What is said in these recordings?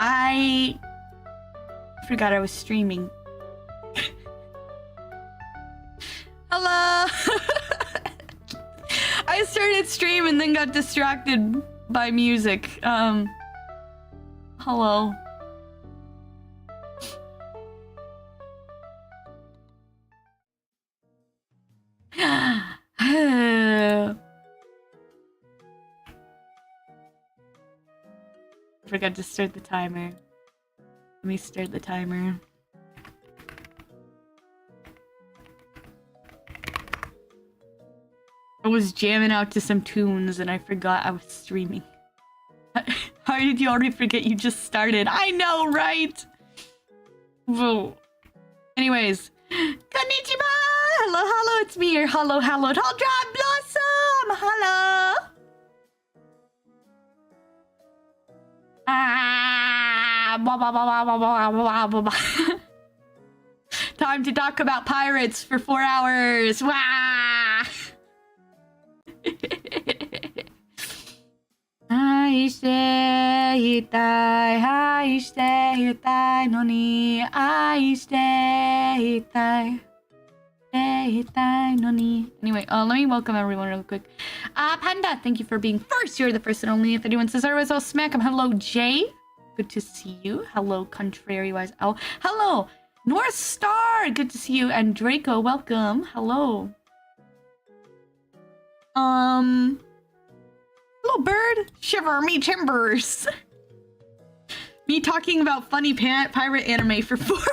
I forgot I was streaming. Hello! I started stream and then got distracted by music. Hello. Forgot to start the timer. Let me start the timer. I was jamming out to some tunes and I forgot I was streaming. How did you already forget you just started? I know, right? Whoa. Anyways. Konnichiwa! Hello, hello, it's me, your hallowed Huldra Blossom! Hello! Time to talk about pirates for 4 hours. Wah! 愛していたい愛していたいのに愛していたい Anyway, let me welcome everyone real quick. Panda, thank you for being first. You're the first and only. If anyone says otherwise, I'll smack him. Hello, Jay. Good to see you. Hello, Contrary Wise Owl. Hello, North Star. Good to see you. And Draco, welcome. Hello. Hello, bird. Shiver me timbers. Me talking about funny pirate anime for 4 hours.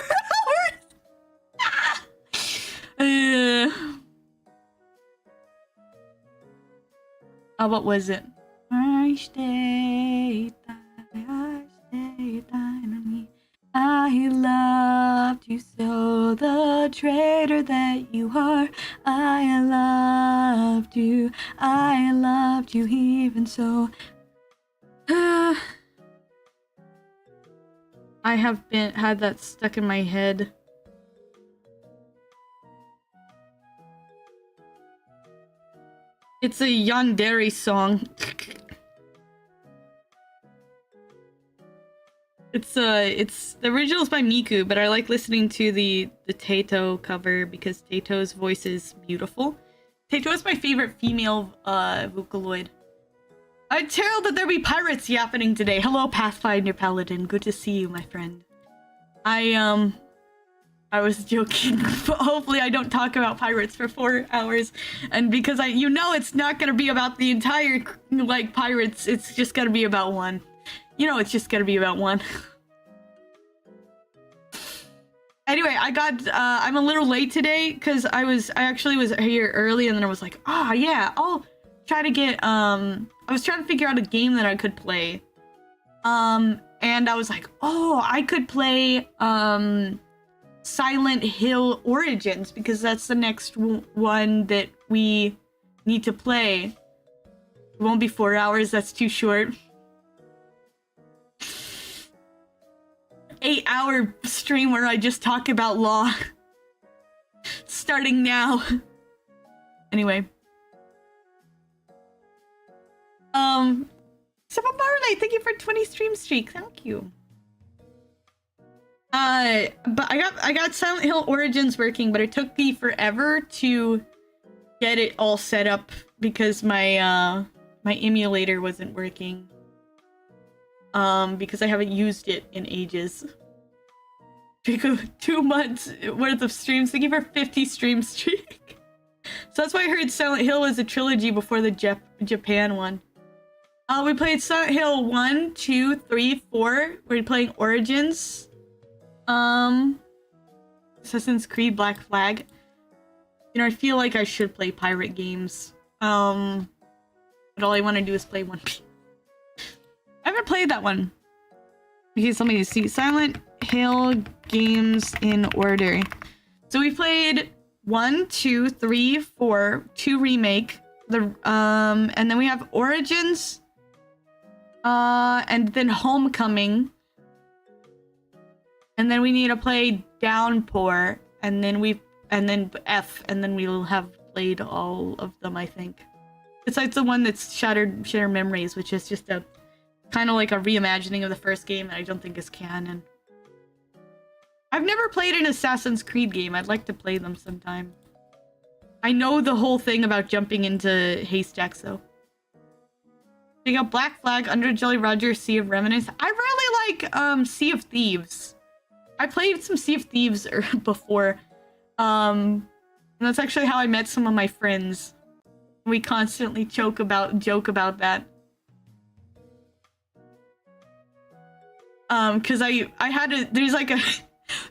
What was it? I loved you so, the traitor that you are. I loved you even so. I have had that stuck in my head. It's a yandere song. It's the original's by Miku, but I like listening to the Tato cover because Tato's voice is beautiful. Tato is my favorite female Vocaloid. I'm thrilled that there be pirates yappening today. Hello, Pathfinder Paladin. Good to see you, my friend. I was joking. Hopefully I don't talk about pirates for 4 hours. And because you know it's not gonna be about the entire, like, pirates. It's just gonna be about one. You know it's just gonna be about one. Anyway, I'm a little late today because I actually was here early and then I was like, oh yeah, I'll try to get, I was trying to figure out a game that I could play. And I was like, oh, I could play, Silent Hill Origins because that's the next one that we need to play. It won't be 4 hours, that's too short. 8-hour stream where I just talk about law. Starting now. Anyway. Simple Barley, thank you for 20 stream streak. Thank you. But I got Silent Hill Origins working, but it took me forever to get it all set up because my my emulator wasn't working. Because I haven't used it in ages. 2 months worth of streams. Thank you for 50 stream streak. So that's why I heard Silent Hill was a trilogy before the Japan one. We played Silent Hill 1, 2, 3, 4. We're playing Origins. Assassin's Creed Black Flag. You know, I feel like I should play pirate games. But all I want to do is play One Piece. I haven't played that one. Okay, so let me see. Silent Hill games in order. So we played 1, 2, 3, 4, 2 remake. And then we have Origins. And then Homecoming. And then we need to play Downpour. And then F. And then we'll have played all of them, I think. Besides the one that's Shattered Memories, which is just a kind of like a reimagining of the first game that I don't think is canon. I've never played an Assassin's Creed game. I'd like to play them sometime. I know the whole thing about jumping into haystacks, though. We got Black Flag, Under Jolly Roger, Sea of Reminiscence. I really like Sea of Thieves. I played some Sea of Thieves before. And that's actually how I met some of my friends. We constantly joke about that. Cause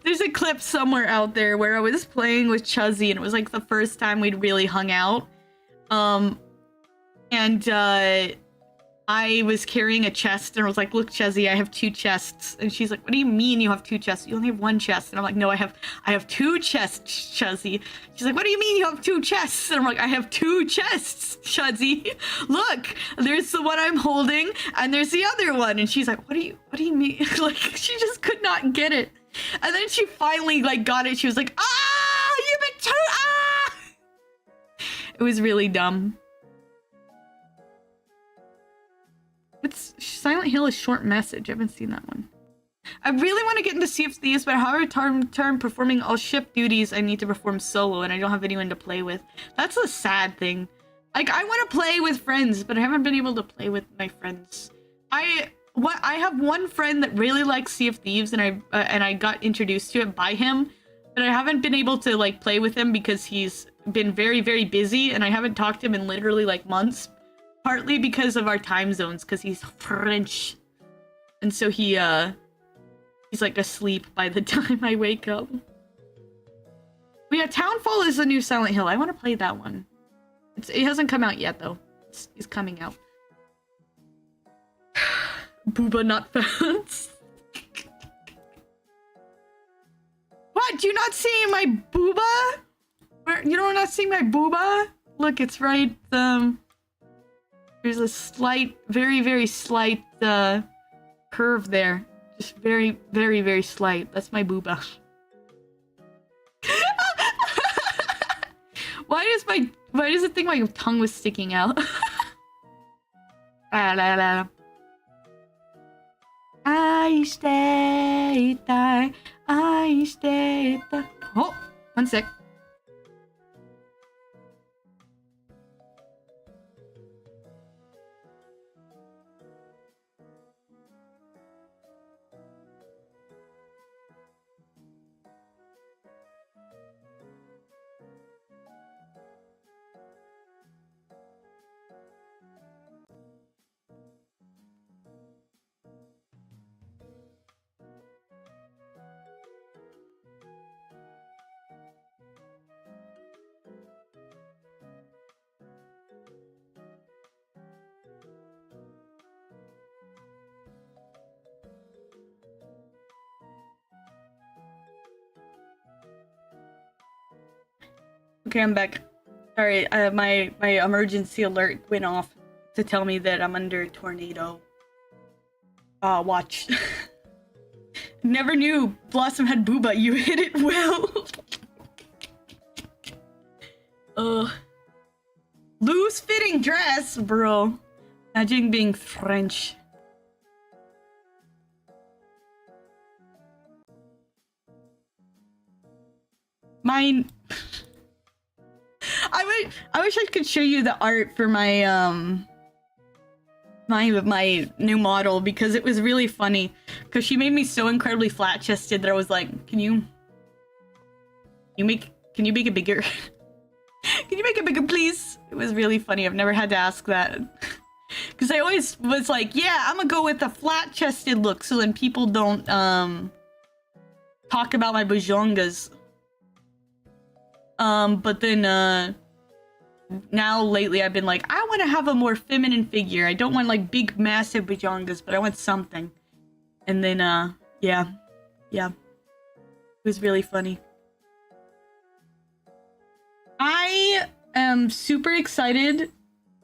there's a clip somewhere out there where I was playing with Chuzzy and it was like the first time we'd really hung out. I was carrying a chest and I was like, look, Chuzzy, I have 2 chests. And she's like, what do you mean you have 2 chests? You only have 1 chest. And I'm like, no, I have 2 chests, Chuzzy. She's like, what do you mean you have 2 chests? And I'm like, I have 2 chests, Chuzzy. Look, there's the one I'm holding and there's the other one. And she's like, what do you mean? Like, she just could not get it. And then she finally like got it. She was like, ah, you've been too, ah! It was really dumb. What's Silent Hill is short message? I haven't seen that one. I really want to get into Sea of Thieves, but however term performing all ship duties, I need to perform solo, and I don't have anyone to play with. That's a sad thing. Like, I want to play with friends, but I haven't been able to play with my friends. I have one friend that really likes Sea of Thieves, and I got introduced to it by him, but I haven't been able to like play with him because he's been very, very busy, and I haven't talked to him in literally like months. Partly because of our time zones, because he's French. And so he's like asleep by the time I wake up. But yeah, Townfall is the new Silent Hill. I want to play that one. It hasn't come out yet, though. It's coming out. Booba not found. What? Do you not see my booba? You don't not see my booba? Look, it's right, there's a slight, very, very slight, curve there. Just very, very, very slight. That's my booba. Why does it think my tongue was sticking out? I stay there. Oh, 1 sec. Okay, I'm back. Sorry, my emergency alert went off to tell me that I'm under tornado watch. Never knew Blossom had booba. You hit it well. Loose fitting dress, bro. Imagine being French. Mine. I wish I could show you the art for my my new model, because it was really funny. Because she made me so incredibly flat-chested that I was like, can you make it bigger? Can you make it bigger, please? It was really funny. I've never had to ask that. Because I always was like, yeah, I'm gonna go with the flat-chested look so then people don't talk about my bajongas. But then now lately I've been like, I want to have a more feminine figure. I don't want like big massive bajongas, but I want something. And then yeah. It was really funny. I am super excited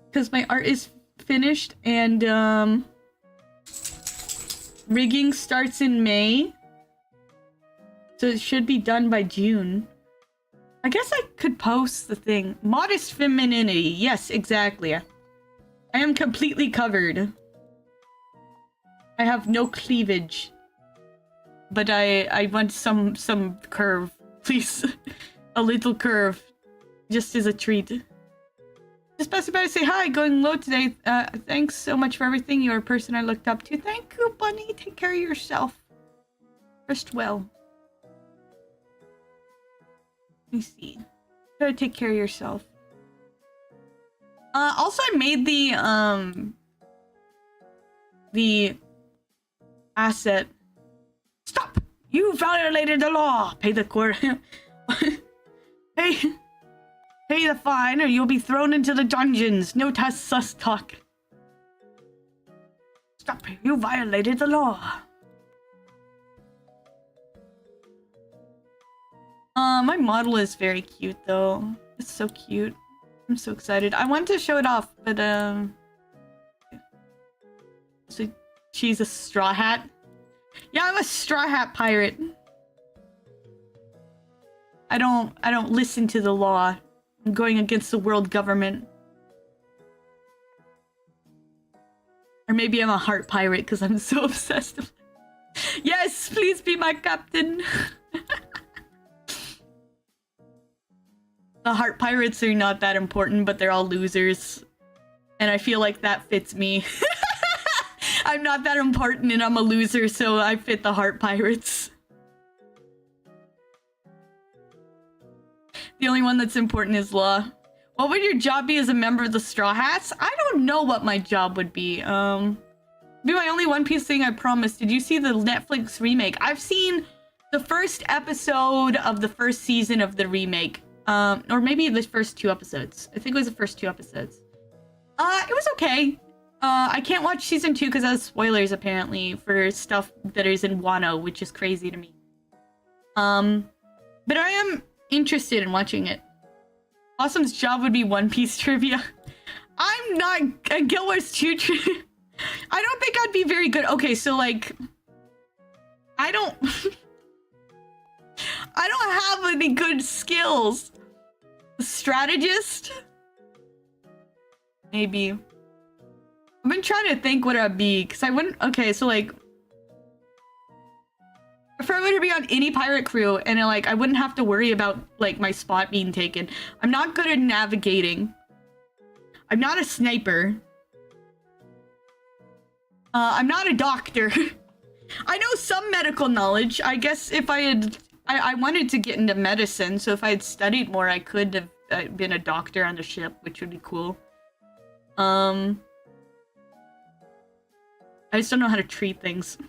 because my art is finished and rigging starts in May. So it should be done by June. I guess I could post the thing. Modest femininity. Yes, exactly. I am completely covered. I have no cleavage. But I want some curve. Please. A little curve. Just as a treat. Just passing by to say hi, going low today. Thanks so much for everything. You're a person I looked up to. Thank you, bunny. Take care of yourself. Rest well. Let me see. Try to take care of yourself. Also I made the asset. Stop! You violated the law! Pay the court. Pay the fine or you'll be thrown into the dungeons. No sus talk. Stop! You violated the law. My model is very cute though. It's so cute. I'm so excited. I wanted to show it off, but so she's a straw hat. Yeah, I'm a straw hat pirate. I don't listen to the law. I'm going against the world government. Or maybe I'm a heart pirate because I'm so obsessed with it. Yes, please be my captain. The heart pirates are not that important, but they're all losers. And I feel like that fits me. I'm not that important and I'm a loser, so I fit the heart pirates. The only one that's important is law. What would your job be as a member of the Straw Hats? I don't know what my job would be. Be my only One Piece thing, I promise. Did you see the Netflix remake? I've seen the first episode of the first season of the remake. Or maybe the first 2 episodes. I think it was the first 2 episodes. It was okay. I can't watch season 2 because it has spoilers apparently for stuff that is in Wano, which is crazy to me. But I am interested in watching it. Awesome's job would be One Piece trivia. I'm not a Guild Wars 2 trivia. I don't think I'd be very good. Okay, so like, I don't have any good skills. Strategist? Maybe. I've been trying to think what I'd be, because I wouldn't... Okay, so like... If I were to be on any pirate crew, and like, I wouldn't have to worry about like my spot being taken. I'm not good at navigating. I'm not a sniper. I'm not a doctor. I know some medical knowledge. I guess if I had... I wanted to get into medicine, so if I had studied more, I could have been a doctor on the ship, which would be cool. I just don't know how to treat things.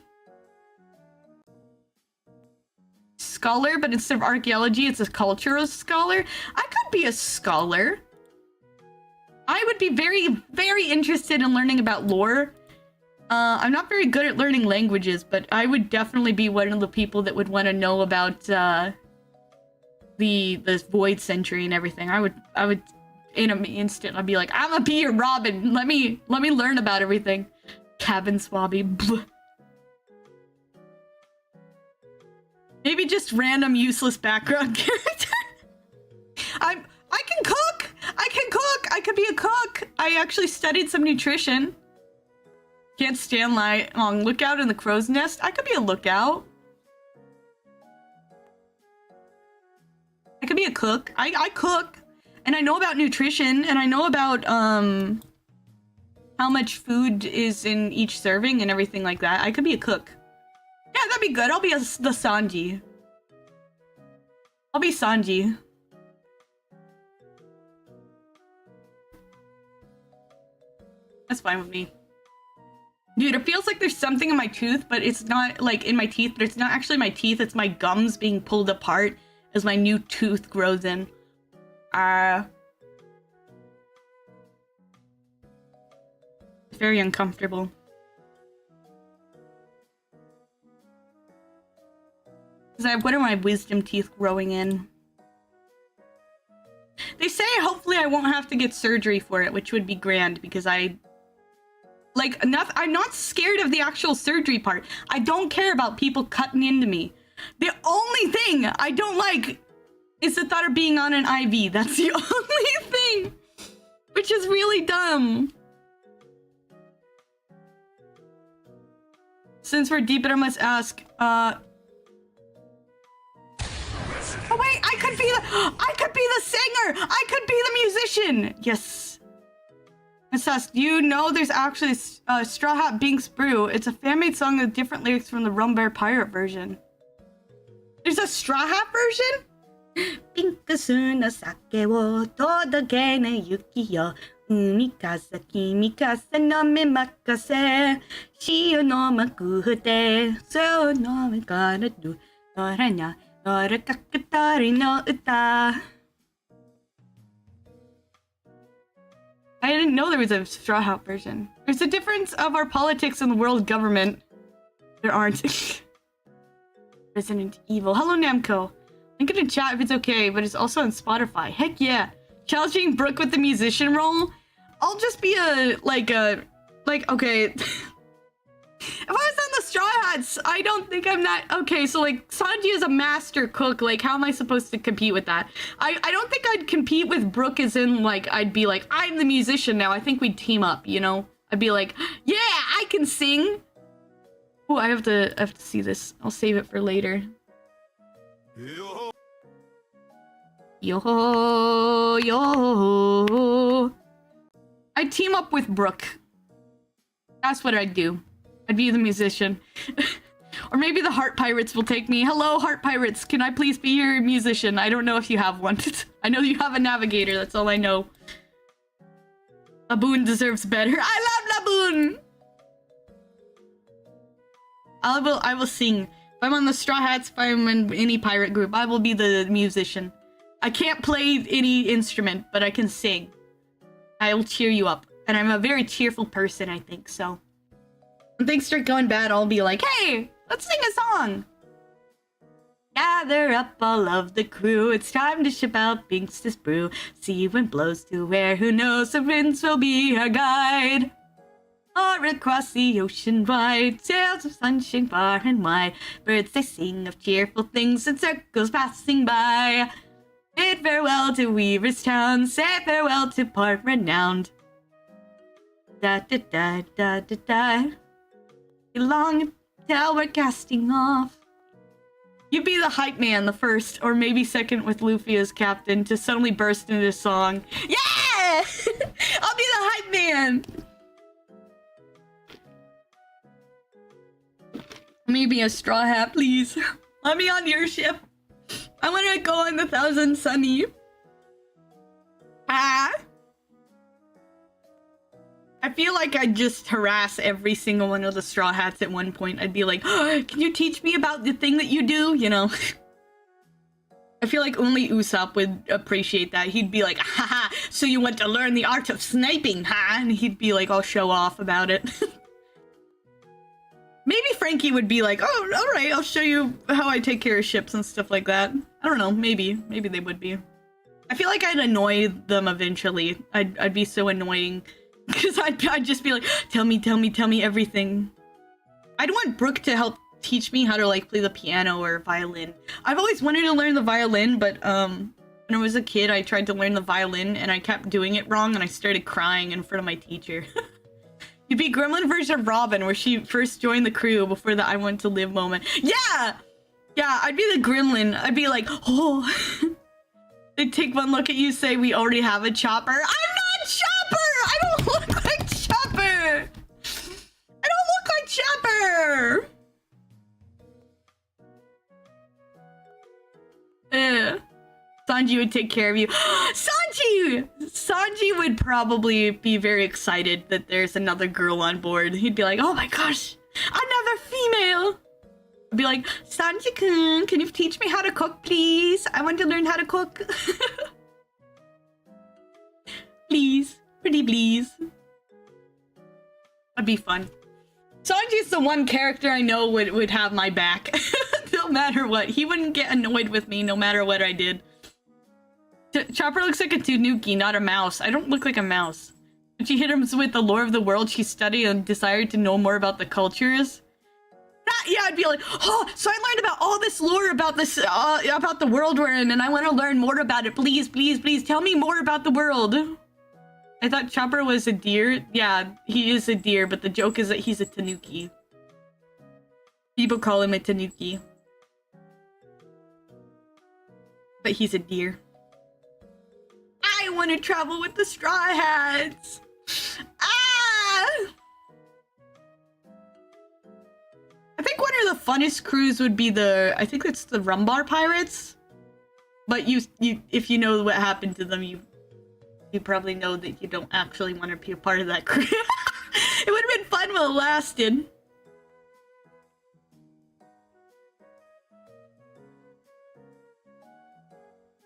Scholar, but instead of archaeology, it's a cultural scholar. I could be a scholar. I would be very, very interested in learning about lore. I'm not very good at learning languages, but I would definitely be one of the people that would want to know about the Void Century and everything. I would in an instant. I'd be like, I'm gonna be your Robin. Let me learn about everything. Cabin swabby. Blah. Maybe just random useless background character. I can cook. I can cook. I could be a cook. I actually studied some nutrition. Can't stand long lookout in the crow's nest. I could be a lookout. I could be a cook. I cook. And I know about nutrition. And I know about how much food is in each serving and everything like that. I could be a cook. Yeah, that'd be good. I'll be the Sanji. I'll be Sanji. That's fine with me. Dude, it feels like there's something in my tooth, but it's not like in my teeth, but it's not actually my teeth. It's my gums being pulled apart as my new tooth grows in. It's very uncomfortable. Because I have one of my wisdom teeth growing in. They say hopefully I won't have to get surgery for it, which would be grand because I'm not scared of the actual surgery part. I don't care about people cutting into me. The only thing I don't like is the thought of being on an IV. That's the only thing, which is really dumb. Since we're deep in, I must ask, oh wait, I could be the singer! I could be the musician! Yes. Let's ask, do you know there's actually a Straw Hat Binks Brew? It's a fan-made song with different lyrics from the Rum Bear Pirate version. There's a Straw Hat version? Pinkasu no sake wo todoke ne yuki yo. Umi kasa kimi kasa no me makase. Shio no makute. So no me gotta do. Noranya. Nora kakatari no uta. I didn't know there was a Straw Hat version. There's a difference of our politics in the world government. There aren't. Resident Evil. Hello, Namco. Link in the chat if it's okay, but it's also on Spotify. Heck yeah. Challenging Brooke with the musician role? I'll just be okay. If I was on the Straw Hats, I don't think I'm that... Okay, so, like, Sanji is a master cook. Like, how am I supposed to compete with that? I don't think I'd compete with Brooke as in, like, I'd be like, I'm the musician now. I think we'd team up, you know? I'd be like, yeah, I can sing! Oh, I have to see this. I'll save it for later. Yo. Yo. Yo. I'd team up with Brooke. That's what I'd do. I'd be the musician. Or maybe the Heart Pirates will take me. Hello, Heart Pirates. Can I please be your musician? I don't know if you have one. I know you have a navigator. That's all I know. Laboon deserves better. I love Laboon! I will sing. If I'm on the Straw Hats, if I'm in any pirate group, I will be the musician. I can't play any instrument, but I can sing. I will cheer you up. And I'm a very cheerful person, I think, so. When things start going bad, I'll be like, hey, let's sing a song. Gather up all of the crew. It's time to ship out Binks' brew. Sea wind blows to where, who knows, the winds will be our guide. Or across the ocean wide, sails of sunshine far and wide. Birds they sing of cheerful things and circles passing by. Bid farewell to Weaver's Town, say farewell to port renowned. Da da da da da da. Long till we're casting off. You be the hype man, the first or maybe second with Luffy as captain to suddenly burst into song. Yeah! I'll be the hype man. Let me be a Straw Hat, please. Let me on your ship. I want to go on the Thousand Sunny. Ah. I feel like I'd just harass every single one of the Straw Hats at one point. I'd be like, oh, can you teach me about the thing that you do? You know? I feel like only Usopp would appreciate that. He'd be like, haha, so you want to learn the art of sniping, huh? And he'd be like, I'll show off about it. Maybe Frankie would be like, oh, alright, I'll show you how I take care of ships and stuff like that. I don't know, maybe. Maybe they would be. I feel like I'd annoy them eventually. I'd be so annoying. Because I'd just be like, tell me everything. I'd want Brooke to help teach me how to, like, play the piano or violin. I've always wanted to learn the violin, but, when I was a kid, I tried to learn the violin, and I kept doing it wrong, and I started crying in front of my teacher. You'd be Gremlin version of Robin, where she first joined the crew before the I want to live moment. Yeah! Yeah, I'd be the Gremlin. I'd be like, oh. They'd take one look at you, say, we already have a chopper. I'm not Chopper! I don't look like Chopper! I don't look like Chopper! Sanji would take care of you. Sanji! Sanji would probably be very excited that there's another girl on board. He'd be like, oh my gosh, another female! I'd be like, Sanji-kun, can you teach me how to cook, please? I want to learn how to cook. Please. Pretty please. That'd be fun. Sanji's the one character I know would have my back. No matter what. He wouldn't get annoyed with me no matter what I did. Chopper looks like a Tanuki, not a mouse. I don't look like a mouse. When she hit him with the lore of the world she studied and desired to know more about the cultures. Yeah, I'd be like, oh, so I learned about all this lore about this, about the world we're in, and I want to learn more about it. Please, please, please, tell me more about the world. I thought Chopper was a deer. Yeah, he is a deer, but the joke is that he's a Tanuki. People call him a tanuki. But he's a deer. I want to travel with the Straw Hats! Ah! I think one of the funnest crews would be I think it's the Rumbar Pirates. But if you know what happened to them, you probably know that you don't actually want to be a part of that crew. It would have been fun while it lasted.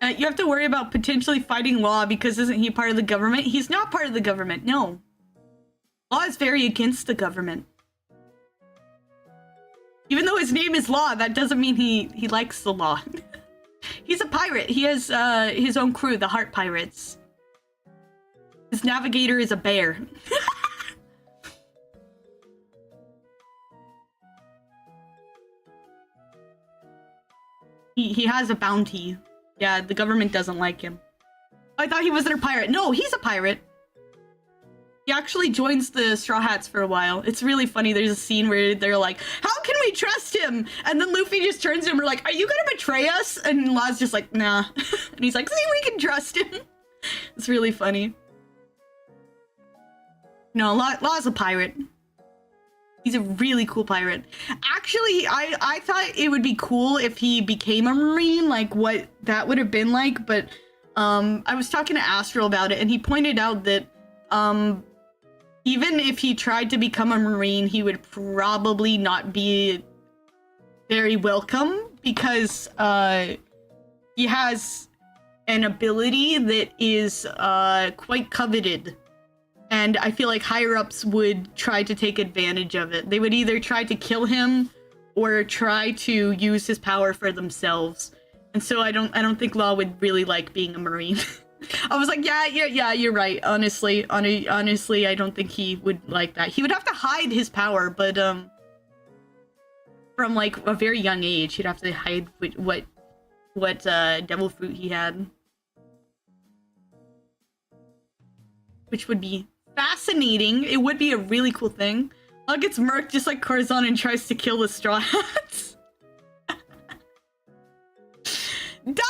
You have to worry about potentially fighting Law because isn't he part of the government? He's not part of the government, no. Law is very against the government. Even though his name is Law, that doesn't mean he likes the law. He's a pirate. He has his own crew, the Heart Pirates. His navigator is a bear. He has a bounty. Yeah, the government doesn't like him. I thought he wasn't a pirate. No, he's a pirate. He actually joins the Straw Hats for a while. It's really funny. There's a scene where they're like, how can we trust him? And then Luffy just turns to him and like, are you gonna betray us? And Law's just like, nah. And he's like, see, we can trust him. It's really funny. No, Law's a pirate. He's a really cool pirate. Actually, I thought it would be cool if he became a Marine, like what that would have been like, but I was talking to Astral about it, and he pointed out that even if he tried to become a Marine, he would probably not be very welcome, because he has an ability that is quite coveted. And I feel like higher-ups would try to take advantage of it. They would either try to kill him or try to use his power for themselves. And so I don't think Law would really like being a Marine. I was like, yeah, you're right. Honestly, I don't think he would like that. He would have to hide his power, but from like a very young age, he'd have to hide what devil fruit he had. Which would be fascinating. It would be a really cool thing. Law gets murked just like Corazon and tries to kill the Straw Hats. Duh!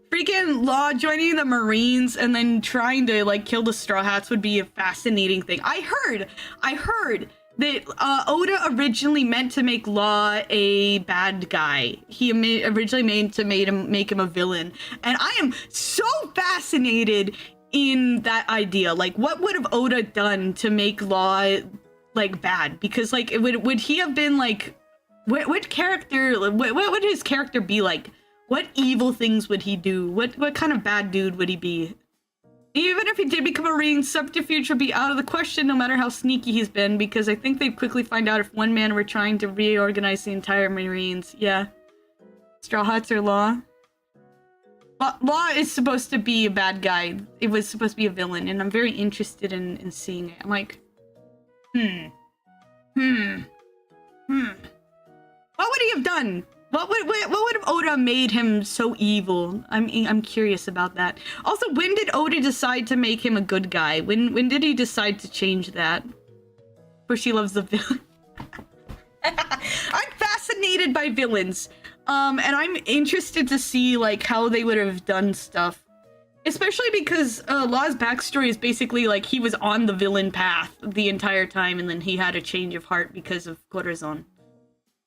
Freaking Law joining the Marines and then trying to like kill the Straw Hats would be a fascinating thing. I heard that Oda originally meant to make Law a bad guy. He originally meant to make him a villain. And I am so fascinated in that idea. Like, what would have Oda done to make Law like bad? Because like, would he have been like, what character? What would his character be like? What evil things would he do? What kind of bad dude would he be? Even if he did become a Marine, subterfuge would be out of the question no matter how sneaky he's been, because I think they'd quickly find out if one man were trying to reorganize the entire Marines. Yeah. Straw Hats or Law? Law is supposed to be a bad guy. It was supposed to be a villain, and I'm very interested in seeing it. I'm like, What would he have done? What would have Oda made him so evil? I'm curious about that. Also, when did Oda decide to make him a good guy? When did he decide to change that? Where she loves the villain. I'm fascinated by villains. And I'm interested to see like how they would have done stuff. Especially because Law's backstory is basically like he was on the villain path the entire time, and then he had a change of heart because of Corazon.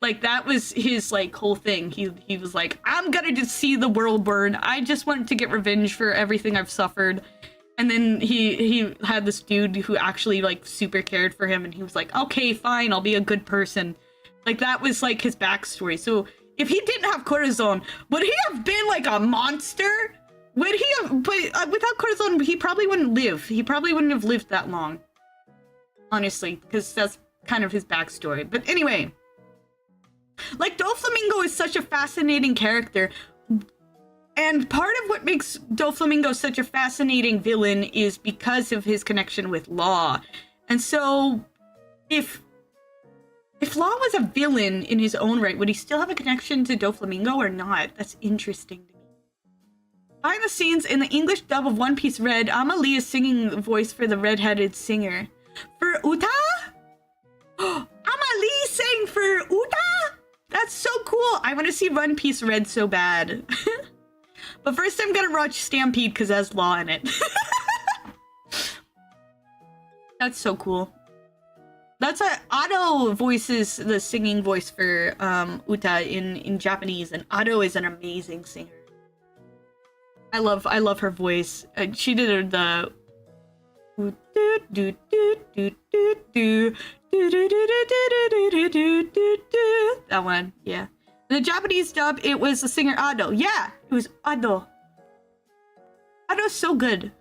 Like, that was his, like, whole thing. He was like, I'm gonna just see the world burn. I just want to get revenge for everything I've suffered. And then he had this dude who actually, like, super cared for him. And he was like, okay, fine, I'll be a good person. Like, that was, like, his backstory. So, if he didn't have Corazon, would he have been, like, a monster? Would he have... But without Corazon, he probably wouldn't live. He probably wouldn't have lived that long. Honestly, because that's kind of his backstory. But anyway... Like, Doflamingo is such a fascinating character, and part of what makes Doflamingo such a fascinating villain is because of his connection with Law. And so, if Law was a villain in his own right, would he still have a connection to Doflamingo or not? That's interesting to me. Behind the scenes, in the English dub of One Piece Red, Amalie is singing the voice for the red-headed singer. For Uta? Amalie sang for Uta? That's so cool. I want to see One Piece Red so bad. But first I'm gonna watch Stampede because it has Law in it. That's so cool. That's a Otto voices the singing voice for Uta in Japanese, and Otto is an amazing singer. I love her voice. She did the that one, yeah. In the Japanese dub, it was the singer Ado. Yeah, it was Ado. Ado's so good.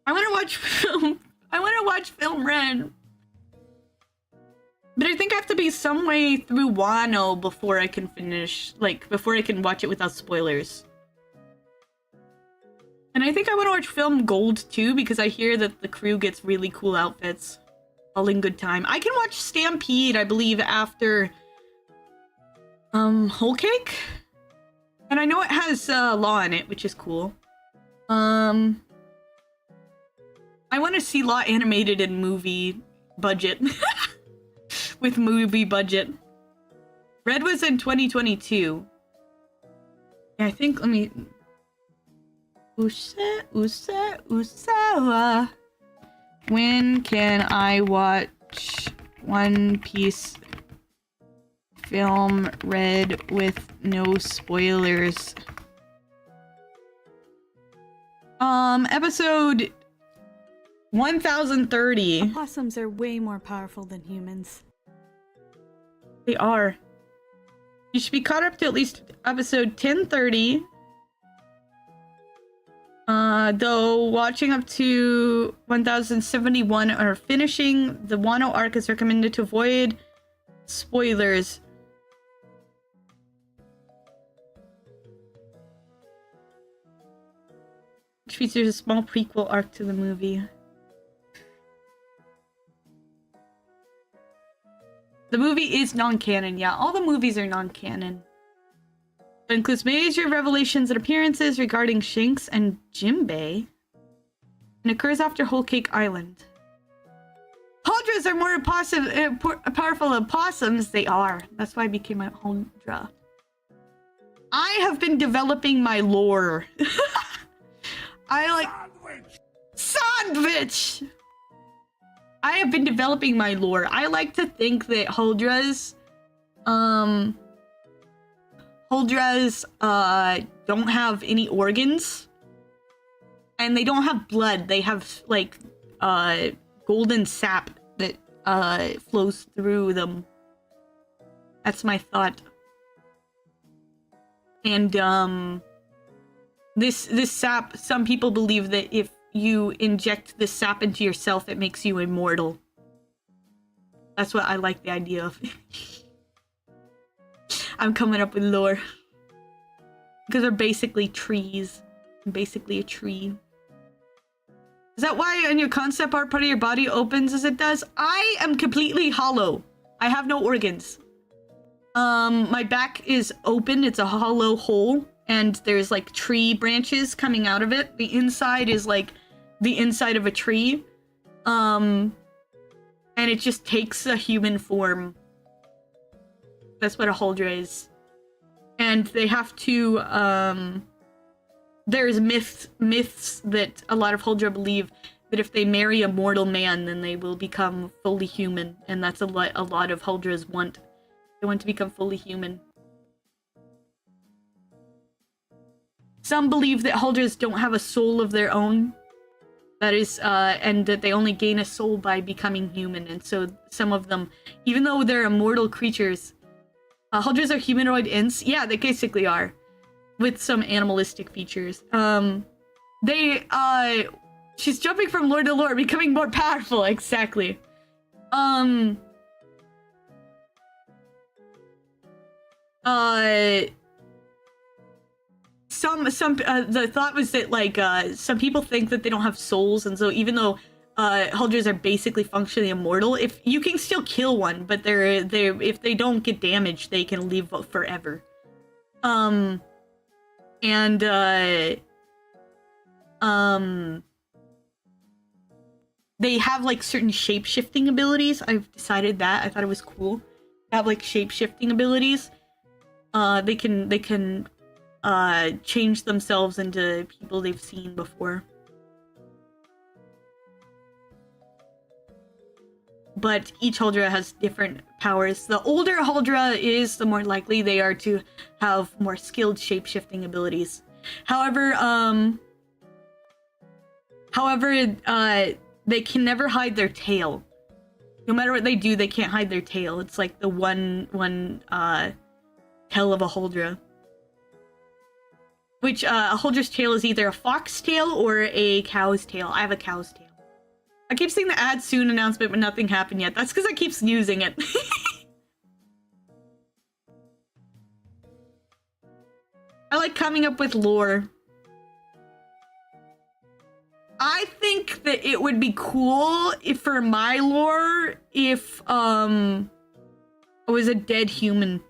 I want to watch film. I want to watch Film Ren. But I think I have to be some way through Wano before I can finish, like, before I can watch it without spoilers. And I think I want to watch Film Gold too, because I hear that the crew gets really cool outfits. All in good time. I can watch Stampede, I believe, after Whole Cake? And I know it has Law in it, which is cool. I want to see Law animated in movie budget. With movie budget. Red was in 2022. Yeah, I think, let me... Usawa. When can I watch One Piece Film Red with no spoilers? Episode 1030. Opossums are way more powerful than humans. They are. You should be caught up to at least episode 1030. Though watching up to 1071 or finishing the Wano arc is recommended to avoid spoilers. Which features a small prequel arc to the movie. The movie is non-canon, yeah. All the movies are non-canon. It includes major revelations and appearances regarding Shanks and Jinbei, and occurs after Whole Cake Island. Huldras are more powerful than possums. They are. That's why I became a Huldra. I have been developing my lore. I like... Sandwich! I have been developing my lore. I like to think that Huldras, don't have any organs. And they don't have blood. They have, like, golden sap that, flows through them. That's my thought. And, this sap, some people believe that if you inject this sap into yourself, it makes you immortal. That's what I like the idea of. I'm coming up with lore. Because they're basically trees. I'm basically a tree. Is that why in your concept art part of your body opens as it does? I am completely hollow. I have no organs. My back is open. It's a hollow hole. And there's like tree branches coming out of it. The inside is like the inside of a tree. And it just takes a human form. That's what a Huldra is. And they have to, there's myths that a lot of Huldra believe that if they marry a mortal man, then they will become fully human. And that's a lot of Huldras want. They want to become fully human. Some believe that Huldras don't have a soul of their own. That is, and that they only gain a soul by becoming human. And so some of them, even though they're immortal creatures, Huldras are humanoid ints. Yeah, they basically are. With some animalistic features. She's jumping from lore to lore, becoming more powerful. Exactly. The thought was that, like, some people think that they don't have souls, and so even though Huldras are basically functionally immortal, if you can still kill one, but if they don't get damaged, they can live forever. they have like certain shape-shifting abilities. I've decided that. I thought it was cool. They have like shape-shifting abilities. They can change themselves into people they've seen before. But each Huldra has different powers. The older Huldra is, the more likely they are to have more skilled shape-shifting abilities. However, they can never hide their tail. No matter what they do, they can't hide their tail. It's like the one tail of a Huldra. Which, a Huldra's tail is either a fox tail or a cow's tail. I have a cow's tail. I keep seeing the add soon announcement, but nothing happened yet. That's because I keep snoozing it. I like coming up with lore. I think that it would be cool if, for my lore, if I was a dead human.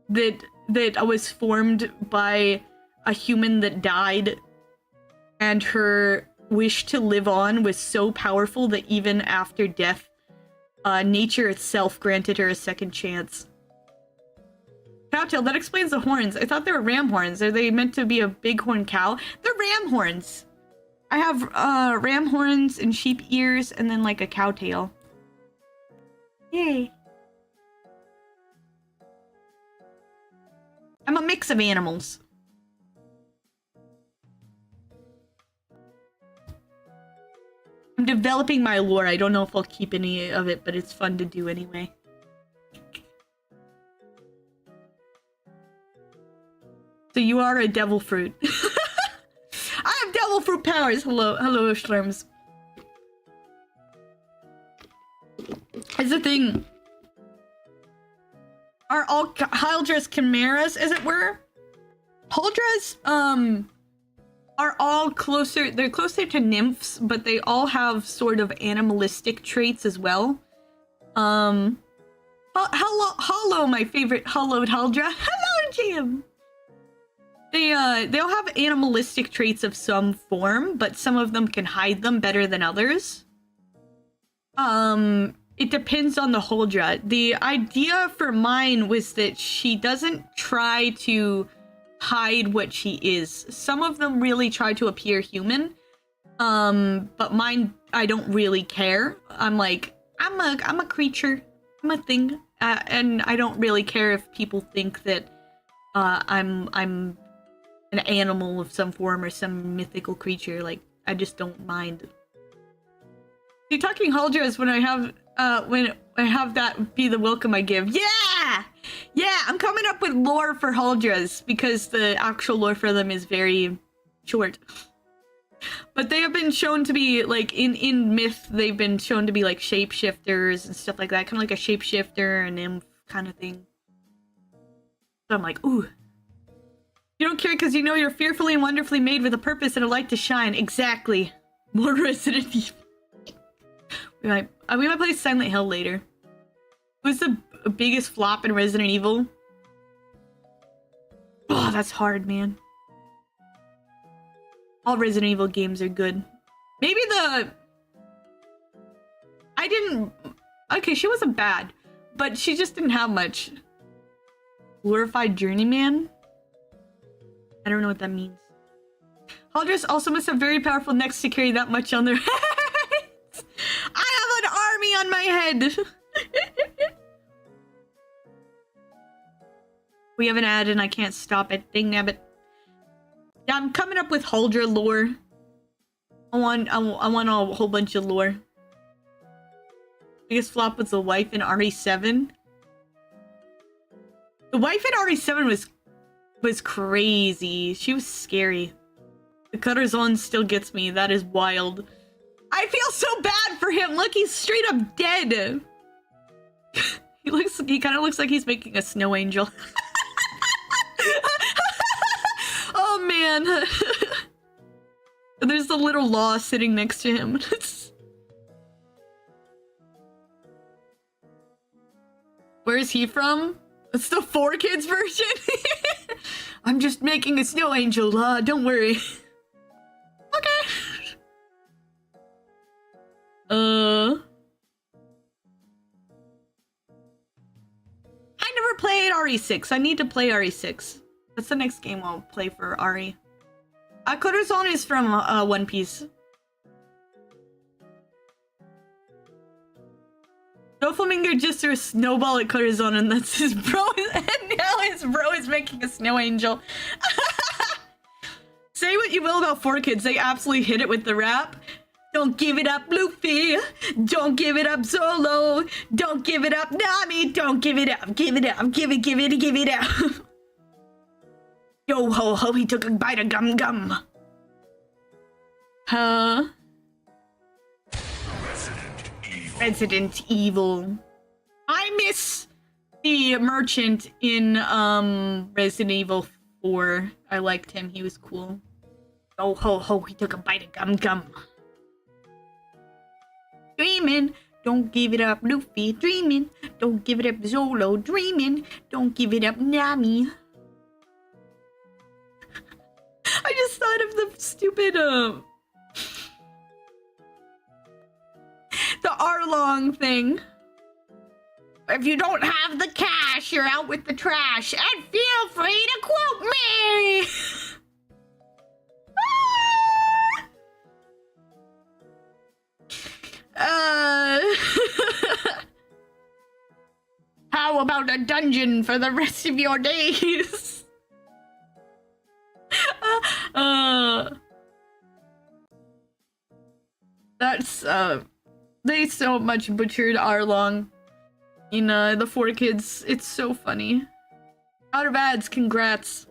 that I was formed by a human that died, and her wish to live on was so powerful that even after death, nature itself granted her a second chance. Cowtail, that explains the horns. I thought they were ram horns. Are they meant to be a bighorn cow? They're ram horns. I have ram horns and sheep ears and then like a cowtail. Yay. I'm a mix of animals. I'm developing my lore. I don't know if I'll keep any of it, but it's fun to do anyway. So you are a devil fruit. I have devil fruit powers. Hello, Schlerms. Here's the thing. Are all Huldras chimeras, as it were? Huldras, are all closer, they're closer to nymphs, but they all have sort of animalistic traits as well. Hollow, my favorite hollowed Huldra. Hello, Jim! They all have animalistic traits of some form, but some of them can hide them better than others. It depends on the Huldra. The idea for mine was that she doesn't try to hide what she is. Some of them really try to appear human. But mine, I don't really care. I'm like, I'm a creature. I'm a thing. And I don't really care if people think that I'm an animal of some form or some mythical creature. Like, I just don't mind. You're talking Huldras when I have that be the welcome I give. Yeah! Yeah, I'm coming up with lore for Huldras because the actual lore for them is very short. But they have been shown to be, like, in myth, they've been shown to be, like, shapeshifters and stuff like that. Kind of like a shapeshifter, a nymph kind of thing. So I'm like, ooh. You don't care because you know you're fearfully and wonderfully made with a purpose and a light to shine. Exactly. More Resident Evil. we might play Silent Hill later. Who's the biggest flop in Resident Evil? Oh, that's hard, man. All Resident Evil games are good. Maybe okay, she wasn't bad, but she just didn't have much. Glorified Journeyman? I don't know what that means. Huldras also must have very powerful necks to carry that much on their heads. I have an army on my head. We have an ad and I can't stop it. Dang nabbit. Yeah, I'm coming up with Huldra lore. I want a whole bunch of lore. Biggest flop was the wife in RE7. The wife in RE7 was crazy. She was scary. The Cutter's on still gets me. That is wild. I feel so bad for him. Look, he's straight up dead. He kind of looks like he's making a snow angel. Oh man. There's the little law sitting next to him. Where is he from? It's the 4Kids version. I'm just making a snow angel. Don't worry. Okay. never played RE6. I need to play RE6. That's the next game I'll play for RE. Corazon is from One Piece. Doflamingo just threw a snowball at Corazon and that's his bro. And now his bro is making a snow angel. Say what you will about 4Kids, they absolutely hit it with the rap. Don't give it up, Luffy. Don't give it up, Zolo. Don't give it up, Nami. Don't give it up. Give it up. Give it up. Yo ho ho, he took a bite of gum gum. Huh? Resident Evil. I miss the merchant in Resident Evil 4. I liked him. He was cool. Yo ho ho, he took a bite of gum gum. Dreaming, don't give it up, Luffy. Dreaming, don't give it up, Zolo. Dreaming, don't give it up, Nami. I just thought of the stupid the Arlong thing. If you don't have the cash, you're out with the trash. And feel free to quote me! How about a dungeon for the rest of your days? That's they so much butchered Arlong in the 4Kids. It's so funny. Out of ads, congrats.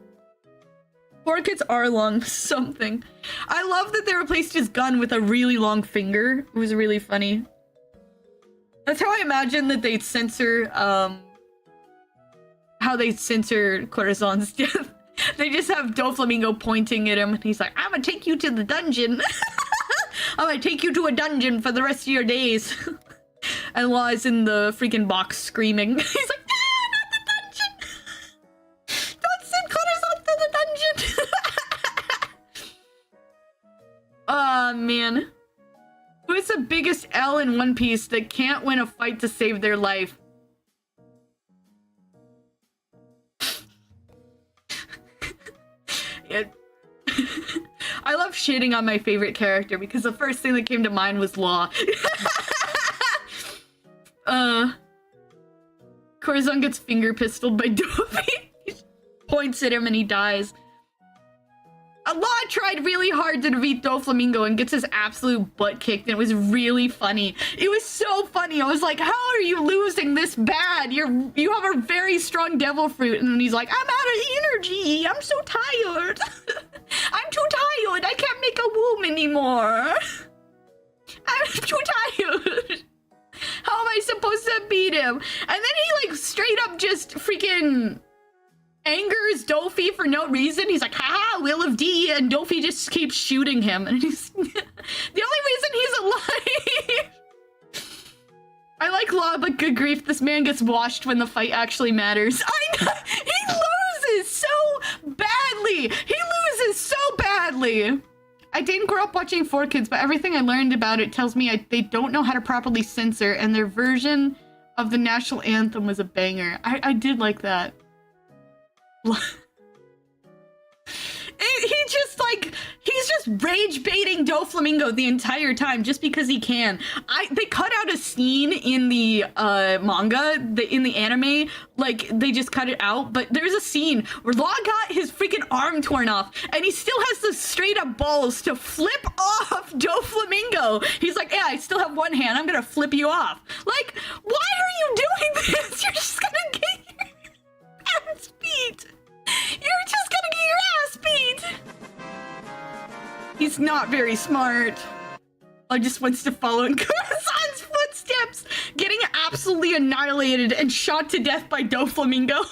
4Kids Arlong something. I love that they replaced his gun with a really long finger. It was really funny. That's how I imagine that they'd censor how they censor Corazon's death. They just have Doflamingo pointing at him and he's like, I'm gonna take you to the dungeon. I'm gonna take you to a dungeon for the rest of your days. And Law's in the freaking box screaming. He's like, ah, not the dungeon! Don't send Corazon to the dungeon! Oh, man. Who is the biggest L in One Piece that can't win a fight to save their life? Yeah. I love shitting on my favorite character because the first thing that came to mind was Law. Corazon gets finger pistoled by Dopey. He points at him and he dies. Law tried really hard to defeat Doflamingo and gets his absolute butt kicked, and it was really funny. It was so funny. I was like, how are you losing this bad? You have a very strong devil fruit. And then he's like, I'm out of energy. I'm so tired. I'm too tired. I can't make a womb anymore. I'm too tired. How am I supposed to beat him? And then he like straight up just freaking angers Dofi for no reason. He's like, haha, Will of D, and Dofi just keeps shooting him. And he's the only reason he's alive. I like Law, but good grief, this man gets washed when the fight actually matters. I know, he loses so badly. He loses so badly. I didn't grow up watching 4Kids, but everything I learned about it tells me they don't know how to properly censor, and their version of the national anthem was a banger. I did like that. He's just rage baiting Doflamingo the entire time just because he can. They cut out a scene in the manga, in the anime, like they just cut it out, but there's a scene where Law got his freaking arm torn off and he still has the straight up balls to flip off Doflamingo. He's like, yeah, I still have one hand, I'm gonna flip you off. Like, why are you doing this? You're just gonna get your ass beat. You're just gonna get your ass beat. He's not very smart. I just wants to follow in Corazon's footsteps, getting absolutely annihilated and shot to death by Doflamingo.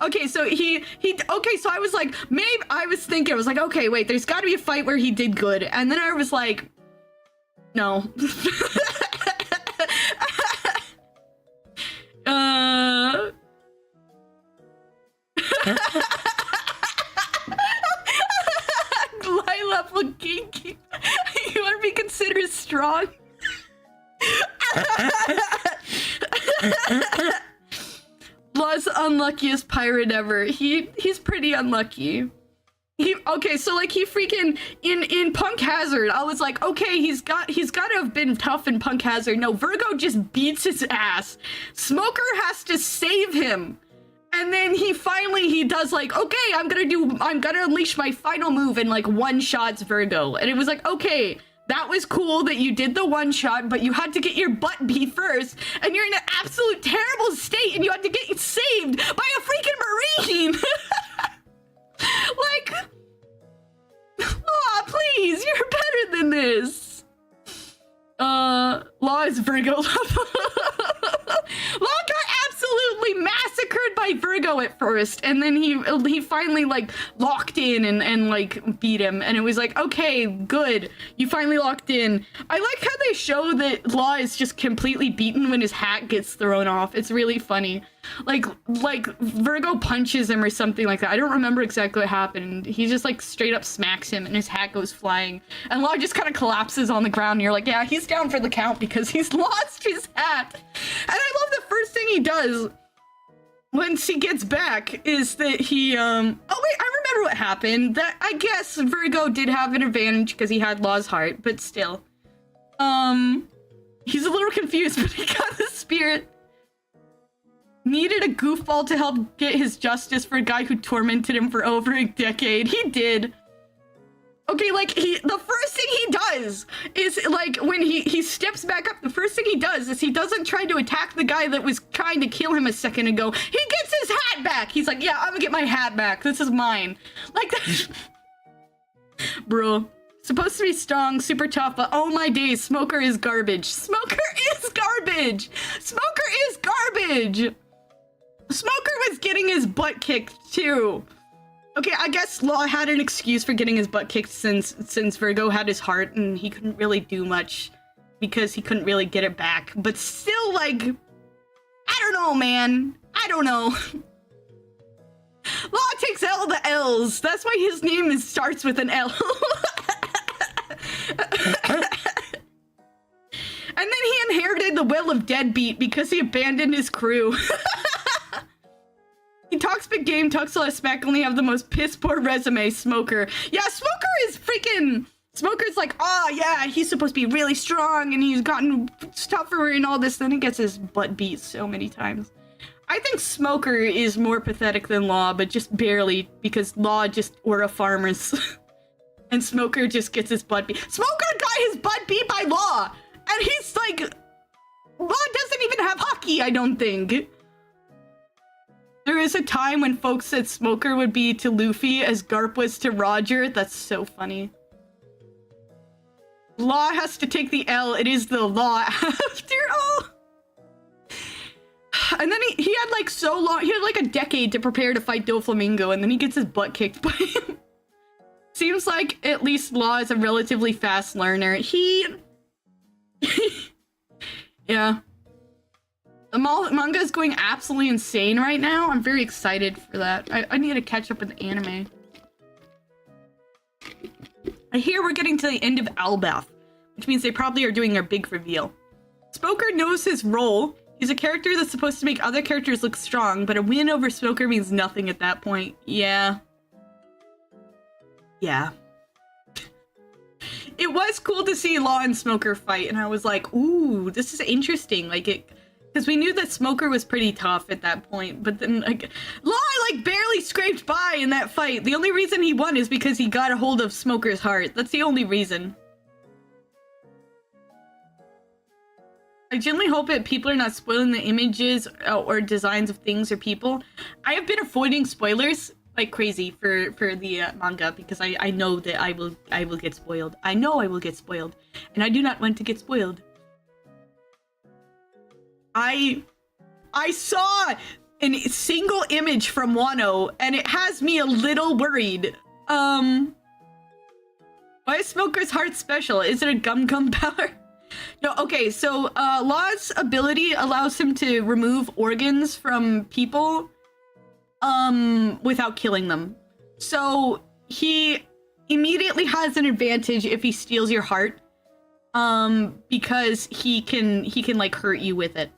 Okay, so okay, so I was like, maybe I was like, okay, wait, there's got to be a fight where he did good, and then I was like, no. Lila Fukinki. You want to be considered strong? Law's unluckiest pirate ever. He's pretty unlucky. Okay, so like he freaking in Punk Hazard, I was like, okay, he's got to have been tough in Punk Hazard. No, Virgo just beats his ass. Smoker has to save him. And then he does like, okay, I'm gonna unleash my final move and like one-shots Virgo. And it was like, okay, that was cool that you did the one-shot, but you had to get your butt beat first, and you're in an absolute terrible state, and you had to get saved by a freaking Marine! Like, Law, please, you're better than this. Law is Virgo. Law got absolutely massacred by Virgo at first, and then he finally like locked in and like beat him, and it was like, okay, good, you finally locked in. I like how they show that Law is just completely beaten when his hat gets thrown off. It's really funny. Like Virgo punches him or something like that. I don't remember exactly what happened. He just like straight up smacks him and his hat goes flying, and Law just kind of collapses on the ground, and you're like, yeah, he's down for the count because he's lost his hat. And I love the first thing he does once he gets back is that he oh wait, I remember what happened. That I guess Virgo did have an advantage because he had Law's heart, but still he's a little confused, but he got the spirit. Needed a goofball to help get his justice for a guy who tormented him for over a decade. He did. Okay, like the first thing he does is like when he steps back up, the first thing he does is he doesn't try to attack the guy that was trying to kill him a second ago. He gets his hat back. He's like, yeah, I'm gonna get my hat back. This is mine. Like that. Bro. Supposed to be strong, super tough, but oh my days, Smoker is garbage. Smoker is garbage. Smoker is garbage. Smoker was getting his butt kicked too. Okay, I guess Law had an excuse for getting his butt kicked since Virgo had his heart and he couldn't really do much because he couldn't really get it back. But still, like, I don't know, man. I don't know. Law takes all the L's. That's why his name starts with an L. And then he inherited the will of Deadbeat because he abandoned his crew. He talks big game, talks a lot of smack, only have the most piss poor resume, Smoker. Yeah, Smoker is freaking... Smoker's like, oh yeah, he's supposed to be really strong and he's gotten tougher and all this, then he gets his butt beat so many times. I think Smoker is more pathetic than Law, but just barely, because Law just aura farmers. And Smoker just gets his butt beat. Smoker got his butt beat by Law! And he's like... Law doesn't even have hockey, I don't think. There is a time when folks said Smoker would be to Luffy as Garp was to Roger. That's so funny. Law has to take the L. It is the law after all. And then he had like so long. He had like a decade to prepare to fight Doflamingo, and then he gets his butt kicked by him. Seems like at least Law is a relatively fast learner. Yeah. The manga is going absolutely insane right now. I'm very excited for that. I need to catch up with the anime. I hear we're getting to the end of Albath, which means they probably are doing their big reveal. Smoker knows his role. He's a character that's supposed to make other characters look strong, but a win over Smoker means nothing at that point. Yeah. Yeah. It was cool to see Law and Smoker fight, and I was like, ooh, this is interesting. Like, it... Because we knew that Smoker was pretty tough at that point, but then, like, Law, like, barely scraped by in that fight. The only reason he won is because he got a hold of Smoker's heart. That's the only reason. I genuinely hope that people are not spoiling the images or designs of things or people. I have been avoiding spoilers like crazy for the manga because I know that I will get spoiled. I know I will get spoiled, and I do not want to get spoiled. I saw a single image from Wano, and it has me a little worried. Why is Smoker's heart special? Is it a gum power? No, okay, so Law's ability allows him to remove organs from people without killing them. So he immediately has an advantage if he steals your heart, because he can like hurt you with it.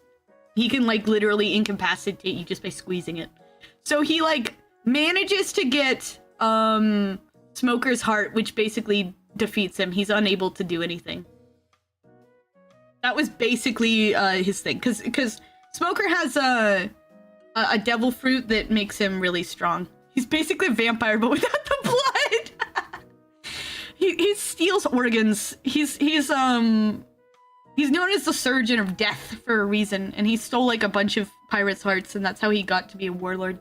He can like literally incapacitate you just by squeezing it. So he like manages to get Smoker's heart, which basically defeats him. He's unable to do anything. That was basically his thing, because Smoker has a devil fruit that makes him really strong. He's basically a vampire, but without the blood. he steals organs. He's known as the Surgeon of Death for a reason, and he stole like a bunch of pirates' hearts, and that's how he got to be a warlord.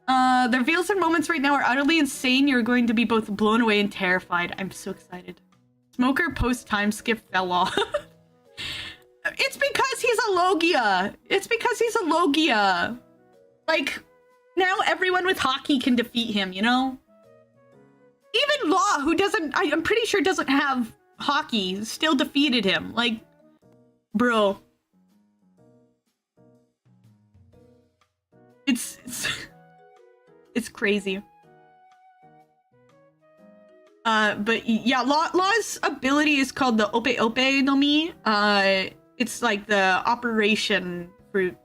The reveals and moments right now are utterly insane. You're going to be both blown away and terrified. I'm so excited. Smoker post-time skip fell off. It's because he's a Logia. It's because he's a Logia. Like, now everyone with hockey can defeat him, you know? Even Law, who doesn't, I'm pretty sure doesn't have hockey, still defeated him. Like, bro. It's crazy. But yeah, Law's ability is called the Ope Ope no Mi. It's like the operation fruit,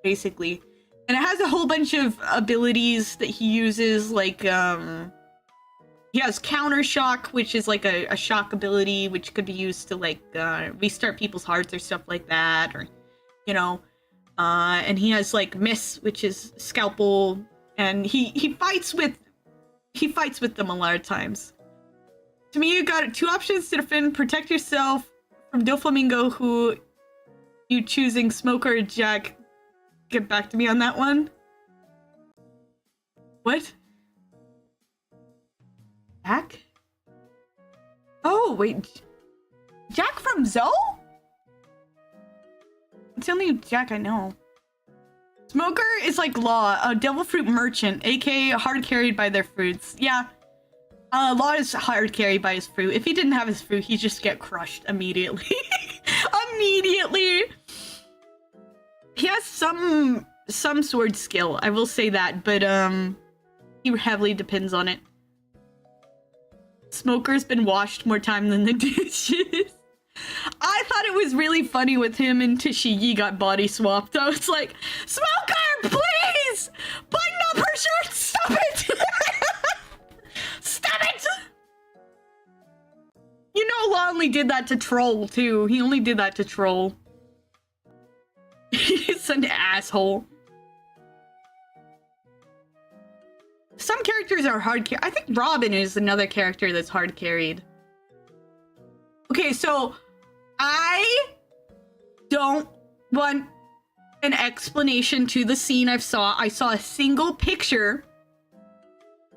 basically. And it has a whole bunch of abilities that he uses, like, he has counter shock, which is like a shock ability, which could be used to like restart people's hearts or stuff like that, or, you know. And he has like miss, which is scalpel, and he fights with them a lot of times. To me, you got two options to defend: protect yourself from Doflamingo, who you choosing Smoker or Jack. Get back to me on that one. What? Jack? Oh, wait. Jack from Zoe? It's the only Jack I know. Smoker is like Law, a devil fruit merchant, aka hard carried by their fruits. Yeah. Law is hard carried by his fruit. If he didn't have his fruit, he'd just get crushed immediately. Immediately! He has some sword skill, I will say that, but he heavily depends on it. Smoker's been washed more time than the dishes. I thought it was really funny with him and Tashigi got body swapped. I was like, Smoker, please! Button up her shirt! Stop it! Stop it! You know Law only did that to troll, too. He only did that to troll. He's an asshole. Some characters are hard carried. I think Robin is another character that's hard carried. Okay, so I don't want an explanation to the scene I saw a single picture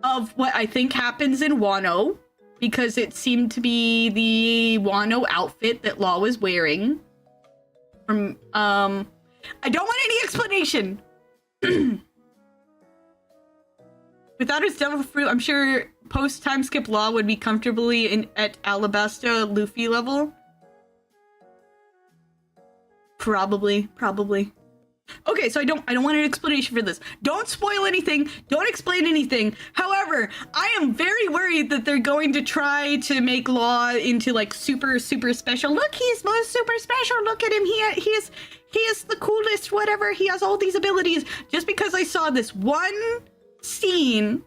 of what I think happens in Wano, because it seemed to be the Wano outfit that Law was wearing. I don't want any explanation. Without his devil fruit, I'm sure post time skip Law would be comfortably at Alabasta Luffy level. Probably. Okay, so I don't want an explanation for this. Don't spoil anything. Don't explain anything. However, I am very worried that they're going to try to make Law into like super special. Look, he's most super special. Look at him. He is the coolest. Whatever. He has all these abilities. Just because I saw this one scene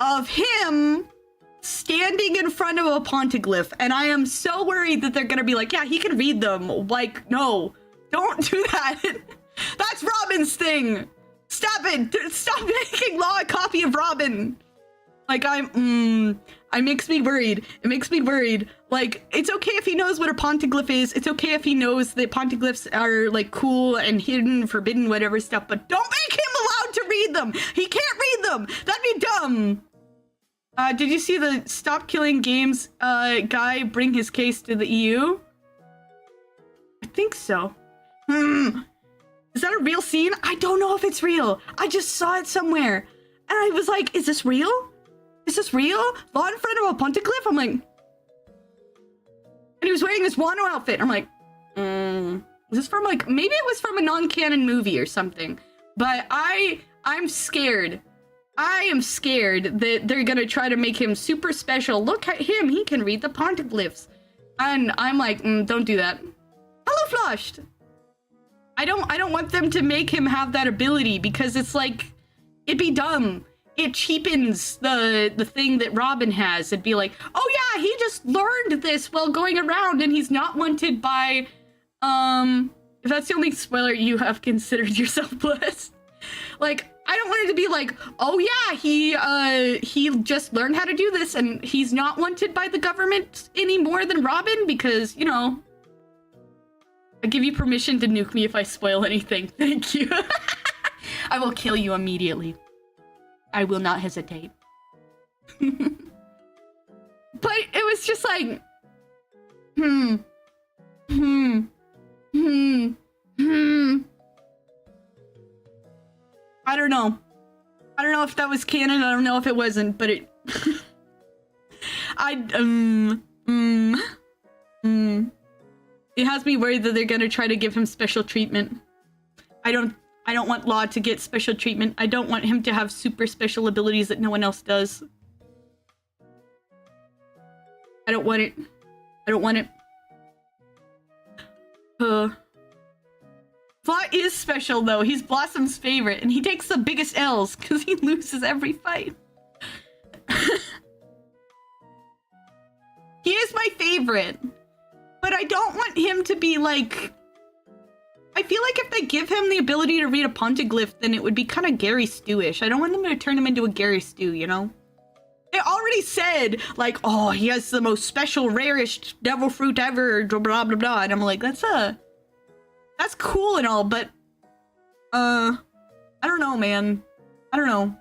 of him standing in front of a ponteglyph, and I am so worried that they're gonna be like, yeah, he can read them. Like, no, don't do that. That's Robin's thing. Stop it. Stop making Law a copy of Robin. Like, it makes me worried. It makes me worried. Like, it's okay if he knows what a ponteglyph is. It's okay if he knows that ponteglyphs are, like, cool and hidden, forbidden, whatever stuff, but don't make him allowed to read them. He can't read them. That'd be dumb. Did you see the Stop Killing Games guy bring his case to the EU? I think so. Is that a real scene? I don't know if it's real. I just saw it somewhere. And I was like, is this real? Is this real? Law in front of a ponteglyph? I'm like... And he was wearing this Wano outfit. I'm like, is this from like... Maybe it was from a non-canon movie or something. But I'm scared. I am scared that they're gonna try to make him super special. Look at him. He can read the ponteglyphs. And I'm like, don't do that. Hello, Flushed. I don't want them to make him have that ability because it's like, it'd be dumb. It cheapens the thing that Robin has. It'd be like, oh yeah, he just learned this while going around and he's not wanted by, if that's the only spoiler you have considered yourself blessed. Like, I don't want it to be like, oh yeah, he just learned how to do this and he's not wanted by the government any more than Robin because, you know, I give you permission to nuke me if I spoil anything. Thank you. I will kill you immediately. I will not hesitate. But it was just like, I don't know. I don't know if that was canon. I don't know if it wasn't, but it. It has me worried that they're gonna try to give him special treatment. I don't want Law to get special treatment. I don't want him to have super special abilities that no one else does. I don't want it. I don't want it. Law is special though. He's Blossom's favorite and he takes the biggest L's because he loses every fight. He is my favorite. But I don't want him to be like... I feel like if they give him the ability to read a ponteglyph, then it would be kind of Gary Stew-ish. I don't want them to turn him into a Gary Stew, you know? They already said, like, oh, he has the most special, rarest devil fruit ever, blah, blah, blah, blah. And I'm like, that's cool and all, but, I don't know, man. I don't know.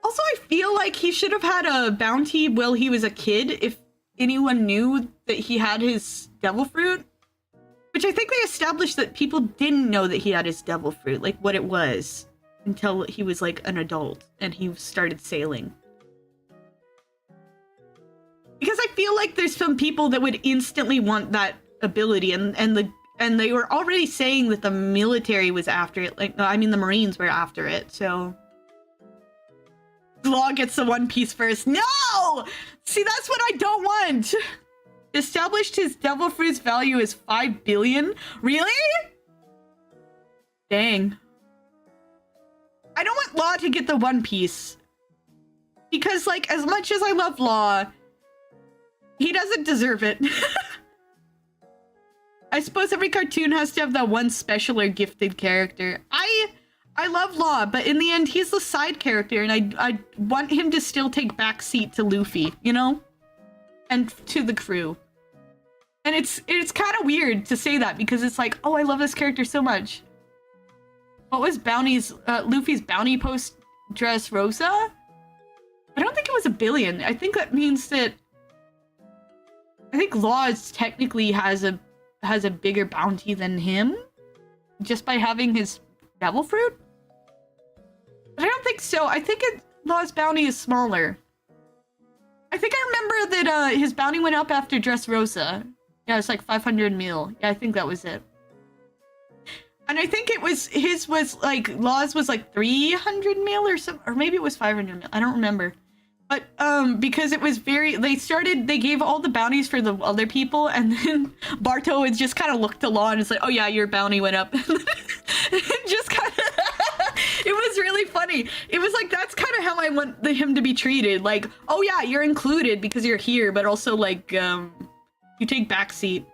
Also, I feel like he should have had a bounty while he was a kid if anyone knew that he had his devil fruit. Which I think they established that people didn't know that he had his devil fruit, like what it was, until he was like an adult and he started sailing. Because I feel like there's some people that would instantly want that ability, and they were already saying that the military was after it. Like, I mean, the Marines were after it, so... Law gets the One Piece first. No! See, that's what I don't want! Established his devil fruit's value is 5 billion? Really? Dang. I don't want Law to get the One Piece. Because, like, as much as I love Law, he doesn't deserve it. I suppose every cartoon has to have that one special or gifted character. I love Law, but in the end, he's the side character, and I want him to still take backseat to Luffy, you know? And to the crew. And it's kind of weird to say that, because it's like, oh, I love this character so much. What was Luffy's bounty post Dressrosa? I don't think it was 1 billion. I think that means that... I think Law technically has a bigger bounty than him, just by having his devil fruit. But I don't think so. I think Law's bounty is smaller. I think I remember that his bounty went up after Dressrosa. Yeah, it's like 500 mil. Yeah, I think that was it. And I think his was like, Law's was like 300 mil or something, or maybe it was 500 mil. I don't remember. But because it was they gave all the bounties for the other people, and then Barto had just kind of looked to Law and it's like, oh yeah, your bounty went up. Just kind of, it was really funny. It was like, that's kind of how I want him to be treated. Like, oh yeah, you're included because you're here, but also like, you take backseat.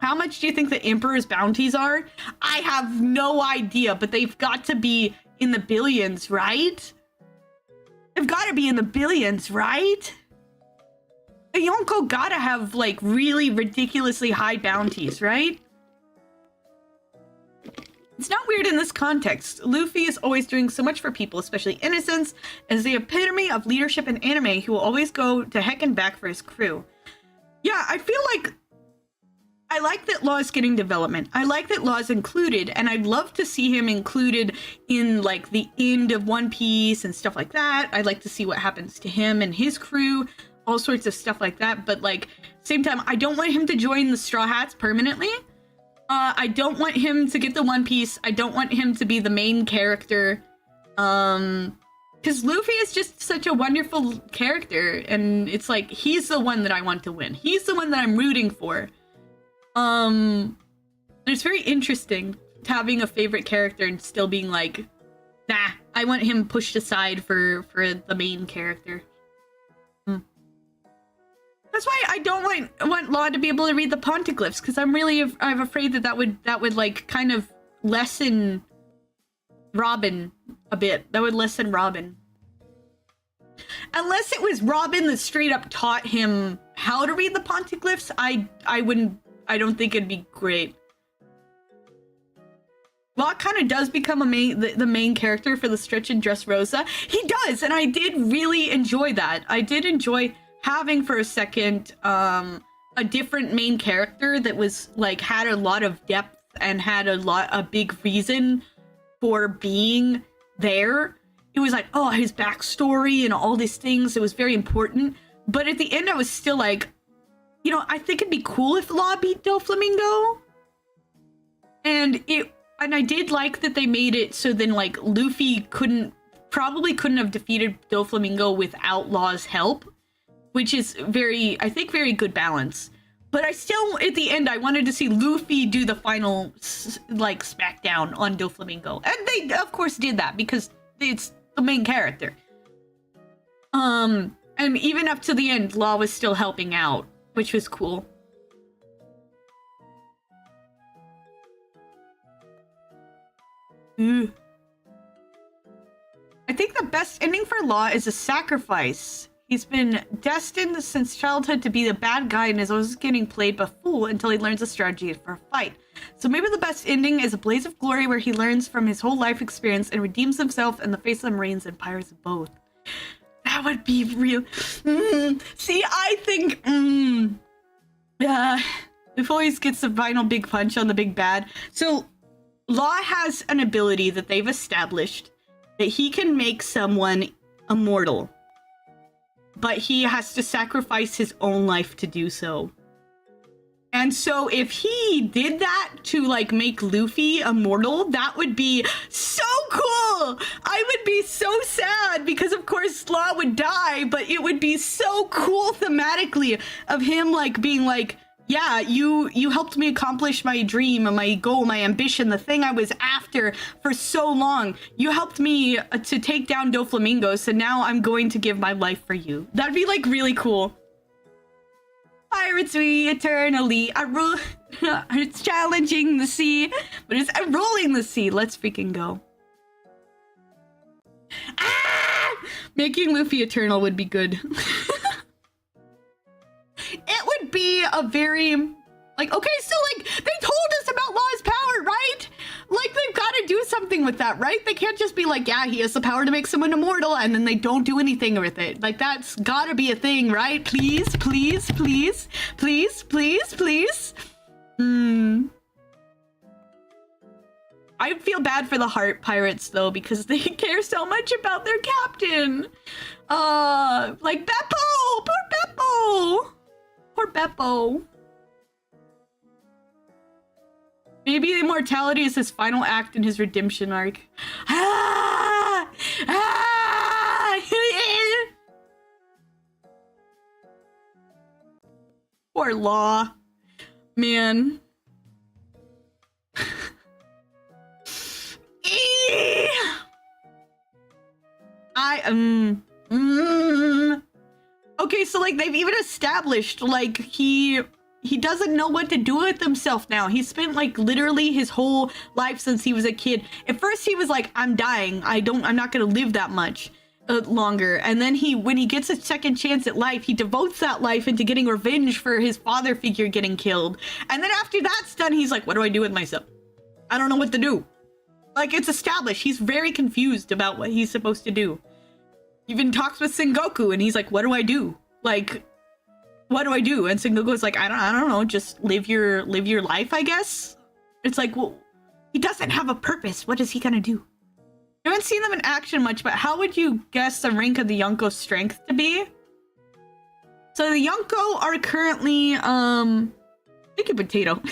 How much do you think the Emperor's bounties are? I have no idea, but they've got to be in the billions, right? They've got to be in the billions, right? The Yonko gotta have, like, really ridiculously high bounties, right? It's not weird in this context. Luffy is always doing so much for people, especially innocents, as the epitome of leadership in anime who will always go to heck and back for his crew. Yeah, I feel like... I like that Law is getting development. I like that Law is included, and I'd love to see him included in, like, the end of One Piece and stuff like that. I'd like to see what happens to him and his crew, all sorts of stuff like that. But, like, same time, I don't want him to join the Straw Hats permanently. I don't want him to get the One Piece. I don't want him to be the main character. Because Luffy is just such a wonderful character, and it's like, he's the one that I want to win. He's the one that I'm rooting for. It's very interesting having a favorite character and still being like, nah, I want him pushed aside for the main character. That's why I don't want Law to be able to read the poneglyphs, because I'm afraid that would like kind of lessen Robin a bit. That would lessen Robin. Unless it was Robin that straight up taught him how to read the poneglyphs, I don't think it'd be great. Law kind of does become the main character for the Stretch and Dressrosa. He does, and I did really enjoy that. I did enjoy having for a second a different main character that was like had a lot of depth and had a big reason for being there. It was like, oh, his backstory and all these things. It was very important. But at the end, I was still like, you know, I think it'd be cool if Law beat Doflamingo. And I did like that they made it so then like Luffy probably couldn't have defeated Doflamingo without Law's help, which is I think very good balance. But I still, at the end, I wanted to see Luffy do the final like smackdown on Doflamingo, and they of course did that because it's the main character. And even up to the end, Law was still helping out, which was cool. I think the best ending for Law is a sacrifice. He's been destined since childhood to be the bad guy and is always getting played by fool until he learns a strategy for a fight. So maybe the best ending is a blaze of glory where he learns from his whole life experience and redeems himself in the face of Marines and pirates both. That would be real. See, I think if always gets the final big punch on the big bad. So Law has an ability that they've established that he can make someone immortal, but he has to sacrifice his own life to do so. And so if he did that to like make Luffy immortal, that would be so cool. I would be so sad because of course Law would die, but it would be so cool thematically of him like being like, yeah, you helped me accomplish my dream and my goal, my ambition, the thing I was after for so long. You helped me to take down Doflamingo, so now I'm going to give my life for you. That'd be like really cool. Pirates we eternally are it's challenging the sea, but it's rolling the sea. Let's freaking go. Ah! Making Luffy eternal would be good. It would be a very like, okay, so like they told us about Law's power, right? Like they've got to do something with that, right? They can't just be like, yeah, he has the power to make someone immortal and then they don't do anything with it. Like that's gotta be a thing, right? Please, please, please, please, please, please. I feel bad for the Heart Pirates though, because they care so much about their captain. Like Beppo, poor Beppo. Poor Beppo. Maybe immortality is his final act in his redemption arc. Ah! Ah! Poor Law. Man. Okay, so like they've even established like he doesn't know what to do with himself now. He spent like literally his whole life since he was a kid. At first he was like, I'm dying. I'm not gonna live that much longer. And then when he gets a second chance at life, he devotes that life into getting revenge for his father figure getting killed. And then after that's done, he's like, what do I do with myself? I don't know what to do. Like it's established. He's very confused about what he's supposed to do. Even talks with Sengoku and he's like, what do I do? Like, what do I do? And Sengoku's like, I don't know, just live your life, I guess. It's like, well, he doesn't have a purpose. What is he gonna do? I haven't seen them in action much, but how would you guess the rank of the Yonko's strength to be? So the Yonko are currently, thank you, Potato.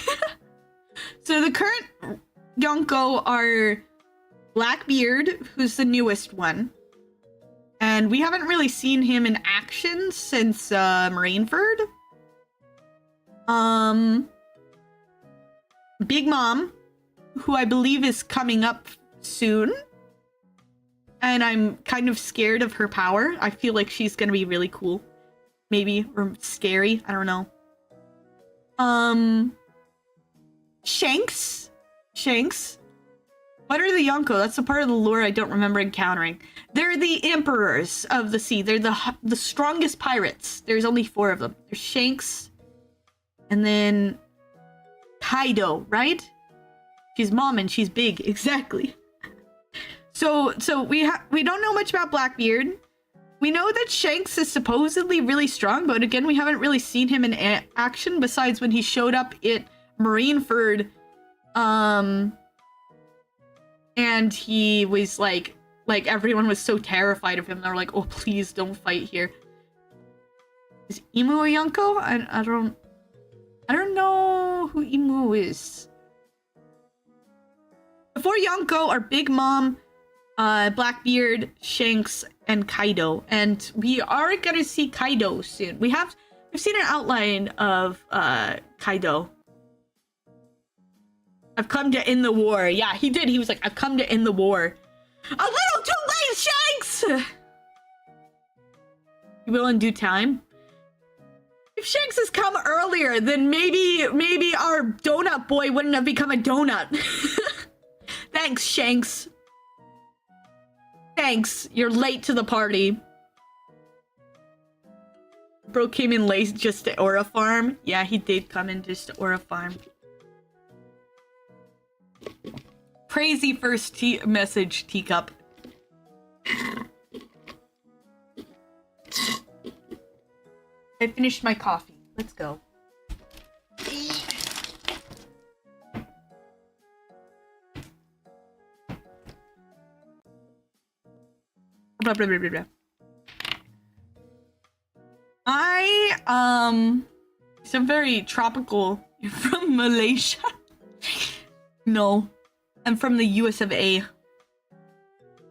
So the current Yonko are Blackbeard, who's the newest one. And we haven't really seen him in action since Marineford. Big Mom, who I believe is coming up soon. And I'm kind of scared of her power. I feel like she's gonna be really cool. Maybe, or scary, I don't know. Shanks. What are the Yonko? That's a part of the lore I don't remember encountering. They're the emperors of the sea. They're the strongest pirates. There's only 4 of them. There's Shanks, and then Kaido, right? She's mom and she's big, exactly. So we don't know much about Blackbeard. We know that Shanks is supposedly really strong, but again, we haven't really seen him in action besides when he showed up at Marineford, and he was like everyone was so terrified of him. They were like, "Oh, please don't fight here." Is Imu a Yonko? I don't know who Imu is. The 4 Yonko are Big Mom, Blackbeard, Shanks, and Kaido, and we are gonna see Kaido soon. We've seen an outline of Kaido. I've come to end the war. Yeah, he did. He was like, I've come to end the war. A little too late, Shanks! You will in due time. If Shanks has come earlier, then maybe our donut boy wouldn't have become a donut. Thanks, Shanks. Thanks, you're late to the party. Bro came in late just to Aura Farm. Yeah, he did come in just to Aura Farm. Crazy first message, Teacup. I finished my coffee. Let's go. Blah, blah, blah, blah, blah. It's a very tropical. You're from Malaysia? No. I'm from the US of A.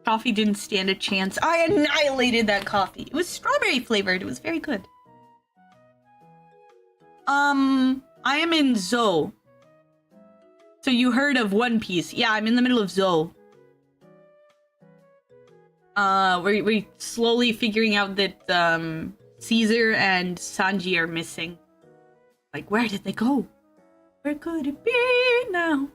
Coffee didn't stand a chance. I annihilated that coffee. It was strawberry flavored. It was very good. I am in Zou. So you heard of One Piece. Yeah, I'm in the middle of Zou. We're slowly figuring out that, Caesar and Sanji are missing. Like, where did they go? Where could it be now?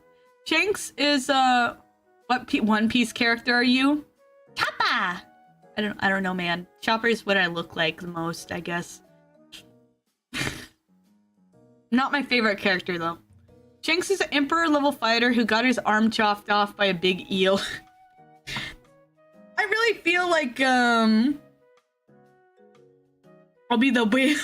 Shanks is, what One Piece character are you? Chopper! I don't know, man. Chopper is what I look like the most, I guess. Not my favorite character, though. Shanks is an emperor-level fighter who got his arm chopped off by a big eel. I really feel like, I'll be the way.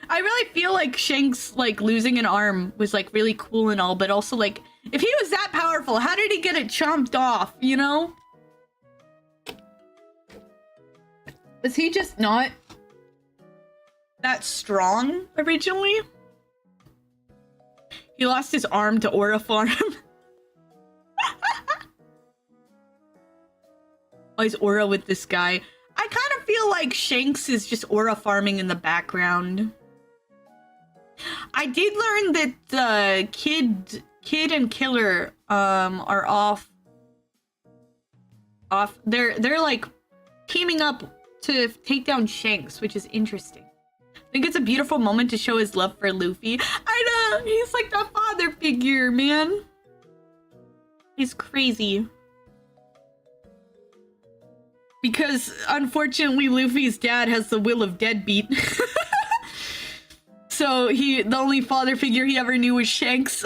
I really feel like Shanks, like, losing an arm was, like, really cool and all, but also, like, if he was that powerful, how did he get it chomped off, you know? Was he just not that strong originally? He lost his arm to Aura Farm. Oh, he's Aura with this guy. I kind of feel like Shanks is just Aura farming in the background. I did learn that Kid and Killer are off. They're like teaming up to take down Shanks, which is interesting. I think it's a beautiful moment to show his love for Luffy. I know, he's like the father figure, man. He's crazy. Because, unfortunately, Luffy's dad has the will of deadbeat. So, the only father figure he ever knew was Shanks.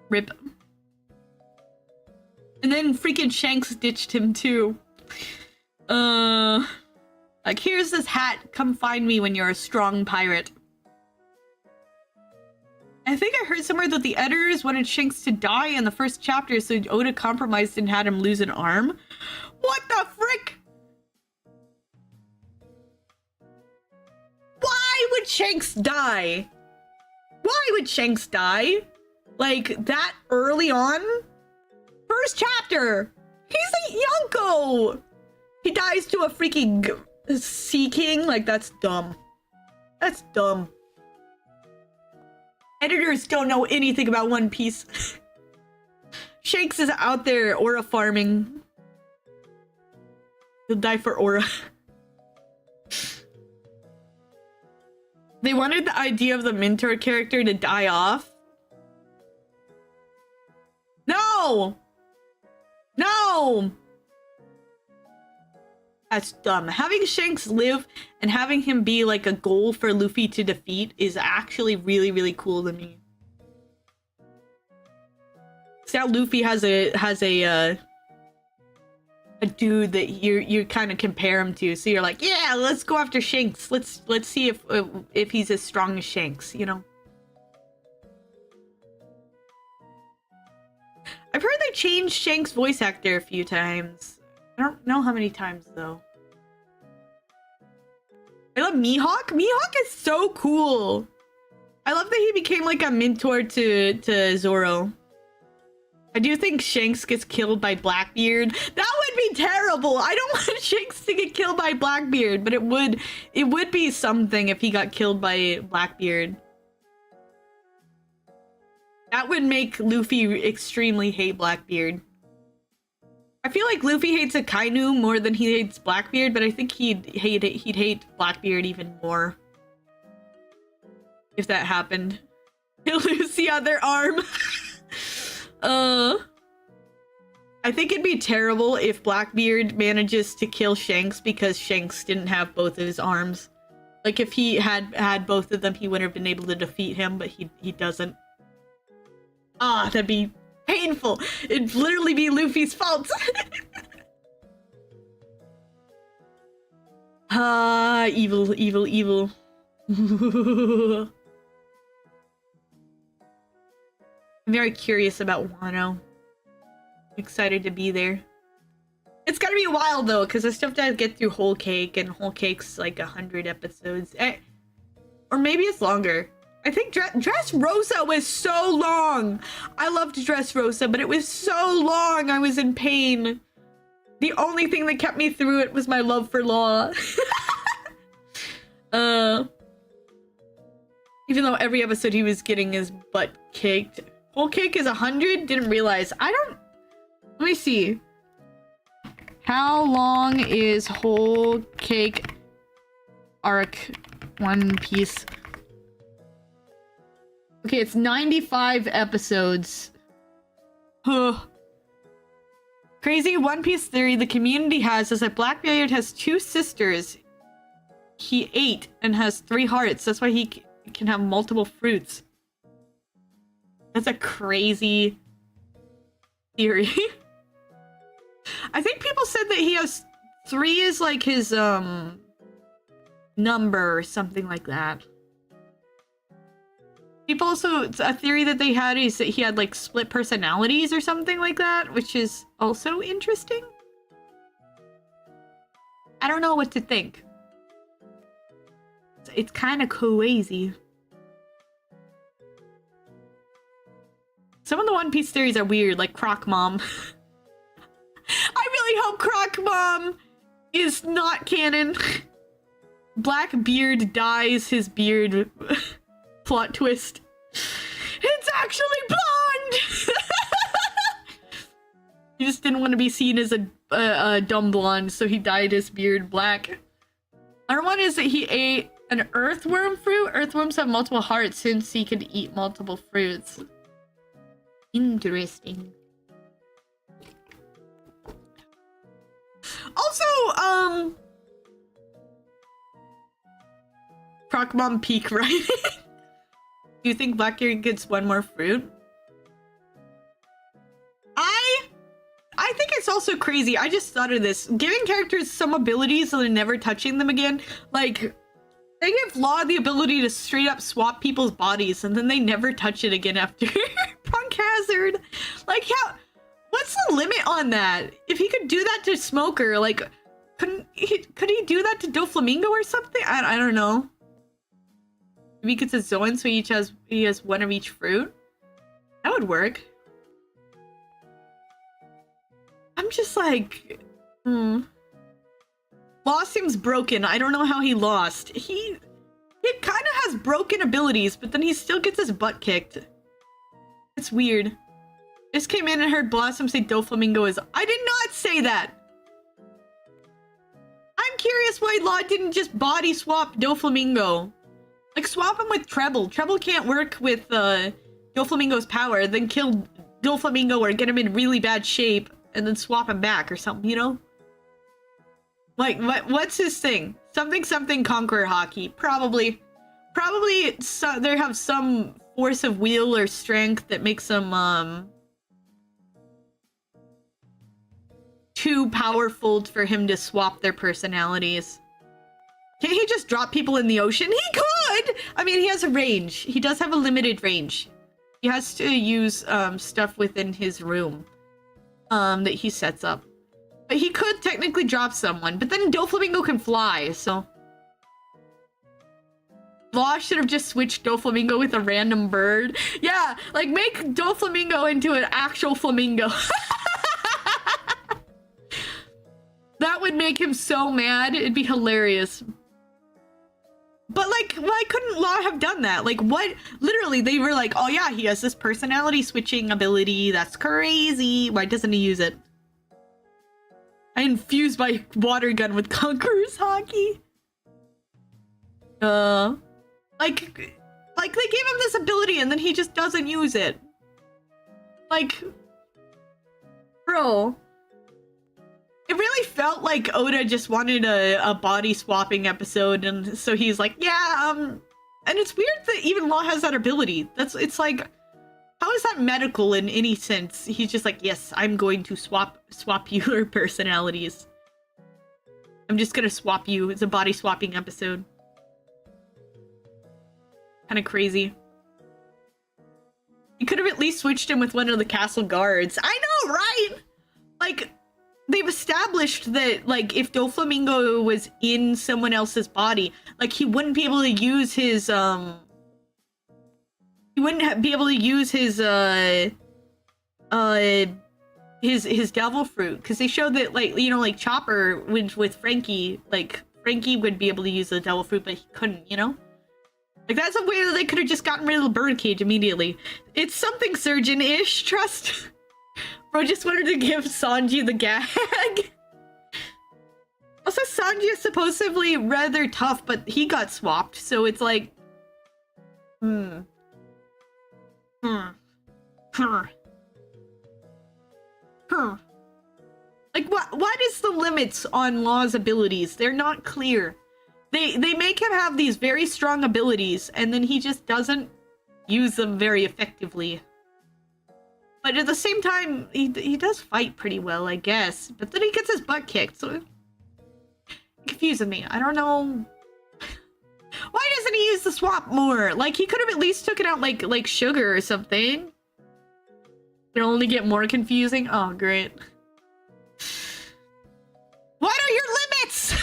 Rip. And then freaking Shanks ditched him, too. Like, here's this hat. Come find me when you're a strong pirate. I think I heard somewhere that the editors wanted Shanks to die in the first chapter, so Oda compromised and had him lose an arm. What the frick? Why would Shanks die? Why would Shanks die? Like, that early on? First chapter! He's a Yonko! He dies to a freaking Sea King? Like, that's dumb. That's dumb. Editors don't know anything about One Piece. Shanks is out there aura farming. He'll die for aura. They wanted the idea of the mentor character to die off. No! No! That's dumb. Having Shanks live and having him be like a goal for Luffy to defeat is actually really, really cool to me. So now Luffy has a dude that you kind of compare him to. So you're like, yeah, let's go after Shanks. Let's see if he's as strong as Shanks, you know? I've heard they changed Shanks' voice actor a few times. I don't know how many times though. I love Mihawk. Mihawk is so cool. I love that he became like a mentor to Zoro. I do think Shanks gets killed by Blackbeard. That would be terrible. I don't want Shanks to get killed by Blackbeard, but it would be something if he got killed by Blackbeard. That would make Luffy extremely hate Blackbeard. I feel like Luffy hates Akainu more than he hates Blackbeard, but I think he'd hate Blackbeard even more if that happened. He'll lose the other arm. I think it'd be terrible if Blackbeard manages to kill Shanks because Shanks didn't have both of his arms. Like if he had both of them, he would have been able to defeat him, but he doesn't. Ah, that'd be painful. It'd literally be Luffy's fault. Ah, evil, evil, evil. I'm very curious about Wano. I'm excited to be there. It's gotta be a while though, because I still have to get through Whole Cake, and Whole Cake's like 100 episodes. Or maybe it's longer. I think Dressrosa was so long. I loved Dressrosa, but it was so long. I was in pain. The only thing that kept me through it was my love for Law. Even though every episode he was getting his butt kicked. Whole Cake is 100? Didn't realize. Let me see. How long is Whole Cake arc One Piece? Okay, it's 95 episodes. Crazy One Piece theory the community has is that Blackbeard has 2 sisters. He ate and has 3 hearts. That's why he can have multiple fruits. That's a crazy theory. I think people said that he has 3 is like his number or something like that. People also, a theory that they had is that he had like split personalities or something like that, which is also interesting. I don't know what to think. It's kind of crazy. Some of the One Piece theories are weird, like Croc Mom. I really hope Croc Mom is not canon. Blackbeard dyes his beard. Plot twist. It's actually blonde! He just didn't want to be seen as a dumb blonde, so he dyed his beard black. Another one is that he ate an earthworm fruit. Earthworms have multiple hearts since he could eat multiple fruits. Interesting. Also, Croc Mom peak, right? Do you think Blackbeard gets 1 more fruit? I think it's also crazy. I just thought of this. Giving characters some abilities and then never touching them again. Like, they give Law the ability to straight up swap people's bodies and then they never touch it again after Punk Hazard. Like, what's the limit on that? If he could do that to Smoker, like, could he do that to Doflamingo or something? I don't know. Maybe he gets a Zoan so he has 1 of each fruit. That would work. I'm just like, Law seems broken. I don't know how he lost. He kind of has broken abilities, but then he still gets his butt kicked. It's weird. Just came in and heard Blossom say Doflamingo is... I did not say that! I'm curious why Law didn't just body swap Doflamingo. Like, swap him with Treble. Treble can't work with Doflamingo's power, then kill Doflamingo or get him in really bad shape, and then swap him back or something, you know? Like, what's his thing? Something Conqueror Hockey. Probably they have some force of will or strength that makes them, too powerful for him to swap their personalities. Can't he just drop people in the ocean? He could! I mean, he has a range. He does have a limited range. He has to use, stuff within his room, that he sets up. But he could technically drop someone, but then Doflamingo can fly, so... Law should have just switched Doflamingo with a random bird. Yeah, like, make Doflamingo into an actual flamingo. That would make him so mad. It'd be hilarious. But, like, why couldn't Law have done that? Like, what? Literally, they were like, oh yeah, he has this personality switching ability. That's crazy. Why doesn't he use it? I infused my water gun with Conqueror's Hockey. Like, they gave him this ability and then he just doesn't use it. Like, bro. It really felt like Oda just wanted a body swapping episode, and so he's like, yeah, and it's weird that even Law has that ability. It's like, how is that medical in any sense? He's just like, yes, I'm going to swap your personalities. I'm just gonna swap you. It's a body swapping episode. Kind of crazy. You could have at least switched him with one of the castle guards. I know, right? Like, they've established that, like, if Doflamingo was in someone else's body, like, he wouldn't be able to use his, he wouldn't be able to use his devil fruit, because they showed that, like, you know, like, Chopper with Frankie, like, Frankie would be able to use the devil fruit, but he couldn't, you know? Like, that's a way that they could have just gotten rid of the birdcage immediately. It's something surgeon-ish, trust. Bro just wanted to give Sanji the gag. Also, Sanji is supposedly rather tough, but he got swapped, so it's like... Like, what is the limits on Law's abilities? They're not clear. They make him have these very strong abilities, and then he just doesn't use them very effectively. But at the same time, he does fight pretty well, I guess. But then he gets his butt kicked, so... It confuses me. I don't know... Why doesn't he use the swap more? Like, he could have at least took it out like Sugar or something. It'll only get more confusing. Oh, great. What are your limits?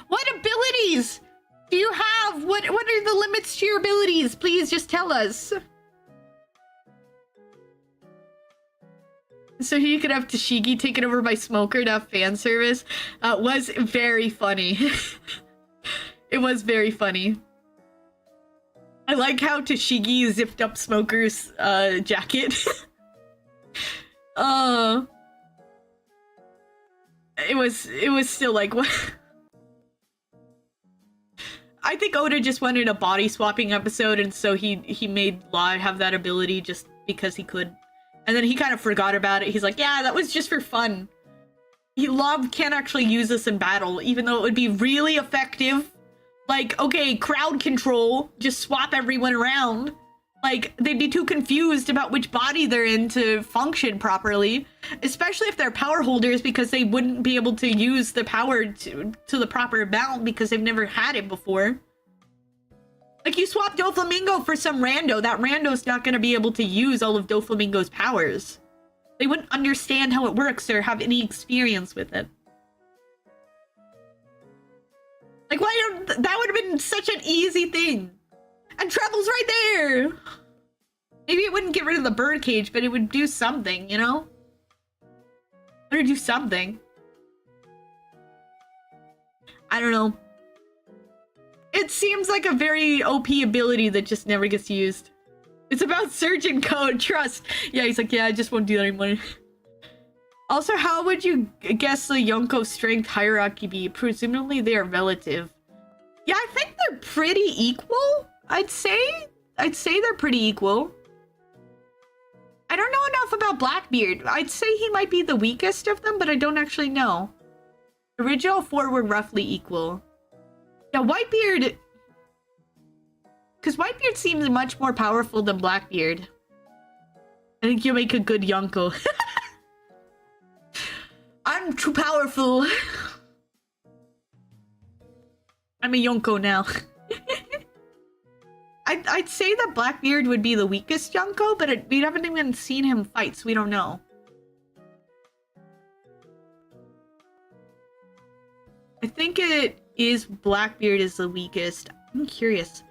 What abilities do you have? What are the limits to your abilities? Please just tell us. So you could have Tashigi taken over by Smoker to have fan service. Was very funny. It was very funny. I like how Tashigi zipped up Smoker's jacket. It was still like, what? I think Oda just wanted a body swapping episode, and so he made Law have that ability just because he could. And then he kind of forgot about it. He's like, yeah, that was just for fun. Law can't actually use this in battle, even though it would be really effective. Like, okay, crowd control, just swap everyone around. Like, they'd be too confused about which body they're in to function properly. Especially if they're power holders, because they wouldn't be able to use the power to the proper amount because they've never had it before. Like, you swap Doflamingo for some rando, that rando's not going to be able to use all of Doflamingo's powers. They wouldn't understand how it works or have any experience with it. Like, why don't... That would have been such an easy thing. And Treble's right there! Maybe it wouldn't get rid of the birdcage, but it would do something, you know? Or do something. I don't know. It seems like a very OP ability that just never gets used. It's about surgeon code, trust. Yeah, he's like, yeah, I just won't do that anymore. Also, how would you guess the Yonko strength hierarchy be? Presumably they are relative. Yeah, I think they're pretty equal, I'd say. I'd say they're pretty equal. I don't know enough about Blackbeard. I'd say he might be the weakest of them, but I don't actually know. The original 4 were roughly equal. Yeah, Whitebeard... Because Whitebeard seems much more powerful than Blackbeard. I think you'll make a good Yonko. I'm too powerful. I'm a Yonko now. I'd say that Blackbeard would be the weakest Yonko, but we haven't even seen him fight, so we don't know. I think it is Blackbeard is the weakest. I'm curious.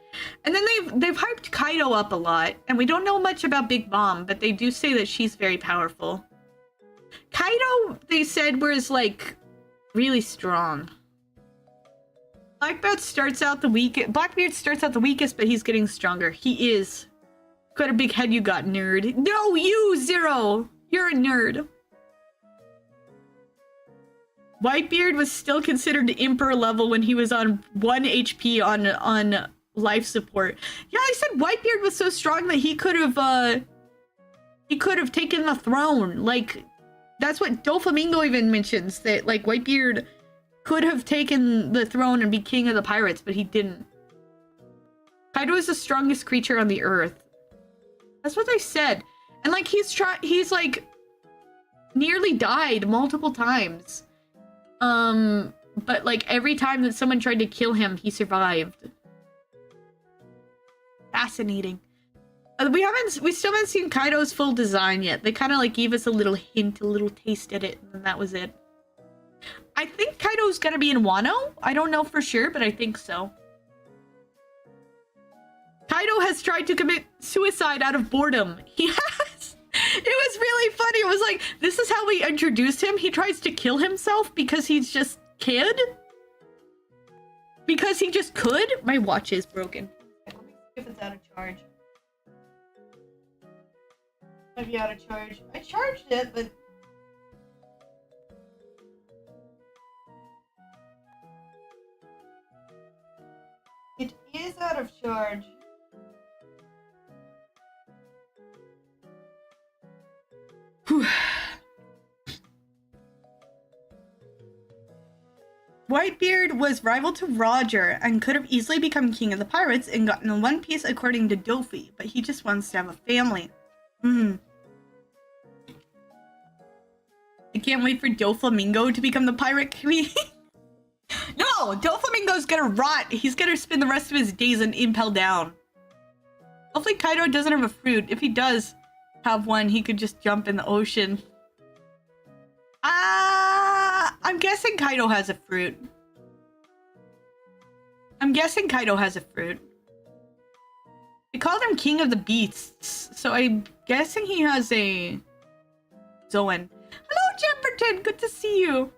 And then they've hyped Kaido up a lot, and we don't know much about Big Mom, but they do say that she's very powerful. Kaido, they said, was like really strong. Blackbeard starts out the weakest, but he's getting stronger. He is. Got a big head you got, nerd. No, you, Zero! You're a nerd. Whitebeard was still considered Emperor level when he was on 1 HP on life support. Yeah, I said Whitebeard was so strong that he could have taken the throne. Like, that's what Doflamingo even mentions, that like Whitebeard could have taken the throne and be king of the pirates, but he didn't. Kaido is the strongest creature on the earth. That's what they said. And like he's like nearly died multiple times. But like every time that someone tried to kill him, he survived. Fascinating. We still haven't seen Kaido's full design yet. They kind of like gave us a little hint, a little taste at it, and that was it. I think Kaido's gonna be in Wano. I don't know for sure, but I think so. Kaido has tried to commit suicide out of boredom. He has. It was really funny. It was like, this is how we introduced him. He tries to kill himself because he's just kid. Because he just could. My watch is broken. Let me see if it's out of charge. Might be out of charge. I charged it, but... it is out of charge. Whitebeard was rival to Roger and could have easily become king of the pirates and gotten the One Piece according to Dofi, but he just wants to have a family. I can't wait for Doflamingo to become the pirate queen. No, Doflamingo's gonna rot. He's gonna spend the rest of his days in Impel Down. Hopefully Kaido doesn't have a fruit. If he does have one, he could just jump in the ocean. I'm guessing Kaido has a fruit. They called him King of the Beasts, so I'm guessing he has a Zoan. Hello, Jemperton! Good to see you!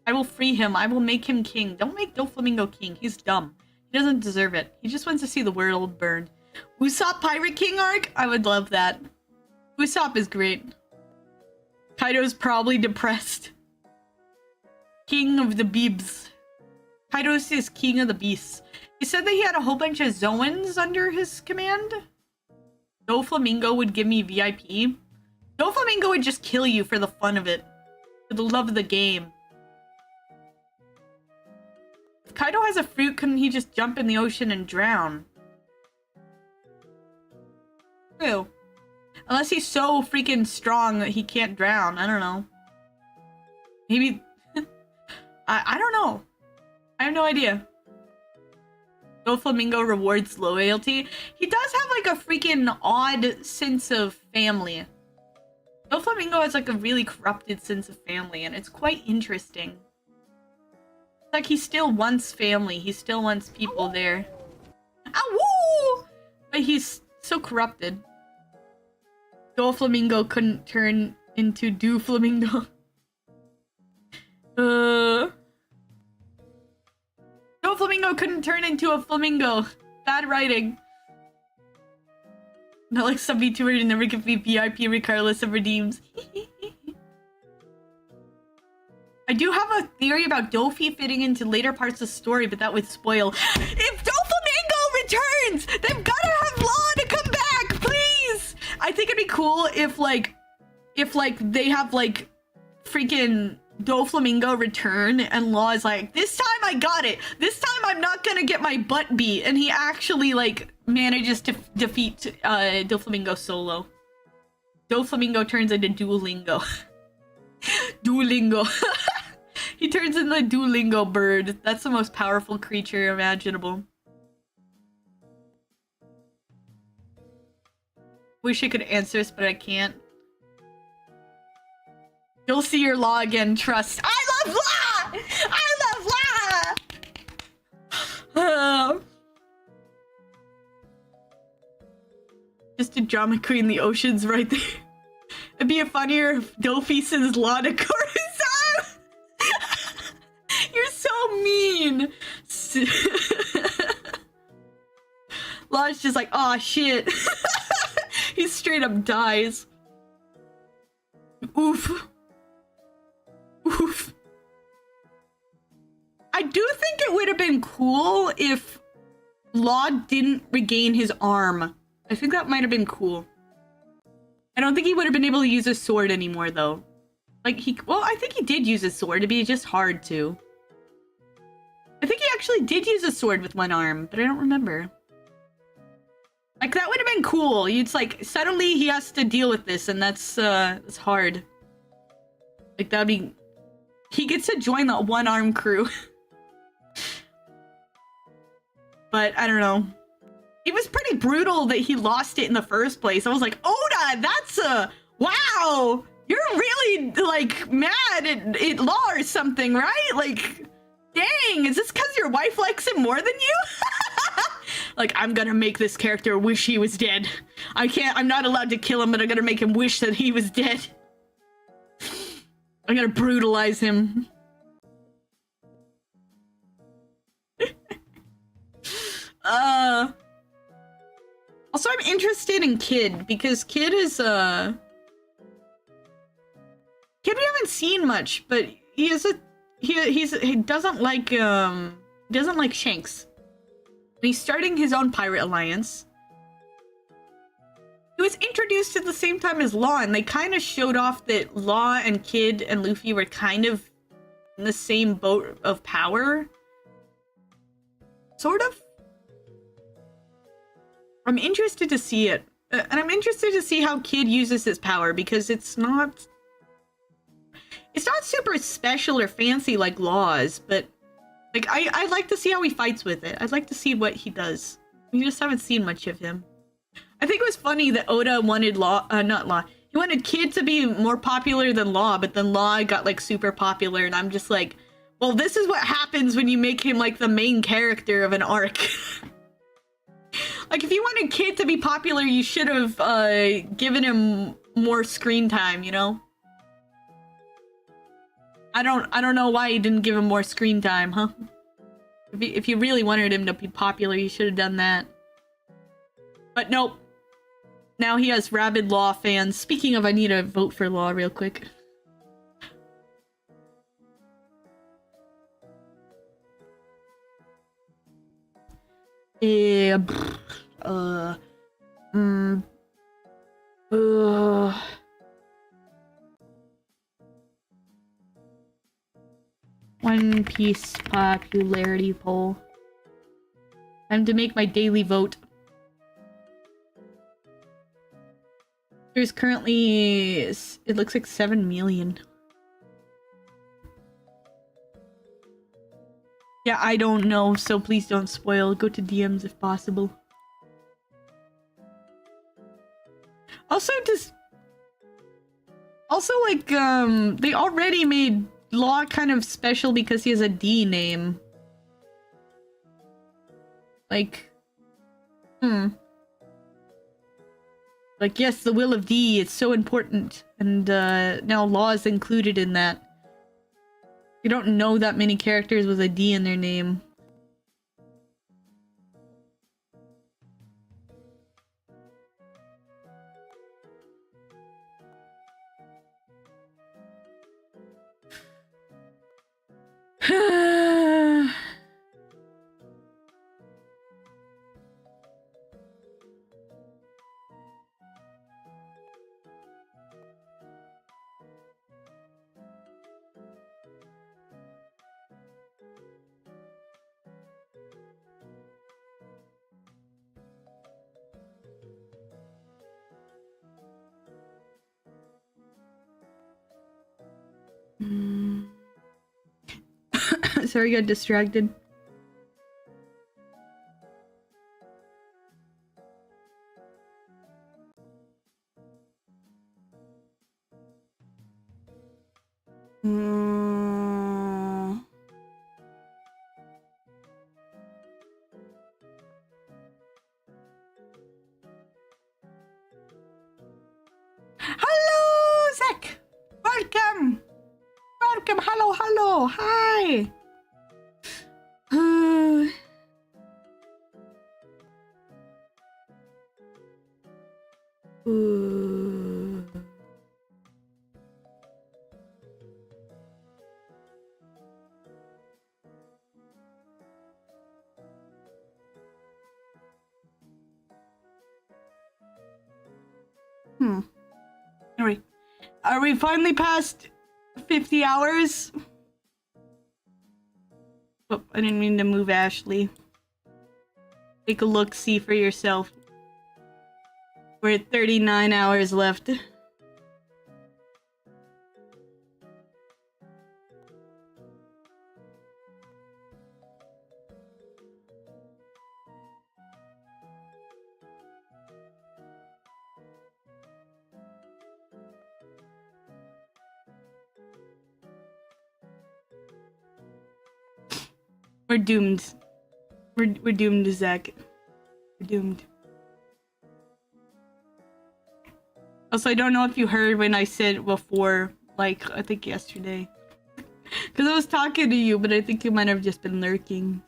I will free him. I will make him king. Don't make Doflamingo king. He's dumb. He doesn't deserve it. He just wants to see the world burn. Usopp Pirate King arc? I would love that. Usopp is great. Kaido's probably depressed. King of the Beebs. Kaido's is king of the beasts. He said that he had a whole bunch of Zoans under his command. Doflamingo would give me VIP. Doflamingo would just kill you for the fun of it. For the love of the game. If Kaido has a fruit, couldn't he just jump in the ocean and drown? True. Unless he's so freaking strong that he can't drown. I don't know. Maybe... I don't know. I have no idea. Doflamingo rewards loyalty. He does have like a freaking odd sense of family. Doflamingo has like a really corrupted sense of family, and it's quite interesting. It's like he still wants family. He still wants people there. Ow! But he's so corrupted. Doflamingo couldn't turn into Doflamingo. Doflamingo couldn't turn into a flamingo. Bad writing. Not like some VTuber who never give me VIP regardless of redeems. I do have a theory about Dofi fitting into later parts of the story, but that would spoil. If Doflamingo returns, they've gotta have Law to come back, please! I think it'd be cool if they have, like, freaking Doflamingo return and Law is like, this time I got it! This time I'm not gonna get my butt beat! And he actually, like, manages to defeat Doflamingo solo. Doflamingo turns into Duolingo. Duolingo. He turns into a Duolingo bird. That's the most powerful creature imaginable. Wish I could answer this, but I can't. You'll see your Law again, trust. I love Law! I love Law! Just a drama queen, the ocean's right there. It'd be funnier if Dofi says Law to Coruscant. You're so mean. Law's just like, aw, shit. He straight up dies. Oof. Oof. I do think it would have been cool if Law didn't regain his arm. I think that might have been cool. I don't think he would have been able to use his sword anymore, though. Like, well, I think he did use his sword. It'd be just hard to. I think he actually did use a sword with one arm, but I don't remember. Like, that would have been cool. It's like, suddenly he has to deal with this, and that's hard. Like, that'd be... He gets to join the one-arm crew. But, I don't know. It was pretty brutal that he lost it in the first place. I was like, Oda, that's wow! You're really, like, mad at Law or something, right? Like, dang, is this because your wife likes him more than you? Like, I'm gonna make this character wish he was dead. I'm not allowed to kill him, but I'm gonna make him wish that he was dead. I'm gonna brutalize him. Also, I'm interested in Kid, because Kid is, Kid we haven't seen much, but he is he doesn't like Shanks. And he's starting his own pirate alliance. He was introduced at the same time as Law, and they kind of showed off that Law and Kid and Luffy were kind of in the same boat of power. Sort of. I'm interested to see it. And I'm interested to see how Kid uses his power, because it's not super special or fancy like Law's, but like I'd like to see how he fights with it. I'd like to see what he does. We just haven't seen much of him. I think it was funny that Oda wanted he wanted Kid to be more popular than Law, but then Law got like super popular, and I'm just like, well, this is what happens when you make him like the main character of an arc. Like, if you wanted Kid to be popular, you should have given him more screen time, you know? I don't know why you didn't give him more screen time, huh? If you really wanted him to be popular, you should have done that. But nope. Now he has rabid Law fans. Speaking of, I need to vote for Law real quick. One Piece popularity poll. Time to make my daily vote. There's currently, it looks like 7 million. Yeah, I don't know, so please don't spoil. Go to DMs if possible. Also, like, they already made Law kind of special because he has a D name. Like, Like, yes, the will of D, it's so important. And, now Law is included in that. You don't know that many characters with a D in their name. Sorry, I got distracted. Hello, Zach! Welcome! Welcome, hello, hello, hi! Anyway, are we finally past 50 hours? Oh, I didn't mean to move Ashley. Take a look, see for yourself. We're at 39 hours left. We're doomed. We're doomed, Zach. We're doomed. Also, I don't know if you heard when I said before, like, I think yesterday. Because I was talking to you, but I think you might have just been lurking.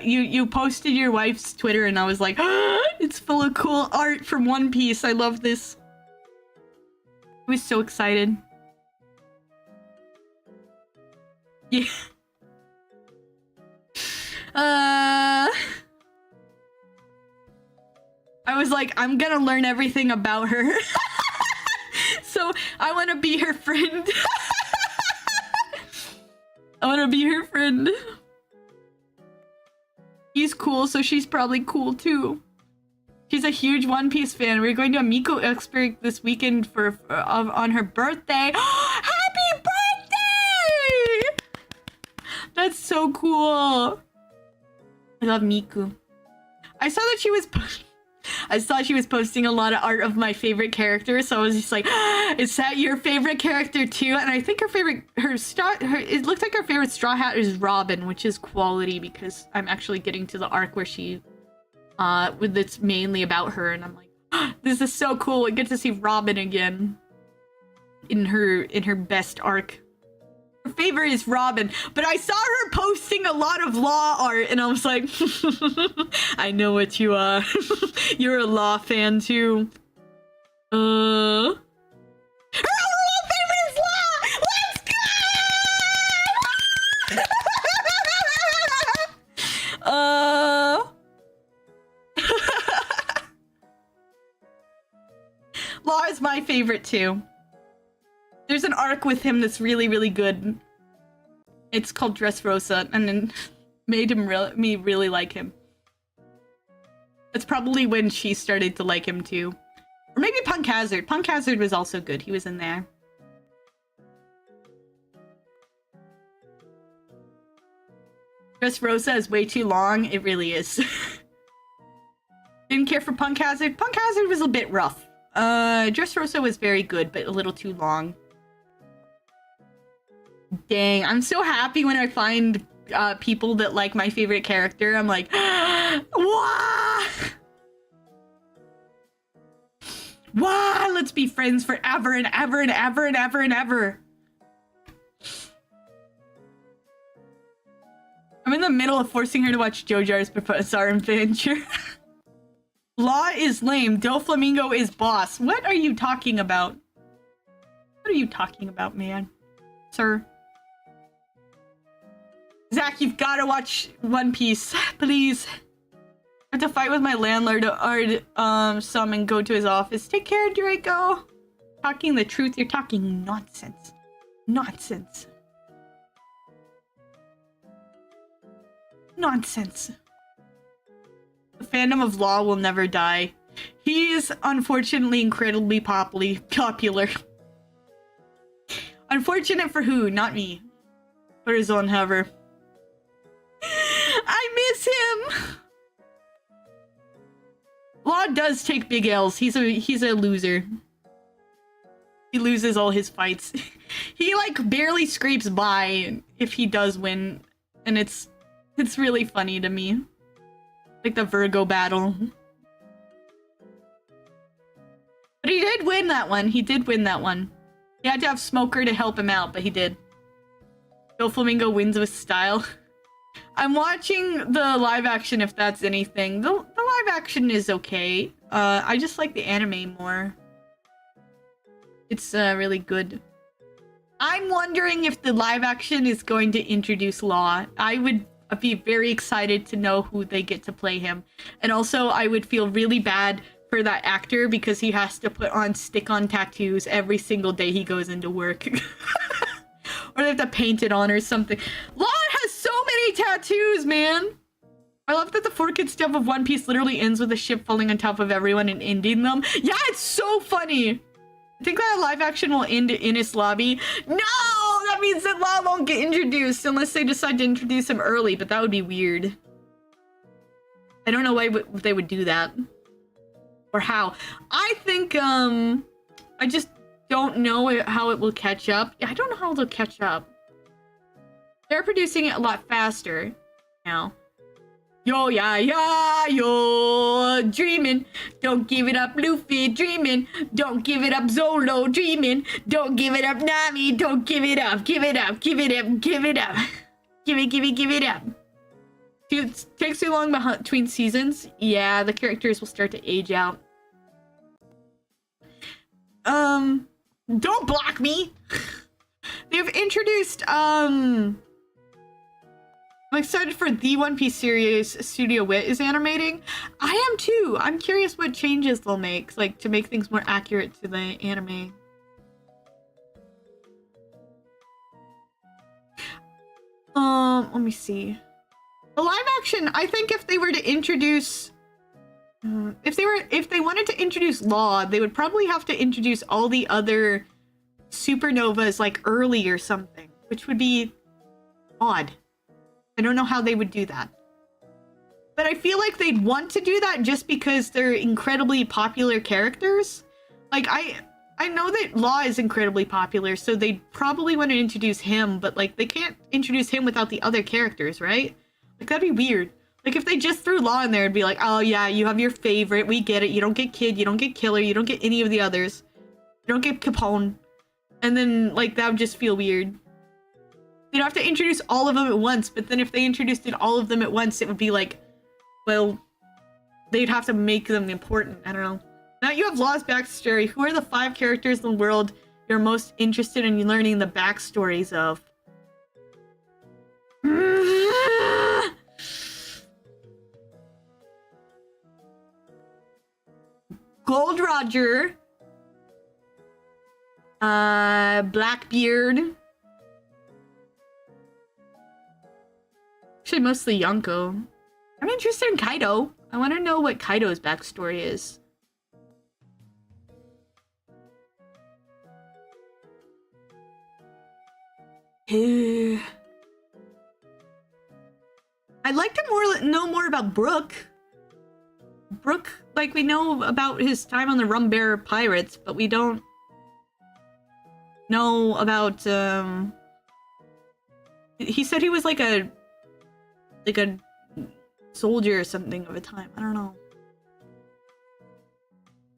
You posted your wife's Twitter, and I was like, it's full of cool art from One Piece. I love this. I was so excited. Yeah. I was like, I'm gonna learn everything about her. So I want to be her friend. I want to be her friend. He's cool, so she's probably cool too. She's a huge One Piece fan. We're going to a Miko Expert this weekend for on her birthday. Happy birthday! That's so cool. I love Miku. I saw that she was posting a lot of art of my favorite character, so I was just like, is that your favorite character too? And I think it looks like her favorite Straw Hat is Robin, which is quality because I'm actually getting to the arc where she it's mainly about her, and I'm like, this is so cool. We get to see Robin again in her best arc. Her favorite is Robin, but I saw her posting a lot of Law art, and I was like, I know what you are. You're a Law fan too. Her overall favorite is Law! Let's go! Law is my favorite too. There's an arc with him that's really, really good. It's called Dressrosa, and then made me really like him. That's probably when she started to like him too. Or maybe Punk Hazard. Punk Hazard was also good. He was in there. Dressrosa is way too long. It really is. Didn't care for Punk Hazard. Punk Hazard was a bit rough. Dressrosa was very good, but a little too long. Dang, I'm so happy when I find people that like my favorite character. I'm like, wah! Wah! Let's be friends forever and ever and ever and ever and ever. I'm in the middle of forcing her to watch JoJo's Bizarre Adventure. Law is lame. Doflamingo is boss. What are you talking about? What are you talking about, man? Sir? Zach, you've got to watch One Piece, please. I have to fight with my landlord or some and go to his office. Take care, Draco. Talking the truth, you're talking nonsense. Nonsense. Nonsense. The fandom of Law will never die. He is unfortunately incredibly popular. Unfortunate for who? Not me. Put his own hover. I miss him. Law does take big L's. He's a loser. He loses all his fights. He like barely scrapes by if he does win, and it's really funny to me. Like the Virgo battle. But he did win that one. He did win that one. He had to have Smoker to help him out, but he did. Doflamingo wins with style. I'm watching the live action if that's anything. The live action is okay. I just like the anime more. It's really good. I'm wondering if the live action is going to introduce Law. I would be very excited to know who they get to play him. And also, I would feel really bad for that actor because he has to put on stick-on tattoos every single day he goes into work. Or they have to paint it on or something. Law has so many tattoos, man! I love that the 4 Kids stuff of One Piece literally ends with a ship falling on top of everyone and ending them. Yeah, it's so funny! I think that live action will end in his lobby. No! That means that Law won't get introduced unless they decide to introduce him early, but that would be weird. I don't know why they would do that. Or how. I think, I just don't know how it will catch up. I don't know how it'll catch up. They're producing it a lot faster now. Yo, yeah, yeah, yo, dreaming. Don't give it up, Luffy, dreaming. Don't give it up, Zolo, dreaming. Don't give it up, Nami. Don't give it up, give it up, give it up, give it up. Give it up. It takes too long between seasons. Yeah, the characters will start to age out. Don't block me. They've introduced, I'm excited for the One Piece series Studio Wit is animating. I am too. I'm curious what changes they'll make, like to make things more accurate to the anime. Let me see. The live action, I think if they were to introduce if they wanted to introduce Law, they would probably have to introduce all the other supernovas like early or something, which would be odd. I don't know how they would do that. But I feel like they'd want to do that just because they're incredibly popular characters. Like, I know that Law is incredibly popular, so they'd probably want to introduce him, but like, they can't introduce him without the other characters, right? Like, that'd be weird. Like, if they just threw Law in there, it'd be like, oh yeah, you have your favorite, we get it, you don't get Kid, you don't get Killer, you don't get any of the others. You don't get Capone. And then, like, that would just feel weird. They'd have to introduce all of them at once, but then if they introduced all of them at once, it would be like, well, they'd have to make them important. I don't know. Now you have Law's backstory. Who are the 5 characters in the world you're most interested in learning the backstories of? Gold Roger. Blackbeard. Actually, mostly Yonko. I'm interested in Kaido. I want to know what Kaido's backstory is. I'd like to know more about Brook. Brook, like, we know about his time on the Rum Bear Pirates, but we don't know about, he said he was like a soldier or something of a time. I don't know.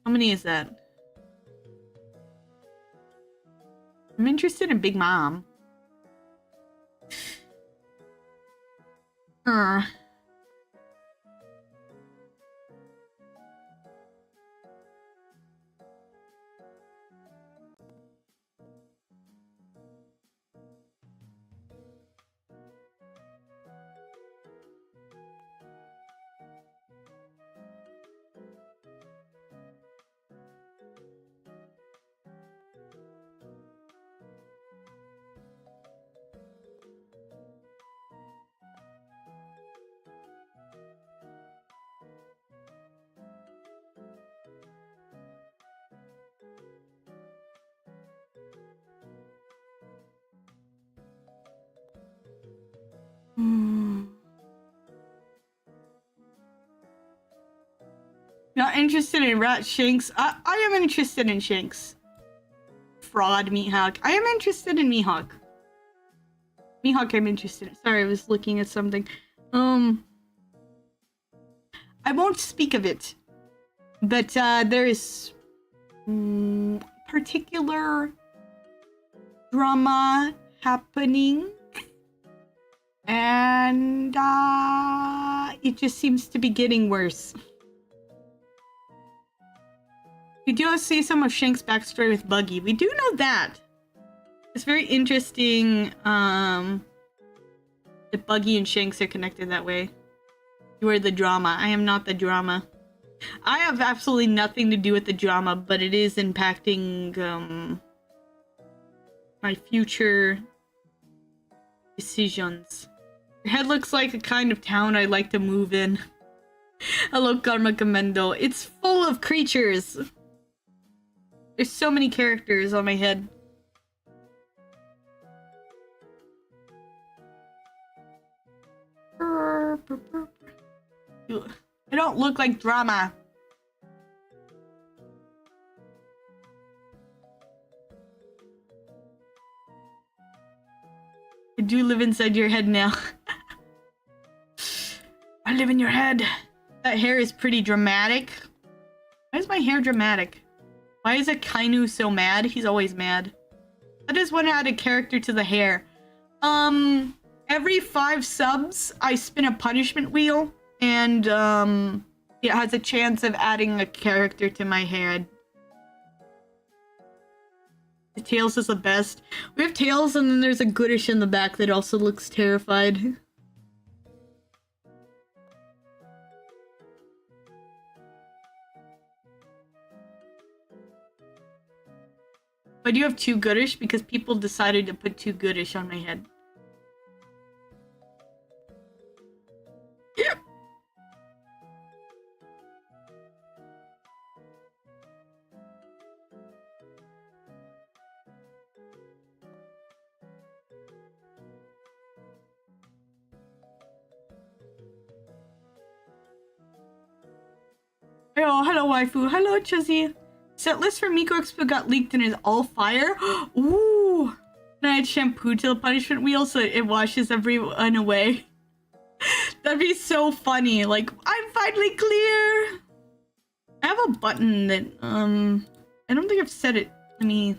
How many is that? I'm interested in Big Mom. Not interested in Rat Shanks. I am interested in Shanks. Fraud Meathawk. I am interested in Meathawk. Meathawk I'm interested in. Sorry, I was looking at something. I won't speak of it. But there is particular drama happening. And it just seems to be getting worse. We do see some of Shank's backstory with Buggy. We do know that. It's very interesting that Buggy and Shanks are connected that way. You are the drama. I am not the drama. I have absolutely nothing to do with the drama, but it is impacting my future decisions. Your head looks like a kind of town I'd like to move in. Hello, Karma Commando. It's full of creatures. There's so many characters on my head. I don't look like drama. I do live inside your head now. I live in your head. That hair is pretty dramatic. Why is my hair dramatic? Why is Akainu so mad? He's always mad. I just want to add a character to the hair. Every 5 subs, I spin a punishment wheel, and it has a chance of adding a character to my hair. The Tails is the best. We have Tails, and then there's a Goodish in the back that also looks terrified. Why do you have 2 Goodish? Because people decided to put 2 Goodish on my head. Oh, hello, waifu. Hello, Chuzzy. Set list for Miko Expo got leaked and is all fire. Ooh. And I add shampoo to the punishment wheel so it washes everyone away. That'd be so funny. Like, I'm finally clear. I have a button that, I don't think I've set it. Let me...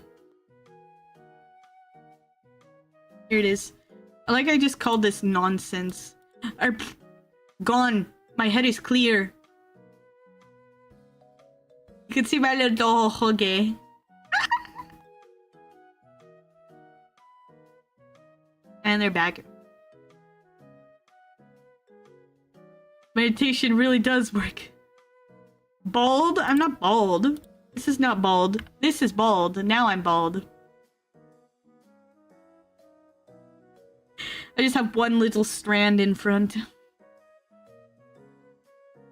Here it is. I just called this nonsense. Gone. My head is clear. You can see my little hoge. And they're back. Meditation really does work. Bald? I'm not bald. This is not bald. This is bald. Now I'm bald. I just have one little strand in front.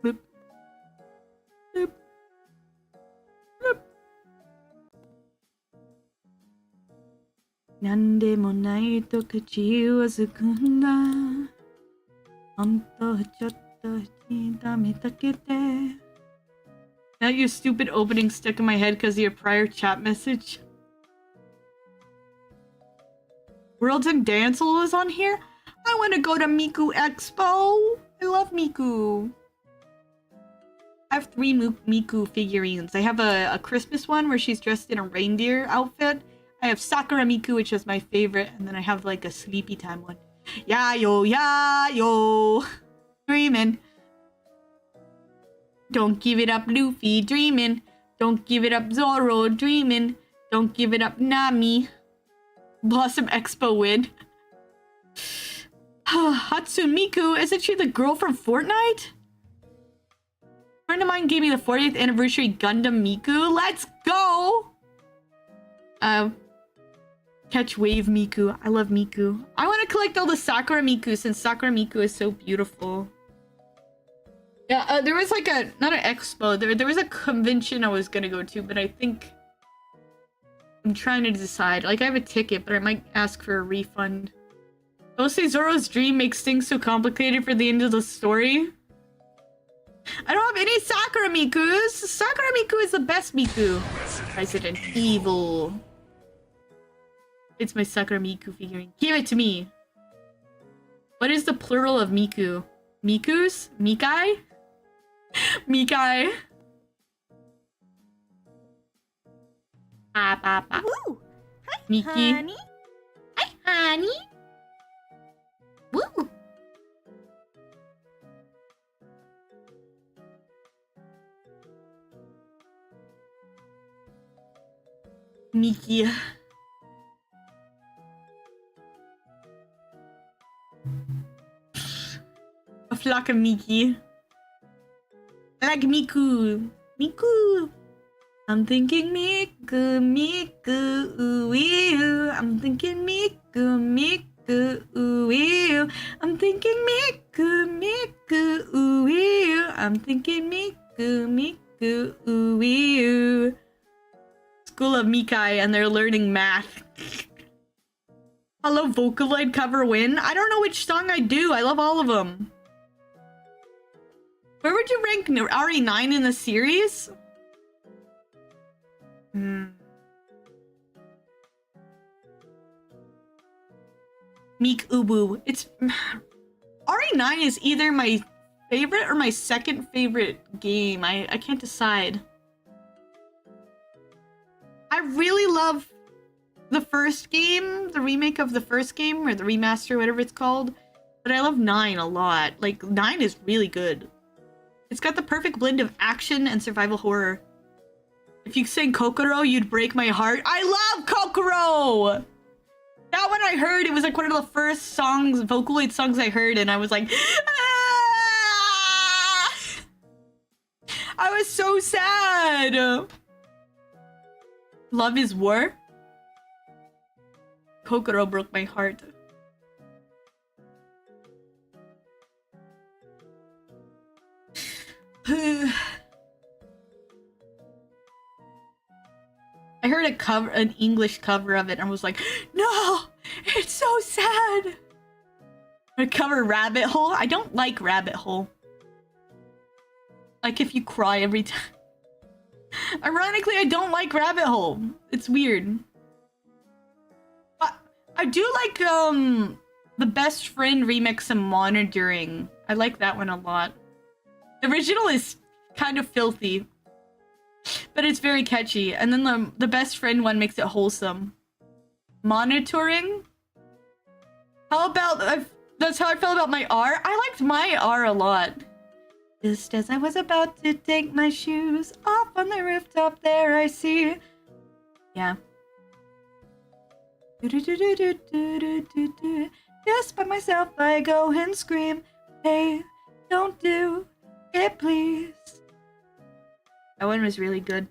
Boop. Boop. Boop. Nandemo nai to kachi wa zukunda. Honto chotto hidame takete. Now your stupid opening stuck in my head because of your prior chat message. Worlds and Dancel was on here? I want to go to Miku Expo. I love Miku. I have 3 Miku figurines. I have a Christmas one where she's dressed in a reindeer outfit. I have Sakura Miku, which is my favorite. And then I have like a sleepy time one. Yeah, yo. Dreamin'. Don't give it up, Luffy. Dreamin'. Don't give it up, Zoro. Dreamin'. Don't give it up, Nami. Blossom Expo win. Hatsune Miku, isn't she the girl from Fortnite? A friend of mine gave me the 40th anniversary Gundam Miku. Let's go! Catch Wave Miku. I love Miku. I want to collect all the Sakura Miku since Sakura Miku is so beautiful. Yeah, there was like not an expo. There was a convention I was gonna go to, but I think I'm trying to decide. Like, I have a ticket, but I might ask for a refund. I will say Zoro's dream makes things so complicated for the end of the story. I don't have any Sakura Mikus. Sakura Miku is the best Miku. Resident Evil. It's my Sakura Miku figurine. Give it to me. What is the plural of Miku? Mikus? Mikai? Mikai. Woo! Hi, Miki. honey. Hi, honey. Woo. Miki. A flock of Miki. I like Miku. Miku. I'm thinking Miku, Miku, ooh, ew. I'm thinking Miku, Miku, ooh, ew. I'm thinking Miku, Miku, ooh, ew. I'm thinking Miku, Miku, ooh, ew. School of Mikai, and they're learning math. Hello, Vocaloid cover win? I don't know which song I do. I love all of them. Where would you rank RE9 in the series? Meek Ubu. It's RE9 is either my favorite or my second favorite game. I can't decide. I really love the first game, the remake of the first game, or the remaster, whatever it's called. But I love 9 a lot. Like, 9 is really good. It's got the perfect blend of action and survival horror. If you sang Kokoro, you'd break my heart. I love Kokoro! That one I heard, it was like one of the first songs, Vocaloid songs I heard, and I was like, ah! I was so sad! Love is War? Kokoro broke my heart. I heard a cover, an English cover of it, and I was like, no, it's so sad. I cover Rabbit Hole. I don't like Rabbit Hole. Like if you cry every time. Ironically, I don't like Rabbit Hole. It's weird. I do like the Best Friend remix of Monitoring. I like that one a lot. The original is kind of filthy, but it's very catchy. And then the Best Friend one makes it wholesome. Monitoring? How about that's how I felt about my R? I liked my R a lot. Just as I was about to take my shoes off on the rooftop, there I see. Yeah. Just by myself, I go and scream, hey, don't do it, please. That one was really good.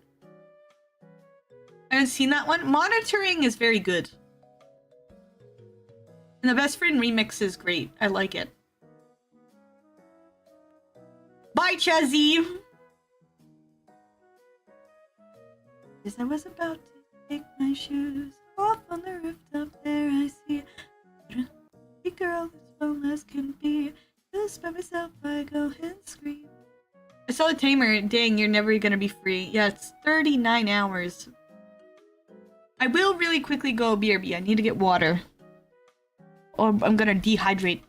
I haven't seen that one. Monitoring is very good. And the Best Friend remix is great. I like it. Bye, Chazzy! As I was about to take my shoes off on the rooftop, there I see a girl as fun as can be. Just by myself, I go and scream. I saw the timer. Dang, you're never gonna be free. Yeah, it's 39 hours. I will really quickly go BRB. I need to get water. Or I'm gonna dehydrate.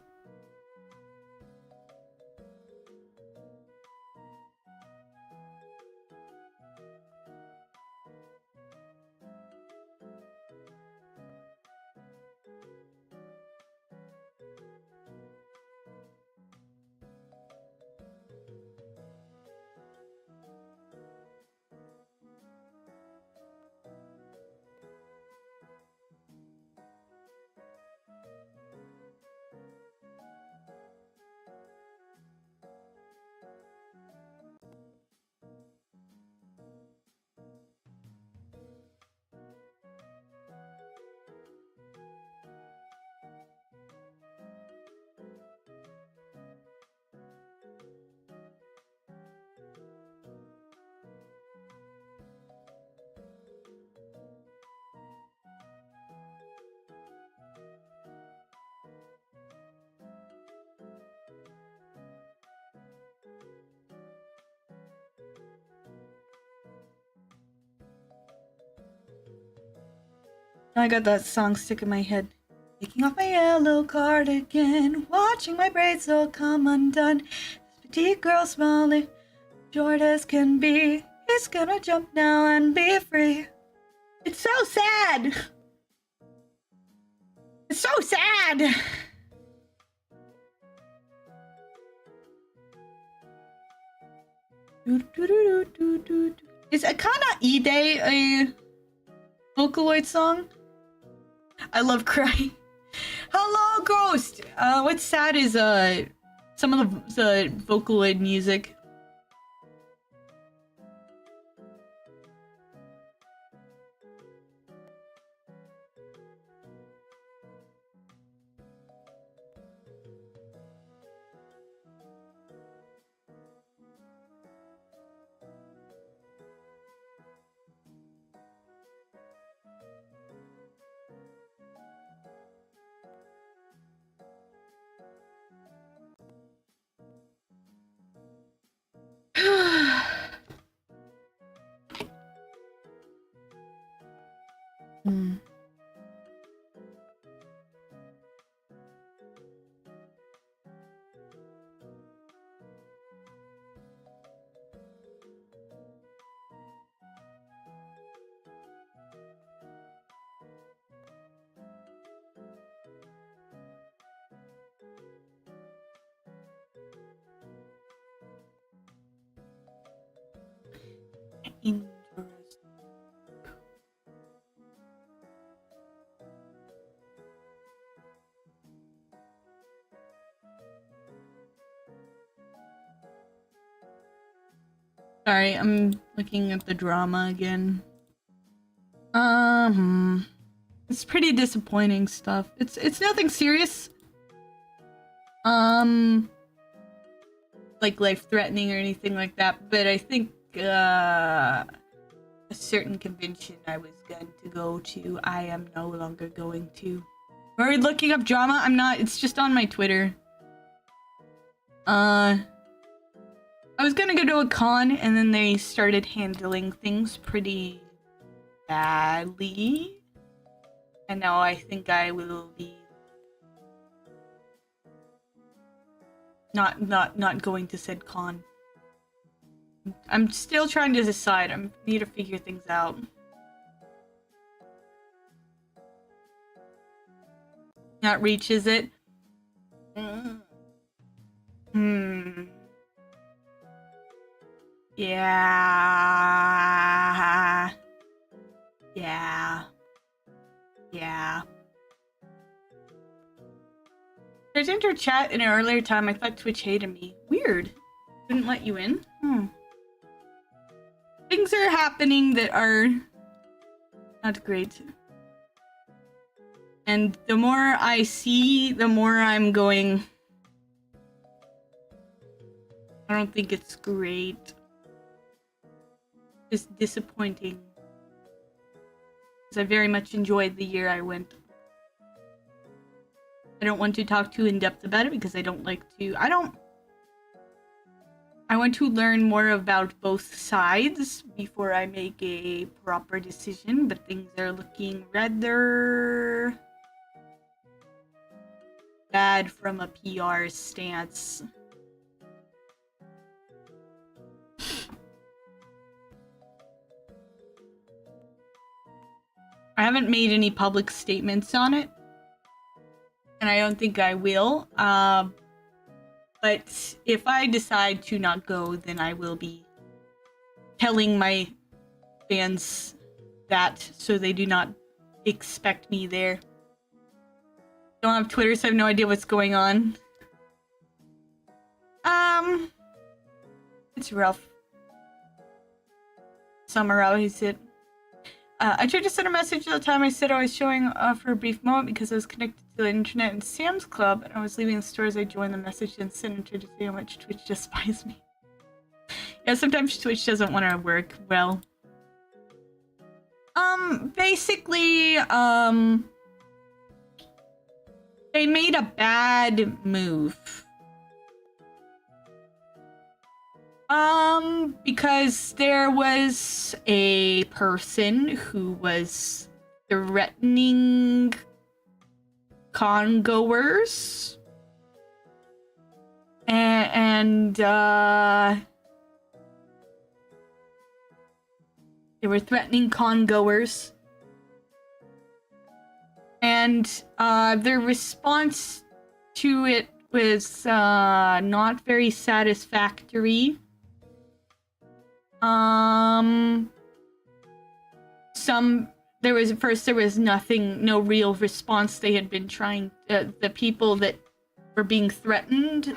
I got that song stuck in my head. Taking off my yellow cardigan, watching my braids all come undone. This petite girl smiling, short as can be. He's gonna jump now and be free. It's so sad. It's so sad. Is Akana Ide a Vocaloid song? I love crying. Hello, Ghost! What's sad is some of the Vocaloid music. Hmm. Interesting. Sorry, I'm looking at the drama again. It's pretty disappointing stuff. It's nothing serious. Like life-threatening or anything like that, but I think a certain convention I was going to go to, I am no longer going to. Are we looking up drama? I'm not. It's just on my Twitter. I was gonna go to a con, and then they started handling things pretty badly. And now I think I will be not going to said con. I'm still trying to decide. I need to figure things out. Not reach, is it? Yeah. There's enter chat in an earlier time. I thought Twitch hated me. Weird. Didn't let you in? Things are happening that are not great. And the more I see, the more I'm going, I don't think it's great. It's disappointing. Because I very much enjoyed the year I went. I don't want to talk too in depth about it because I don't like to. I want to learn more about both sides before I make a proper decision, but things are looking rather bad from a PR stance. I haven't made any public statements on it, and I don't think I will. But if I decide to not go, then I will be telling my fans that, so they do not expect me there. Don't have Twitter, so I have no idea what's going on. It's rough. Summarize it. I tried to send a message at the time I said I was showing for a brief moment because I was connected to the internet and Sam's Club, and I was leaving the store as I joined the message and sent and tried to say how much Twitch despises me. Yeah, sometimes Twitch doesn't want to work well. Basically, they made a bad move. Because there was a person who was threatening congoers. And they were threatening congoers. And their response to it was not very satisfactory. There was nothing, no real response. They had been trying, the people that were being threatened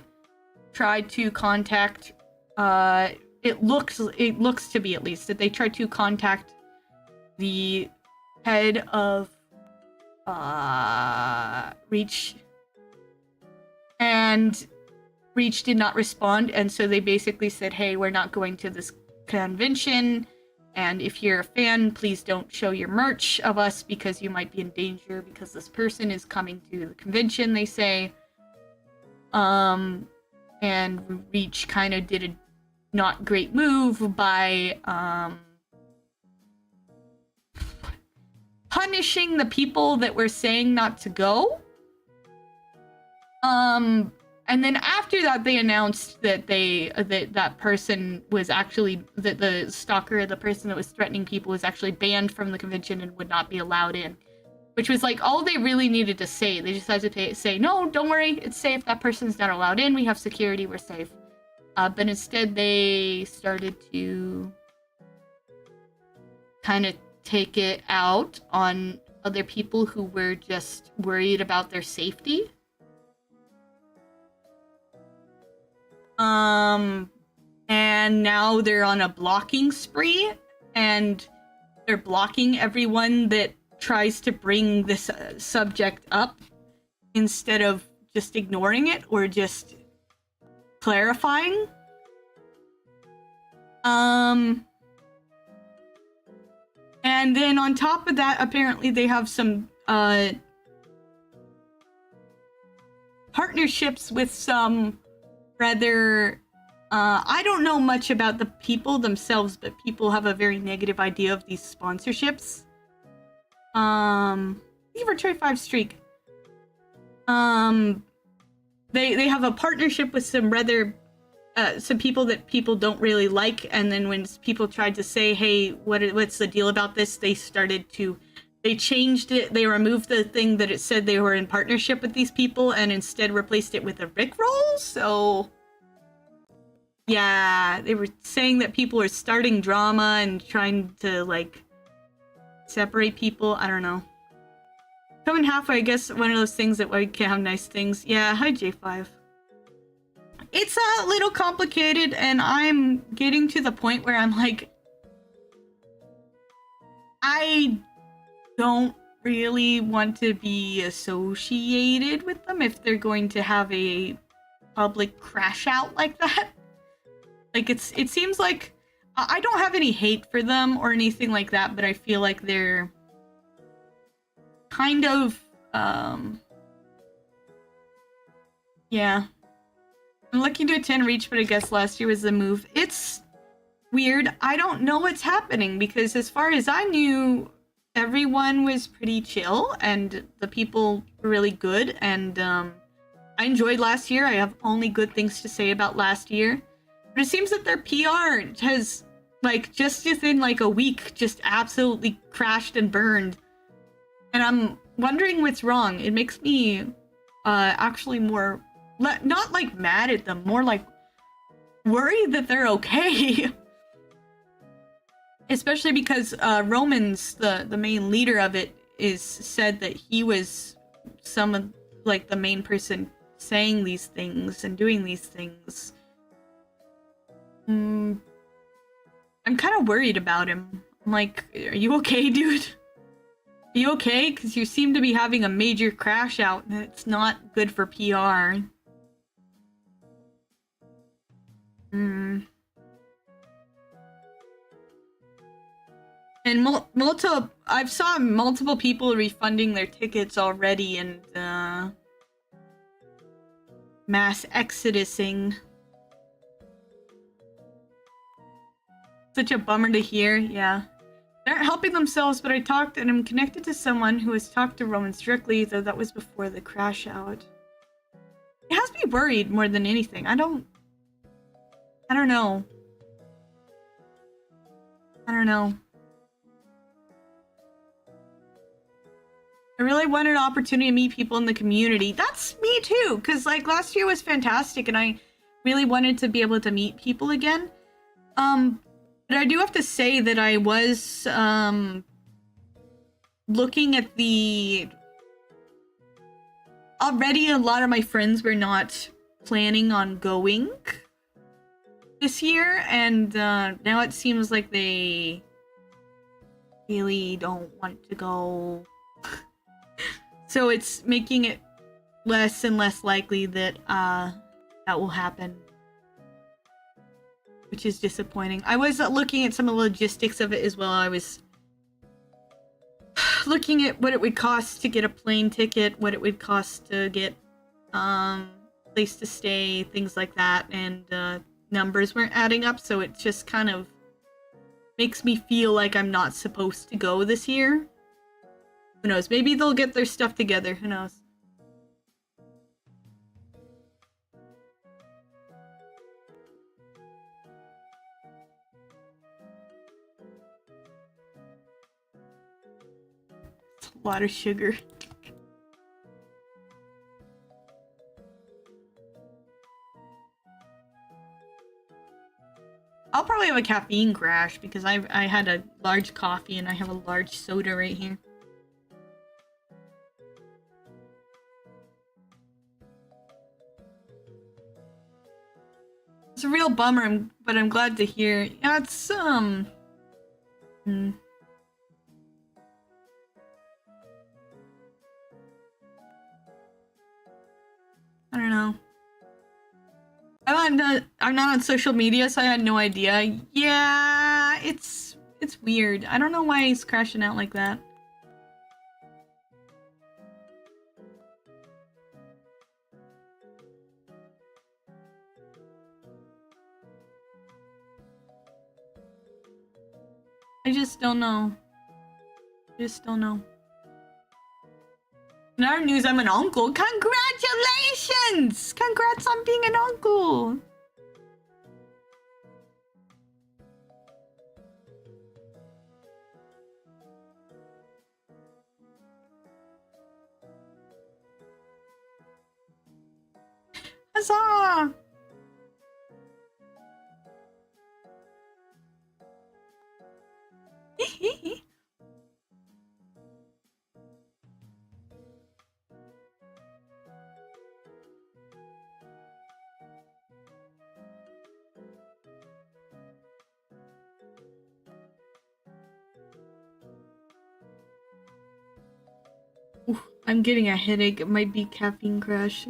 tried to contact, it looks to be, at least, that they tried to contact the head of Reach, and Reach did not respond, and so they basically said, hey, we're not going to this convention, and if you're a fan, please don't show your merch of us because you might be in danger because this person is coming to the convention, they say. And Reach kind of did a not great move by punishing the people that were saying not to go. And then after that, they announced that that person was actually, that the stalker, the person that was threatening people, was actually banned from the convention and would not be allowed in. Which was like all they really needed to say. They just had to say, no, don't worry, it's safe. That person's not allowed in. We have security. We're safe. But instead, they started to kind of take it out on other people who were just worried about their safety. And now they're on a blocking spree, and they're blocking everyone that tries to bring this subject up instead of just ignoring it or just clarifying. And then on top of that, apparently they have some partnerships with some rather I don't know much about the people themselves, but people have a very negative idea of these sponsorships. Lever Trey 5 streak. They have a partnership with some rather some people that people don't really like, and then when people tried to say, hey, what's the deal about this, they changed it. They removed the thing that it said they were in partnership with these people and instead replaced it with a rickroll. So yeah, they were saying that people are starting drama and trying to like separate people. I don't know. Coming halfway, I guess one of those things that we can have nice things. Yeah, hi J5. It's a little complicated, and I'm getting to the point where I'm like, I don't really want to be associated with them if they're going to have a public crash out like that. Like, it seems like I don't have any hate for them or anything like that, but I feel like they're kind of, yeah. I'm looking to attend Reach, but I guess last year was the move. It's weird. I don't know what's happening, because as far as I knew, everyone was pretty chill, and the people were really good, and I enjoyed last year. I have only good things to say about last year. But it seems that their PR has, like, just within, like, a week, just absolutely crashed and burned. And I'm wondering what's wrong. It makes me actually more, not, like, mad at them, more, like, worried that they're okay. Especially because Romans, the main leader of it, said that he was some of, like, the main person saying these things and doing these things. I'm kind of worried about him. I'm like, are you okay, dude? Are you okay? Because you seem to be having a major crash out, and it's not good for PR. And I've saw multiple people refunding their tickets already, and mass exodusing. Such a bummer to hear, yeah. They're not helping themselves, but I talked and I'm connected to someone who has talked to Romans directly, though that was before the crash out. It has me worried more than anything. I don't know. I don't know. I really wanted an opportunity to meet people in the community. That's me too, because like last year was fantastic and I really wanted to be able to meet people again. But I do have to say that I was looking at the... Already a lot of my friends were not planning on going this year, and now it seems like they really don't want to go. So it's making it less and less likely that that will happen, which is disappointing. I was looking at some of the logistics of it as well. I was looking at what it would cost to get a plane ticket, what it would cost to get place to stay, things like that, and numbers weren't adding up, so it just kind of makes me feel like I'm not supposed to go this year. Who knows? Maybe they'll get their stuff together. Who knows? It's a lot of sugar. I'll probably have a caffeine crash because I had a large coffee and I have a large soda right here. It's a real bummer, but I'm glad to hear. Yeah, it's I don't know. I'm not on social media, so I had no idea. Yeah, it's weird. I don't know why he's crashing out like that. I just don't know. In our news, I'm an uncle. Congratulations! Congrats on being an uncle! Huzzah! Ooh, I'm getting a headache. It might be caffeine crash.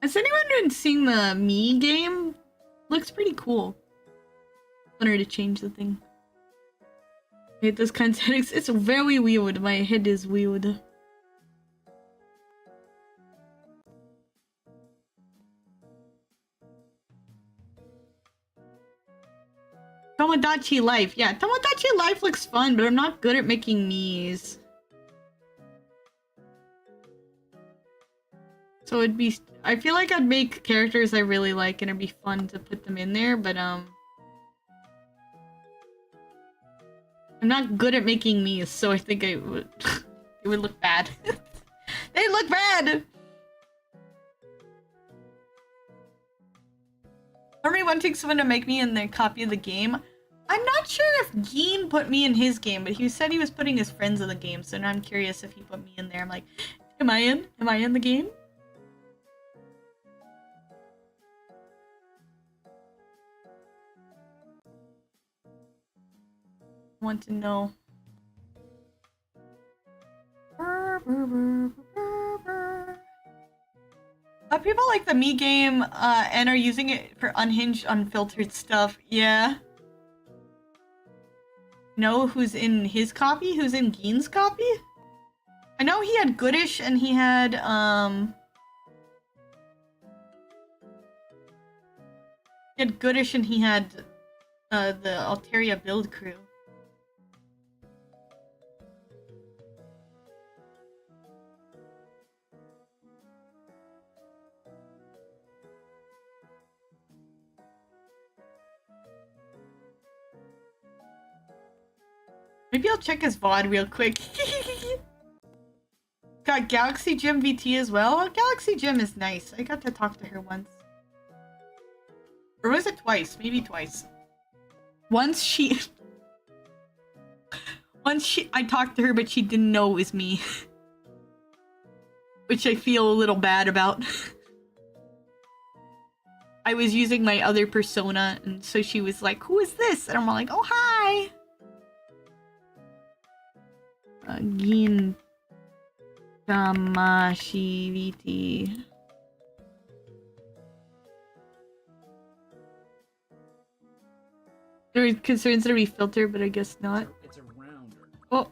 Has anyone been seeing the Me game? Looks pretty cool. Wanted to change the thing. I hate those kinds of headaches. It's very weird. My head is weird. Tomodachi Life. Yeah, Tomodachi Life looks fun, but I'm not good at making me's. So it'd be... I feel like I'd make characters I really like and it'd be fun to put them in there, but I'm not good at making me's, so I think it would it would look bad. They look bad! Normally one takes someone to make me in their copy of the game. I'm not sure if Geen put me in his game, but he said he was putting his friends in the game, so now I'm curious if he put me in there. I'm like, am I in? Am I in the game? Want to know. People like the Me game and are using it for unhinged, unfiltered stuff. Yeah. know who's in his copy? Who's in Gein's copy? I know he had Goodish and he had Goodish and he had the Alteria build crew. Maybe I'll check his VOD real quick. Got Galaxy Gym VT as well. Oh, Galaxy Gym is nice. I got to talk to her once. Or was it twice? Maybe twice. Once I talked to her, but she didn't know it was me. Which I feel a little bad about. I was using my other persona, and so she was like, "Who is this?" And I'm like, "Oh, hi!" Gin Tamashiviti. There were concerns that it'd be filtered, but I guess not. It's a rounder. Oh.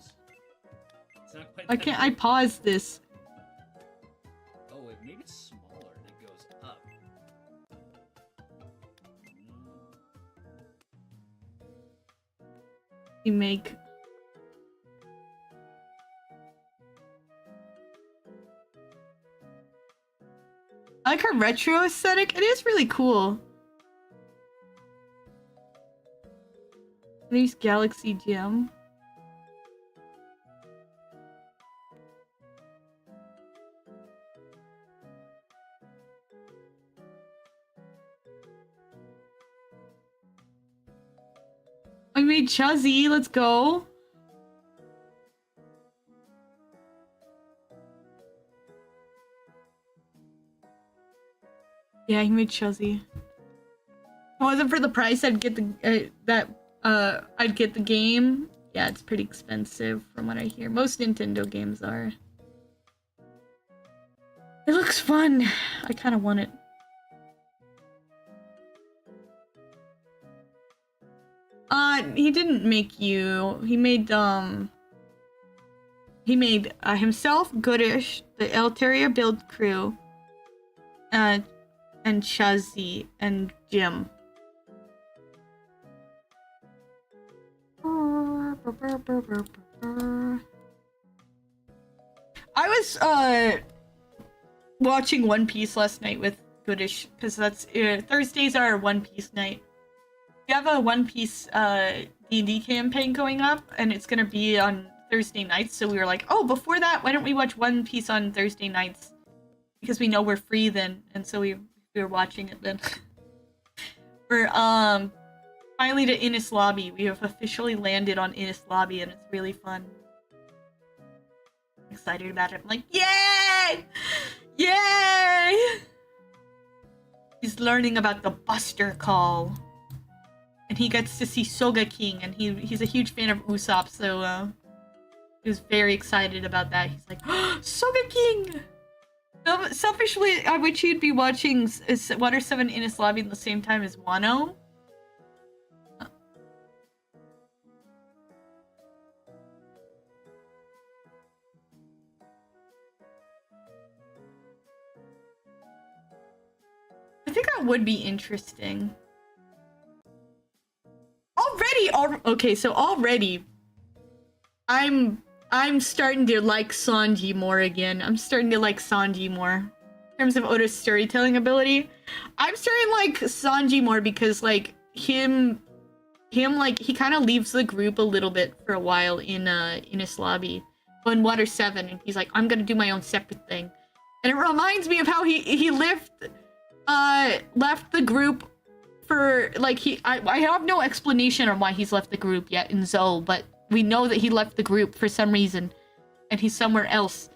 It's not quite Why that can't I big. pause this? Oh, wait, maybe it's smaller and it goes up. You make... I like her retro aesthetic. It is really cool. There's Galaxy Gem. I made Chuzzy. Let's go. Yeah, he made Chuzzy. If it wasn't for the price, I'd get the I'd get the game. Yeah, it's pretty expensive from what I hear. Most Nintendo games are. It looks fun. I kind of want it. He didn't make you. He made himself, Goodish, the Alteria build crew, and Chuzzy and Jim. I was watching One Piece last night with Goodish because that's Thursdays are One Piece night. We have a One Piece D&D campaign going up, and it's gonna be on Thursday nights. So we were like, oh, before that, why don't we watch One Piece on Thursday nights? Because we know we're free then, and so we were watching it then. We're finally to Innis Lobby. We have officially landed on Innis Lobby, and it's really fun. I'm excited about it. I'm like, yay! Yay! He's learning about the Buster Call. And he gets to see Soga King, and he's a huge fan of Usopp, so he was very excited about that. He's like, oh, Soga King! Selfishly, I wish he'd be watching Water 7 Innis Lobby at the same time as Wano. I think that would be interesting. Okay, so already I'm starting to like Sanji more again. I'm starting to like Sanji more. In terms of Oda's storytelling ability, I'm starting to like Sanji more because like him like he kind of leaves the group a little bit for a while in his lobby. In Water 7, and he's like, I'm gonna do my own separate thing. And it reminds me of how he left the group for like I have no explanation on why he's left the group yet in Zou, but we know that he left the group for some reason and he's somewhere else.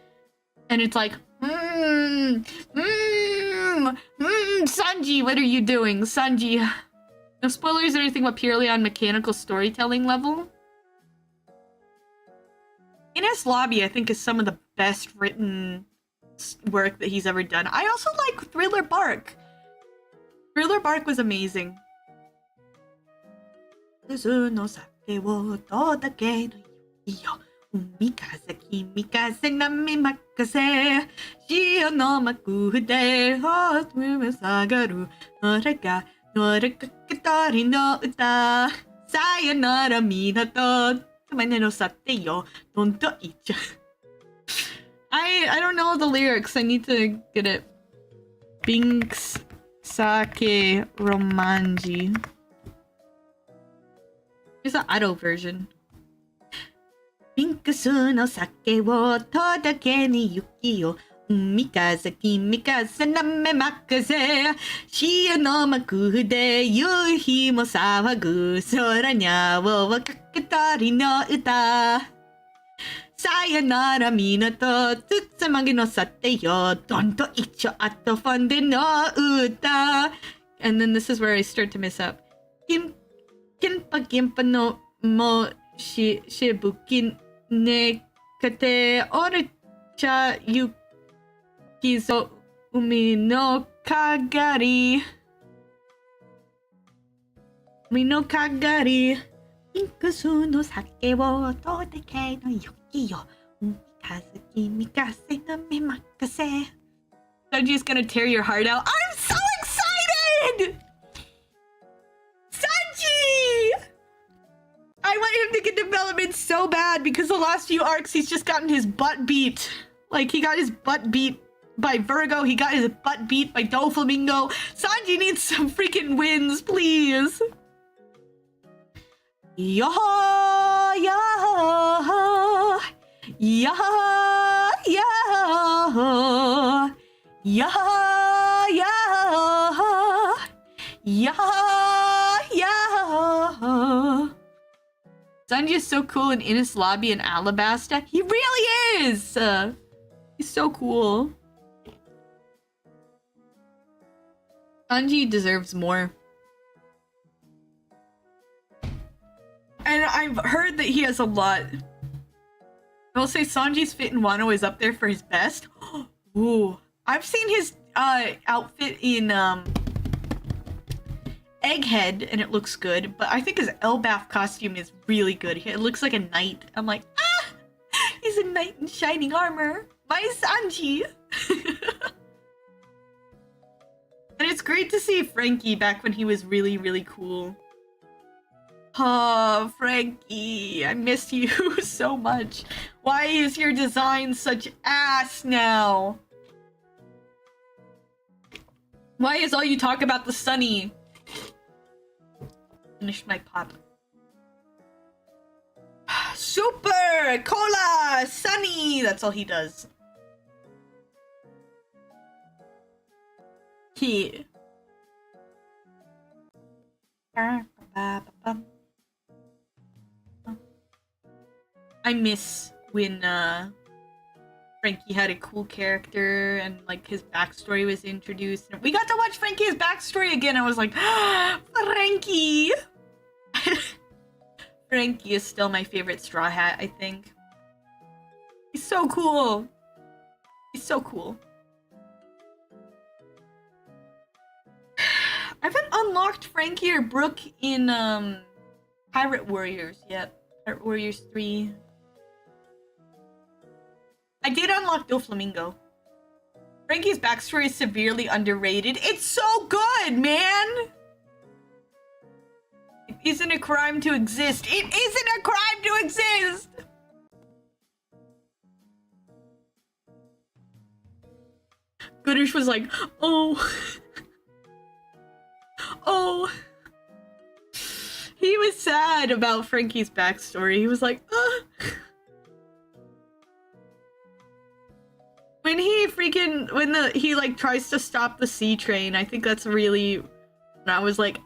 And it's like, Sanji, what are you doing? Sanji. No spoilers or anything, but purely on mechanical storytelling level. Innis Lobby, I think, is some of the best written work that he's ever done. I also like Thriller Bark. Thriller Bark was amazing. 酒を届けの雪よ海風君風波任せ潮の幕で海下がる俺が乗りかけ鳥の歌さよなら港船の去ってよどんと行っちゃうI don't know the lyrics. I need to get it. Binks Sake Romanji. Here's the auto version. ピンクスの酒を届けに雪よ海風君風波任せ潮の幕で夕日も騒ぐ空に青をかけ鳥の歌さよなら港つつまぎのさてよどんと一丁あとファンデの歌 And then this is where I start to mess up キンパのもしぶきねかておるちゃゆきぞ海のかがり海のかがりピンクスの酒を届けの雪よ海風君風の目任せ Sanji's gonna tear your heart out. I'm so excited! Sanji! I want him to get development so bad because the last few arcs he's just gotten his butt beat. Like he got his butt beat by Virgo, he got his butt beat by Doflamingo. Sanji needs some freaking wins, please. Yo, yo, yo, yo, yo, yo, yo. Sanji is so cool in Ines Lobby and Alabasta. He really is! He's so cool. Sanji deserves more. And I've heard that he has a lot. I will say Sanji's fit in Wano is up there for his best. Ooh. I've seen his outfit in Egghead and it looks good, but I think his Elbaf costume is really good. It looks like a knight. I'm like, ah! He's a knight in shining armor. My Sanji! And it's great to see Frankie back when he was really, really cool. Oh, Frankie, I miss you so much. Why is your design such ass now? Why is all you talk about the Sunny? Finish my pop. Super! Cola! Sunny! That's all he does. Here. I miss when Frankie had a cool character and like his backstory was introduced. We got to watch Frankie's backstory again. I was like, ah, Frankie! Frankie is still my favorite Straw Hat, I think. He's so cool. He's so cool. I haven't unlocked Frankie or Brooke in Pirate Warriors yet. Pirate Warriors 3. I did unlock Doflamingo. Frankie's backstory is severely underrated. It's so good, man! It isn't a crime to exist. It isn't a crime to exist! Gooders was like, oh. Oh. He was sad about Frankie's backstory. He was like, When he freaking, he like tries to stop the sea train, I think that's really, and I was like,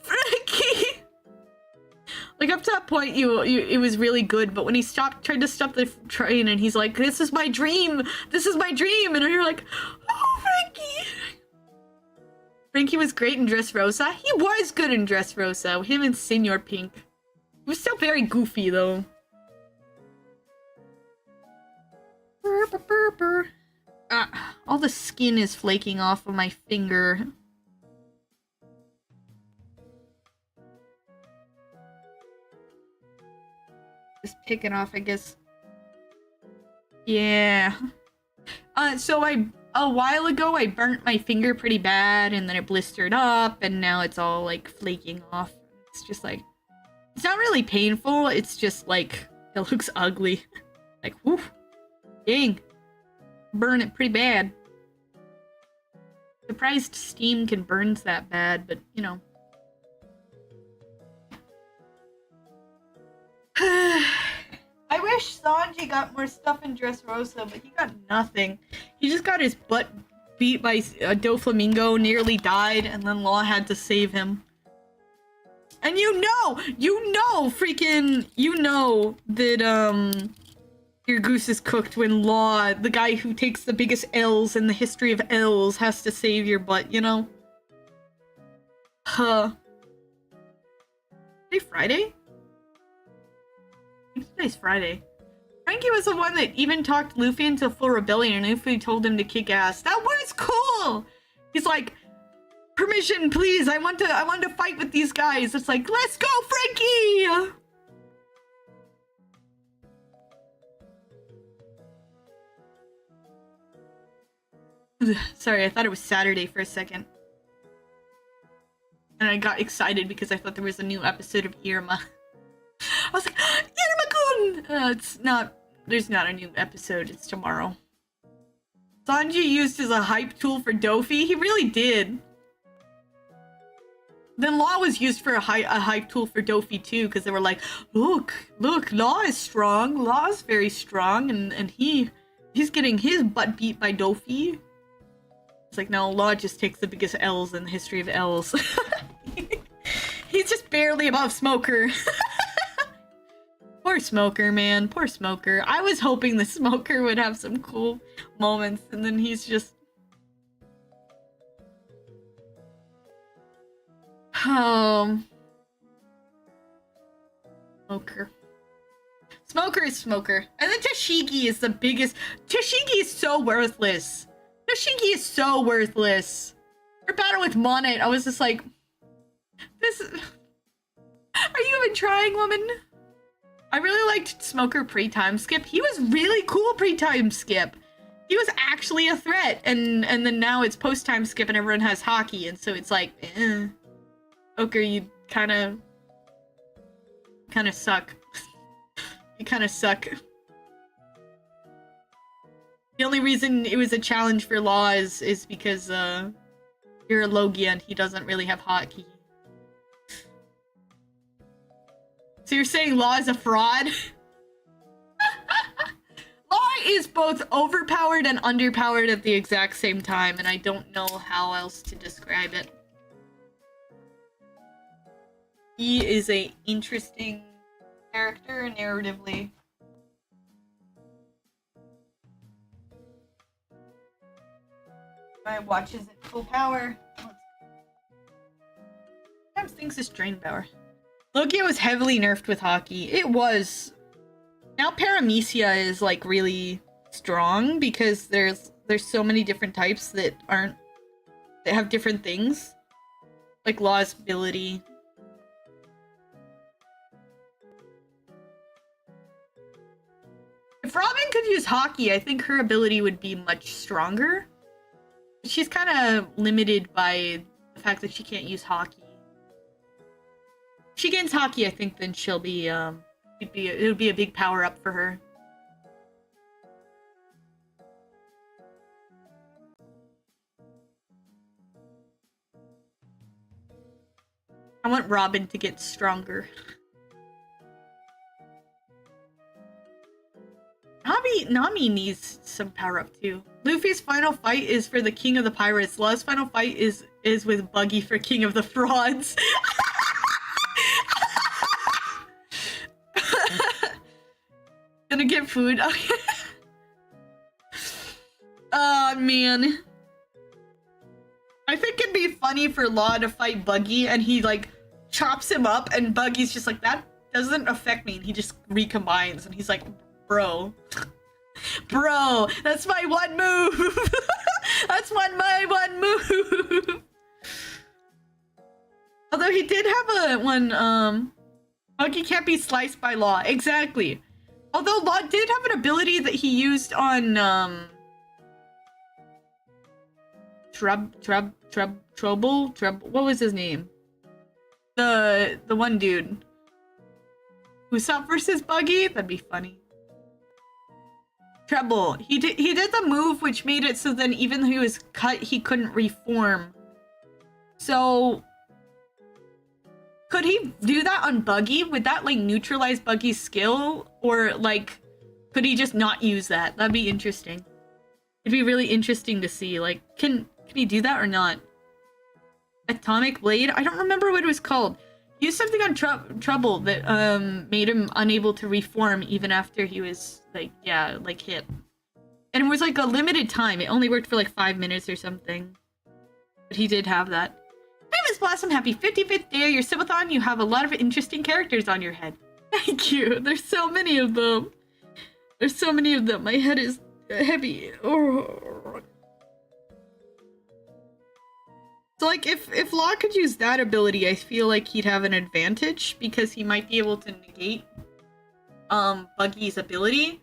Frankie! Like up to that point, it was really good, but when he tried to stop the train and he's like, this is my dream! This is my dream! And you're like, oh, Frankie! Frankie was great in Dressrosa. He was good in Dressrosa. Him and Senor Pink. He was still very goofy, though. All the skin is flaking off of my finger. take it off, I guess. Yeah. So a while ago, I burnt my finger pretty bad, and then it blistered up, and now it's all, like, flaking off. It's just, like... It's not really painful, it's just, like, it looks ugly. Like, whew. Dang. Burn it pretty bad. Surprised steam can burn that bad, but, you know. I wish Sanji got more stuff in Dressrosa, but he got nothing. He just got his butt beat by Doflamingo, nearly died, and then Law had to save him. And you know that, your goose is cooked when Law, the guy who takes the biggest L's in the history of L's, has to save your butt, you know? Huh. Today Friday? I think today's Friday. Frankie was the one that even talked Luffy into full rebellion, and Luffy told him to kick ass. That was cool! He's like, permission, please, I want to fight with these guys. It's like, let's go, Frankie! Sorry, I thought it was Saturday for a second. And I got excited because I thought there was a new episode of Irma. I was like, Irma-kun! It's not, there's not a new episode, it's tomorrow. Sanji used as a hype tool for Dofi? He really did. Then Law was used for a hype tool for Dofi too, because they were like, look, Law is strong, Law's very strong, and he's getting his butt beat by Dofi. It's like, no, Law just takes the biggest L's in the history of L's. He's just barely above Smoker. Poor Smoker, man. Poor Smoker. I was hoping the Smoker would have some cool moments, and then he's just... Smoker. Smoker is Smoker. And then Tashigi is the biggest... Tashigi is so worthless. Tashigi is so worthless. Her battle with Monet, I was just like... This... Are you even trying, woman? I really liked Smoker pre-time skip. He was really cool pre-time skip. He was actually a threat. And then now it's post-time skip and everyone has hockey. And so it's like, Smoker, you kind of suck. You kind of suck. The only reason it was a challenge for Law is because you're a Logia and he doesn't really have hotkey. So you're saying Law is a fraud? Law is both overpowered and underpowered at the exact same time, and I don't know how else to describe it. He is a interesting character narratively. My watch is at full power. Sometimes things just drain power. Logia was heavily nerfed with hockey. It was. Now Paramecia is like really strong because there's so many different types that have different things. Like Law's ability. If Robin could use hockey, I think her ability would be much stronger. She's kind of limited by the fact that she can't use hockey. If she gains hockey, I think then she'll be, it would be a big power up for her. I want Robin to get stronger. Nami needs some power up too. Luffy's final fight is for the King of the Pirates. Law's final fight is with Buggy for King of the Frauds. Gonna get food. Oh man. I think it'd be funny for Law to fight Buggy and he like chops him up and Buggy's just like, that doesn't affect me, and he just recombines and he's like, bro, that's my one move. That's my one move. Although he did have one, Buggy can't be sliced by Law. Exactly. Although Law did have an ability that he used on Trouble. What was his name? The one dude. Usopp versus Buggy? That'd be funny. Treble. He did the move which made it so then even though he was cut, he couldn't reform. So could he do that on Buggy? Would that like neutralize Buggy's skill? Or like could he just not use that? That'd be interesting. It'd be really interesting to see. Like, can he do that or not? Atomic Blade? I don't remember what it was called. He used something on Trouble that made him unable to reform even after he was like, yeah, like hit. And it was like a limited time. It only worked for like 5 minutes or something. But he did have that. Hey, Miss Blossom, happy 55th day of your Subathon. You have a lot of interesting characters on your head. Thank you. There's so many of them. There's so many of them. My head is heavy. Oh. So like if Law could use that ability, I feel like he'd have an advantage because he might be able to negate Buggy's ability.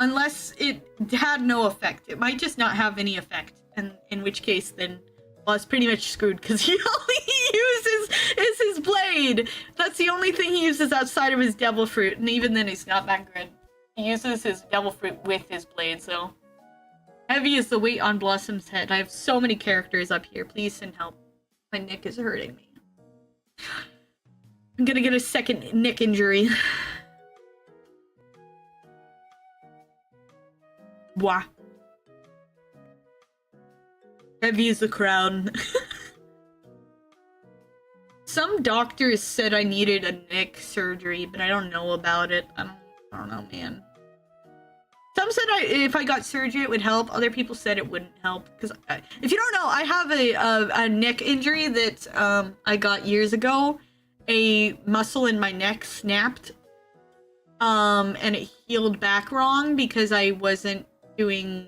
Unless it had no effect. It might just not have any effect. And in which case then Law's pretty much screwed because he only uses is his blade. That's the only thing he uses outside of his devil fruit, and even then he's not that good. He uses his devil fruit with his blade, so heavy is the weight on Blossom's head. I have so many characters up here. Please send help. My neck is hurting me. I'm gonna get a second neck injury. Wah. Heavy is the crown. Some doctors said I needed a neck surgery, but I don't know about it. I don't know, man. Some said if I got surgery it would help. Other people said it wouldn't help. Because if you don't know, I have a neck injury that I got years ago. A muscle in my neck snapped. And it healed back wrong because I wasn't doing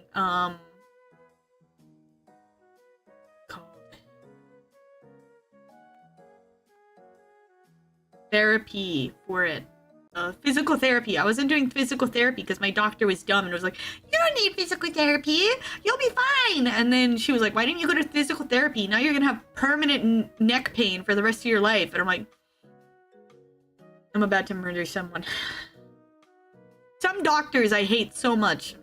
therapy for it. Physical therapy. I wasn't doing physical therapy because my doctor was dumb and was like, you don't need physical therapy. You'll be fine. And then she was like, why didn't you go to physical therapy? Now you're going to have permanent neck pain for the rest of your life. And I'm like, I'm about to murder someone. Some doctors I hate so much.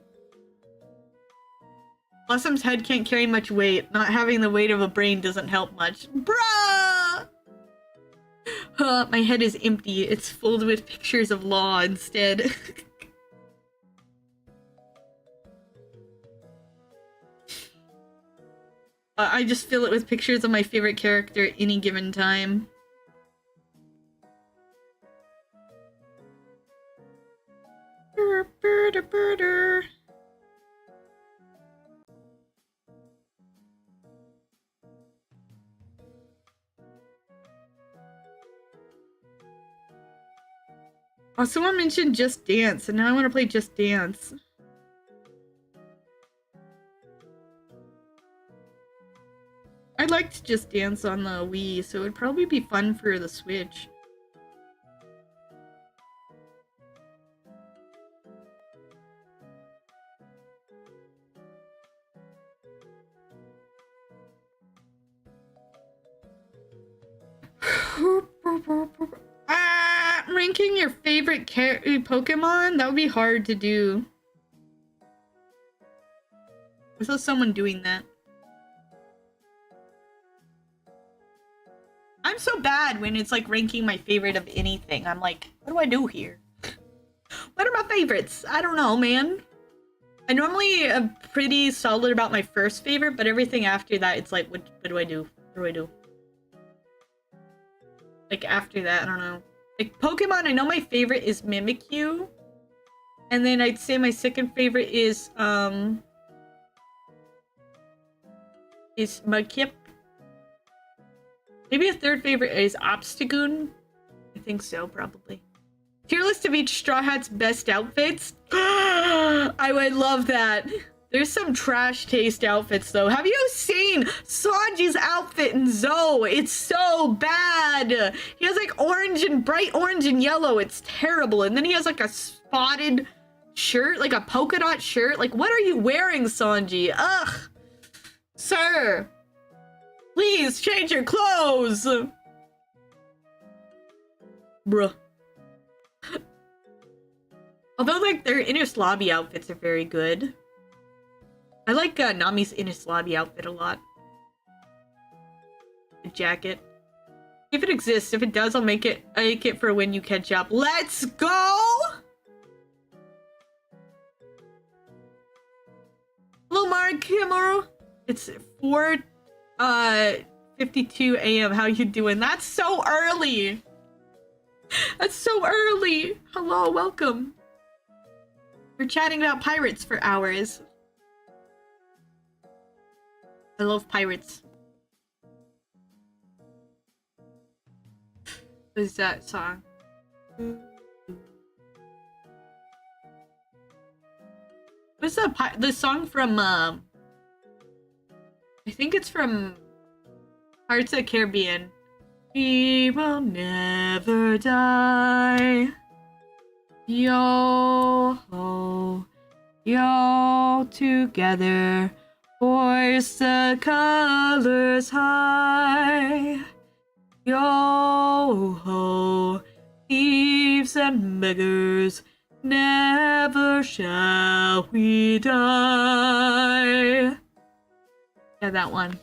Blossom's head can't carry much weight. Not having the weight of a brain doesn't help much. Bruh! My head is empty. It's filled with pictures of Law instead. I just fill it with pictures of my favorite character at any given time. Oh, someone mentioned Just Dance, and now I want to play Just Dance. I liked Just Dance on the Wii, so it would probably be fun for the Switch. Ranking your favorite Pokemon? That would be hard to do. I saw someone doing that. I'm so bad when it's like ranking my favorite of anything. I'm like, what do I do here? What are my favorites? I don't know, man. I normally am pretty solid about my first favorite, but everything after that, it's like, what do I do? What do I do? Like after that, I don't know. Like Pokemon, I know my favorite is Mimikyu. And then I'd say my second favorite is Mudkip. Maybe a third favorite is Obstagoon. I think so, probably. Tier list of each Straw Hat's best outfits. I would love that. There's some trash taste outfits though. Have you seen Sanji's outfit in Zoe? It's so bad. He has like orange and bright orange and yellow. It's terrible. And then he has like a spotted shirt, like a polka dot shirt. Like, what are you wearing, Sanji? Ugh, sir, please change your clothes, bruh. Although, like, their Inish Lobby outfits are very good. I like Nami's Inish Lobby outfit a lot. The jacket. If it exists, if it does, I'll make it for when you catch up. Let's go! Hello, Mark Kimmer. It's 4:52 a.m. How you doing? That's so early. That's so early. Hello, welcome. We're chatting about pirates for hours. I love pirates. What is that song? What's the song from, I think it's from Pirates of the Caribbean. We will never die. Yo-ho, yo together, hoist the colors high. Yo-ho, thieves and beggars, never shall we die. Yeah, that one.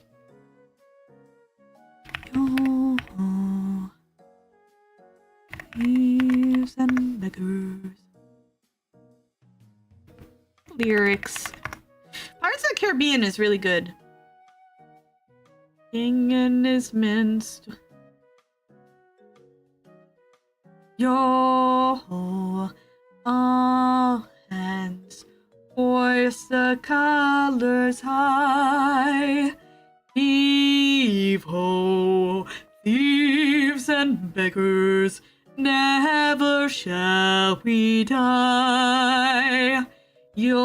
Yo-ho, thieves and beggars. Lyrics. Pirates of the Caribbean is really good. King and his men. Yo-ho, all hands, hoist the colors high. Heave-ho, thieves and beggars, never shall we die. Yo-ho,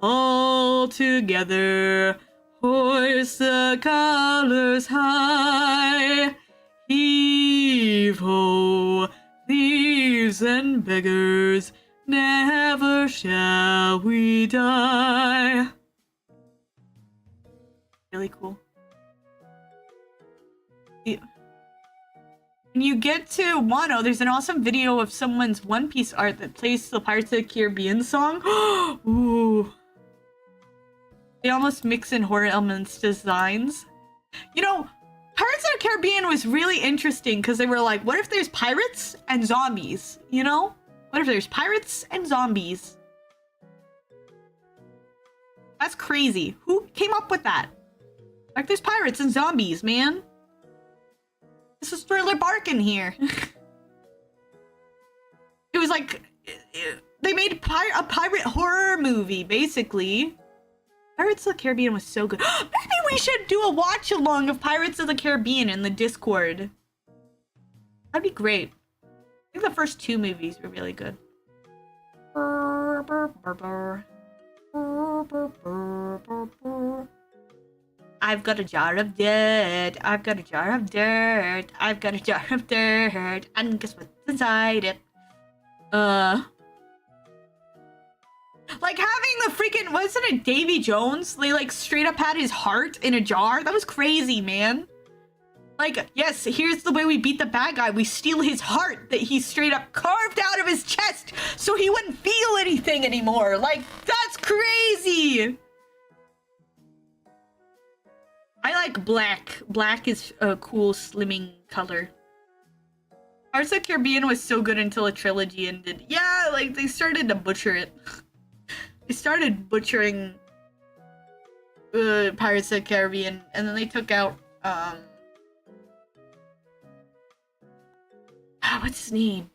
all together, hoist the colors high. Heave-ho, thieves and beggars, never shall we die. Really cool. Yeah. When you get to Wano, there's an awesome video of someone's One Piece art that plays the Pirates of the Caribbean song. Ooh. They almost mix in horror elements designs. You know, Pirates of the Caribbean was really interesting because they were like, what if there's pirates and zombies? You know? What if there's pirates and zombies? That's crazy. Who came up with that? Like, there's pirates and zombies, man. This is Thriller Barkin here. It was like, they made a pirate horror movie, basically. Pirates of the Caribbean was so good. Maybe we should do a watch along of Pirates of the Caribbean in the Discord. That'd be great. I think the first two movies were really good. I've got a jar of dirt. I've got a jar of dirt. I've got a jar of dirt. And guess what's inside it? Like having the freaking, wasn't it Davy Jones? They like straight up had his heart in a jar. That was crazy, man. Like, yes, here's the way we beat the bad guy. We steal his heart that he straight up carved out of his chest so he wouldn't feel anything anymore. Like, that's crazy. I like black. Black is a cool slimming color. Pirates of the Caribbean was so good until a trilogy ended. Yeah, like they started to butcher it. They started butchering Pirates of the Caribbean, and then they took out what's his name?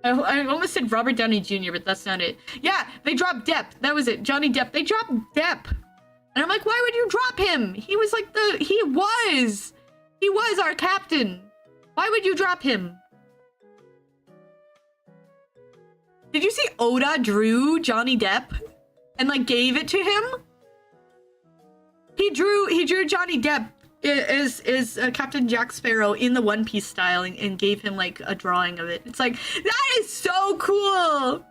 I almost said Robert Downey Jr., but that's not it. Yeah, they dropped Depp. That was it. Johnny Depp. They dropped Depp. And I'm like, why would you drop him? He was like he was our captain. Why would you drop him? Did you see Oda drew Johnny Depp and like gave it to him? He drew Johnny Depp is Captain Jack Sparrow in the One Piece style and gave him like a drawing of it. It's like, that is so cool.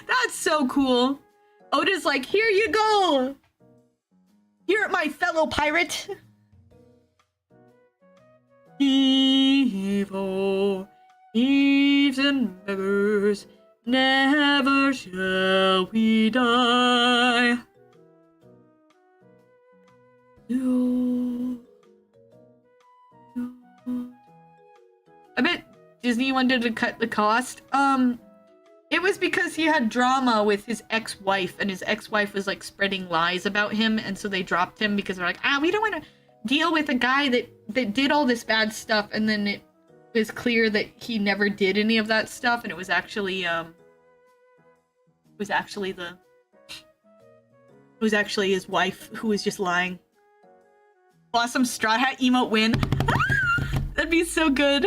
That's so cool. Oda's like, here you go. You're my fellow pirate. Evil, thieves and beggars, never shall we die. I bet Disney wanted to cut the cost. It was because he had drama with his ex-wife, and his ex-wife was like spreading lies about him, and so they dropped him because they're like, we don't want to deal with a guy that did all this bad stuff, and then it was clear that he never did any of that stuff, and it was actually his wife who was just lying. Blossom straw hat emote win. That'd be so good.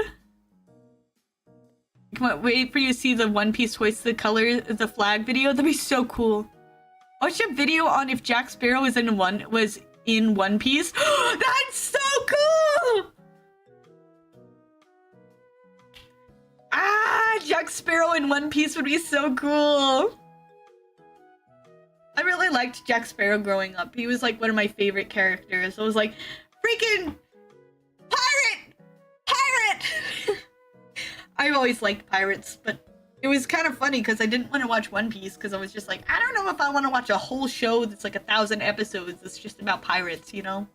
Come on, wait for you to see the One Piece hoist the color, the flag video. That'd be so cool. Watch a video on if Jack Sparrow was in One Piece. That's so cool! Jack Sparrow in One Piece would be so cool. I really liked Jack Sparrow growing up. He was like one of my favorite characters. I was like, freaking pirate! I've always liked pirates, but it was kind of funny because I didn't want to watch One Piece because I was just like, I don't know if I want to watch a whole show that's like 1,000 episodes that's just about pirates, you know?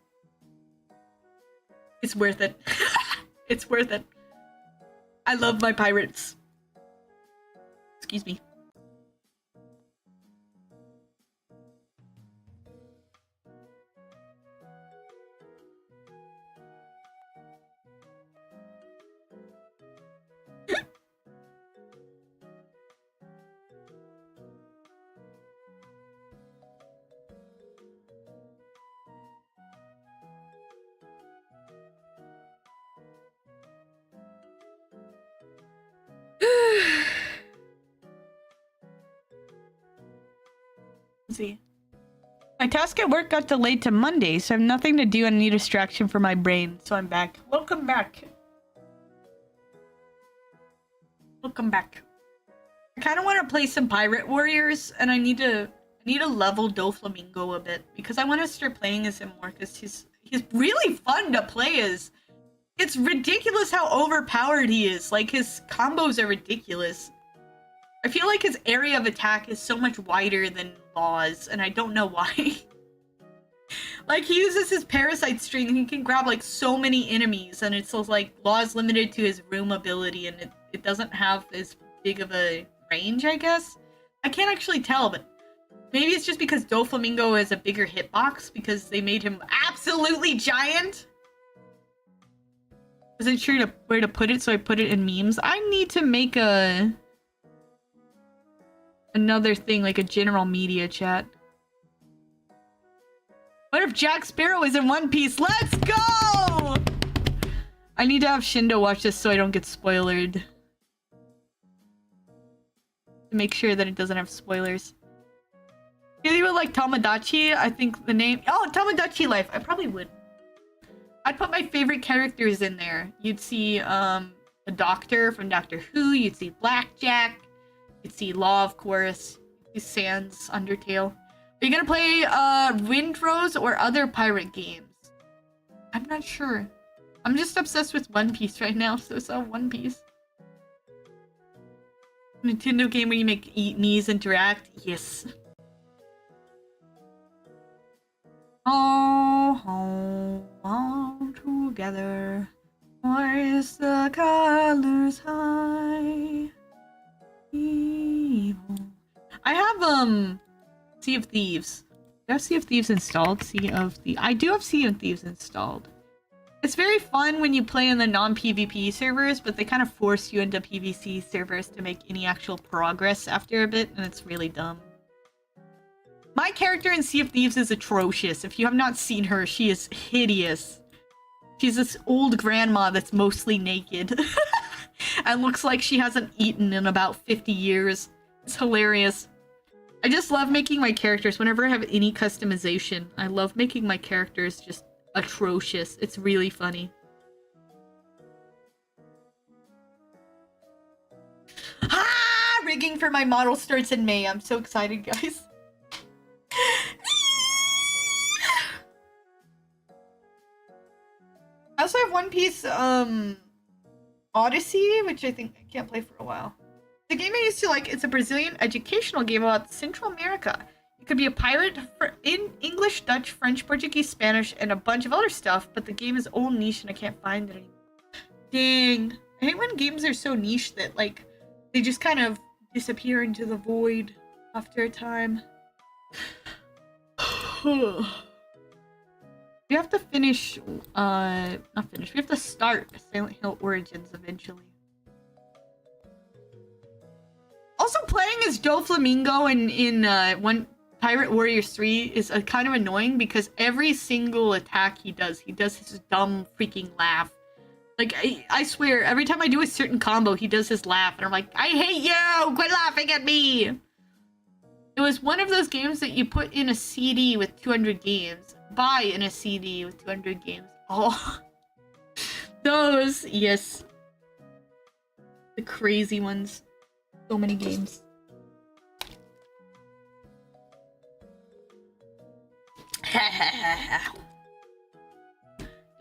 It's worth it. It's worth it. I love my pirates. Excuse me. See. My task at work got delayed to Monday, so I have nothing to do and need distraction for my brain, so I'm back. Welcome back. Welcome back. I kind of want to play some Pirate Warriors, and I need to level Doflamingo a bit because I want to start playing as him more because he's really fun to play as. It's ridiculous how overpowered he is. Like, his combos are ridiculous. I feel like his area of attack is so much wider than Law's, and I don't know why. Like, he uses his parasite string and he can grab like so many enemies, and it's like Law's limited to his room ability, and it doesn't have as big of a range, I guess. I can't actually tell, but maybe it's just because Doflamingo has a bigger hitbox because they made him absolutely giant. Wasn't sure where to put it, so I put it in memes. I need to make another thing, like a general media chat. What if Jack Sparrow is in One Piece? Let's go! I need to have Shindo watch this so I don't get spoilered. To make sure that it doesn't have spoilers. If you would like Tomodachi, I think the name... Oh, Tomodachi Life. I probably would. I'd put my favorite characters in there. You'd see the Doctor from Doctor Who. You'd see Blackjack. You'd see Law, of course. You'd see Sans, Undertale. Are you gonna play Windrose or other pirate games? I'm not sure. I'm just obsessed with One Piece right now, so it's all One Piece. Nintendo game where you make knees interact? Yes. All together, hoist the colors high. Evil. I have Sea of Thieves. Do I have Sea of Thieves installed? I do have Sea of Thieves installed. It's very fun when you play in the non-PvP servers, but they kind of force you into PvC servers to make any actual progress after a bit, and it's really dumb. My character in Sea of Thieves is atrocious. If you have not seen her, she is hideous. She's this old grandma that's mostly naked. And looks like she hasn't eaten in about 50 years. It's hilarious. I just love making my characters whenever I have any customization. I love making my characters just atrocious. It's really funny. Ah! Rigging for my model starts in May. I'm so excited, guys. I also have One Piece, Odyssey, which I think I can't play for a while. The game I used to like, it's a Brazilian educational game about Central America. You could be a pirate in English, Dutch, French, Portuguese, Spanish, and a bunch of other stuff, but the game is old niche and I can't find it anymore. Dang. I hate when games are so niche that, like, they just kind of disappear into the void after a time. We have to finish, not finish, we have to start Silent Hill Origins eventually. Also, playing as Doflamingo in one Pirate Warriors 3 is kind of annoying because every single attack he does his dumb freaking laugh. Like, I swear, every time I do a certain combo, he does his laugh, and I'm like, I hate you! Quit laughing at me! It was one of those games that you put in a CD with 200 games. Buy in a CD with 200 games. Oh. Those, yes. The crazy ones. So many games.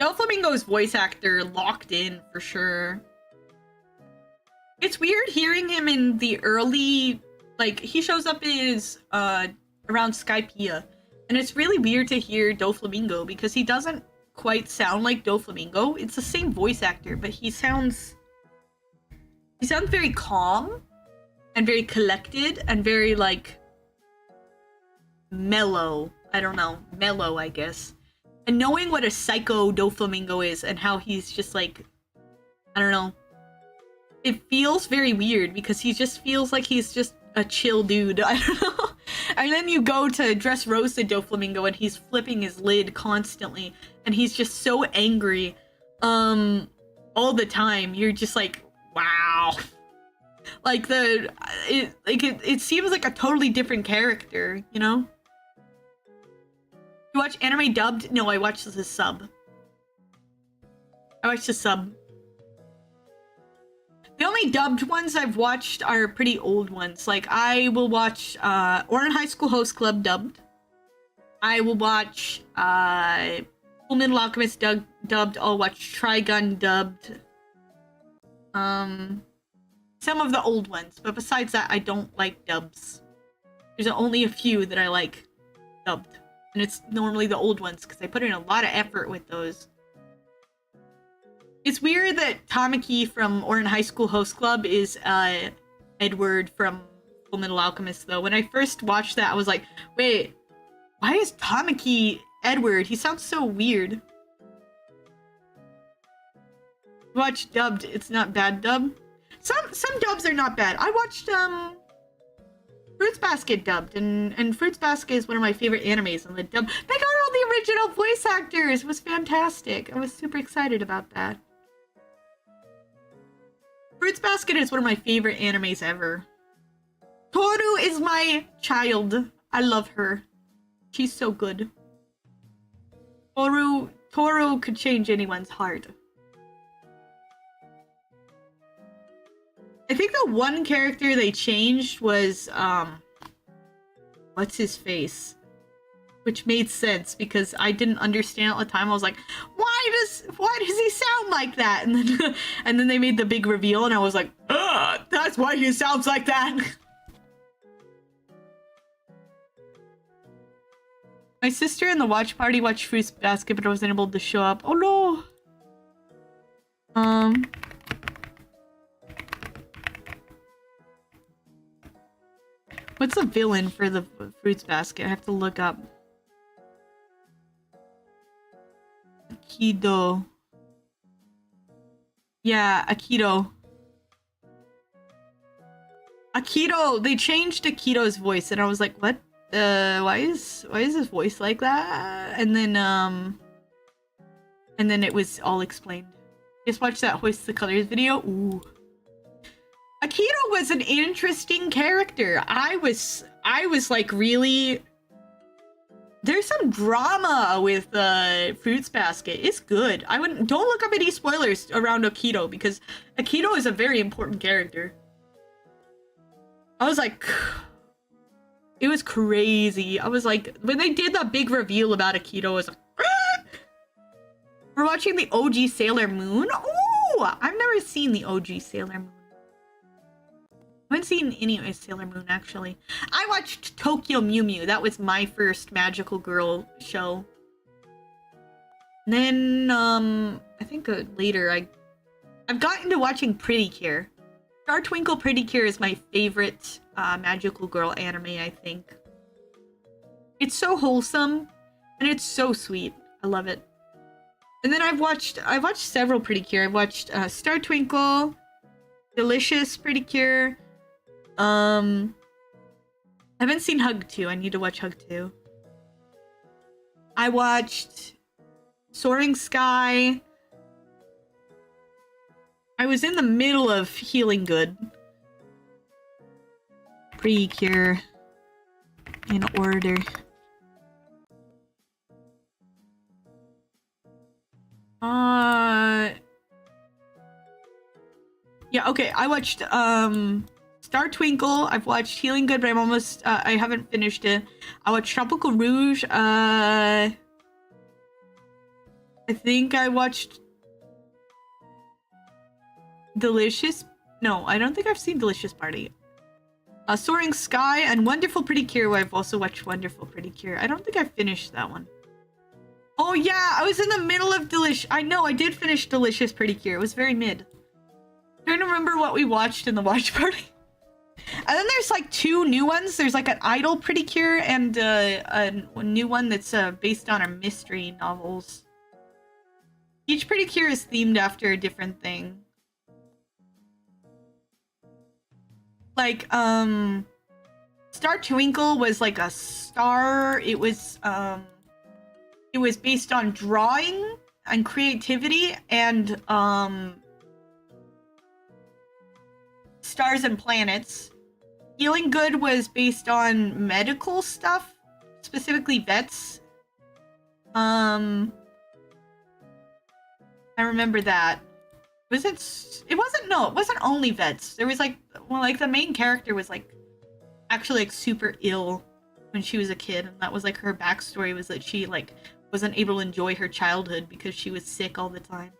Doflamingo's voice actor locked in for sure. It's weird hearing him in the early, like, he shows up as around Skypiea, and it's really weird to hear Doflamingo because he doesn't quite sound like Doflamingo. It's the same voice actor, but he sounds very calm and very collected and very, like, mellow. I don't know, mellow, I guess. And knowing what a psycho Doflamingo is and how he's just like, I don't know, it feels very weird because he just feels like he's just a chill dude. I don't know. And then you go to Dress Roasted Doflamingo and he's flipping his lid constantly and he's just so angry all the time. You're just like, wow. Like it seems like a totally different character, you know? You watch anime dubbed? No, I watched the sub. I watched the sub. The only dubbed ones I've watched are pretty old ones. Like, I will watch Ouran High School Host Club dubbed. I will watch Full Metal Alchemist dubbed. I'll watch Trigun dubbed. Some of the old ones, but besides that, I don't like dubs. There's only a few that I like dubbed. And it's normally the old ones, because I put in a lot of effort with those. It's weird that Tamaki from Ouran High School Host Club is Edward from Full Metal Alchemist, though. When I first watched that, I was like, wait, why is Tamaki Edward? He sounds so weird. Watch dubbed, it's not bad dub. Some dubs are not bad. I watched Fruits Basket dubbed, and Fruits Basket is one of my favorite animes, and the dub, they got all the original voice actors. It was fantastic. I was super excited about that. Fruits Basket is one of my favorite animes ever. Toru is my child. I love her. She's so good. Toru could change anyone's heart. I think the one character they changed was, what's his face? Which made sense because I didn't understand at the time. I was like, why does he sound like that? And then they made the big reveal and I was like, that's why he sounds like that. My sister and the watch party watched Fruits Basket, but I wasn't able to show up. Oh no. What's the villain for the Fruits Basket? I have to look up. Akido. Yeah, Akido. Akido! They changed Akido's voice and I was like, what? Why is his voice like that? And then it was all explained. Just watch that Hoist the Colors video. Ooh. Akido was an interesting character. I was like really There's some drama with Fruits Basket. It's good. I wouldn't. Don't look up any spoilers around Akito because Akito is a very important character. I was like, it was crazy. I was like, when they did that big reveal about Akito, I was like, we're watching the OG Sailor Moon. Oh, I've never seen the OG Sailor Moon. I haven't seen any Sailor Moon, actually. I watched Tokyo Mew Mew. That was my first magical girl show. And then, I think later I've gotten to watching Pretty Cure. Star Twinkle Pretty Cure is my favorite magical girl anime, I think. It's so wholesome, and it's so sweet. I love it. And then I've watched several Pretty Cure. I've watched Star Twinkle, Delicious Pretty Cure. I haven't seen Hug 2. I need to watch Hug 2. I watched Soaring Sky. I was in the middle of Healing Good. Pretty Cure in order. Yeah, okay. I watched Star Twinkle. I've watched Healing Good, but I'm almost I haven't finished it. I watched Tropical Rouge. I think I watched Delicious. No, I don't think I've seen Delicious Party. Soaring Sky and Wonderful Pretty Cure. I've also watched Wonderful Pretty Cure. I don't think I finished that one. Oh yeah, I was in the middle of I know, I did finish Delicious Pretty Cure. It was very mid. I'm trying to remember what we watched in the watch party. And then there's like two new ones. There's like an Idol Pretty Cure and a new one that's based on our mystery novels. Each Pretty Cure is themed after a different thing. Like, Star Twinkle was like a star. It was based on drawing and creativity and stars and planets. Healing Good was based on medical stuff, specifically vets. I remember that. It wasn't only vets. There was like, well, like the main character was like actually like super ill when she was a kid, and that was like her backstory, was that she like wasn't able to enjoy her childhood because she was sick all the time.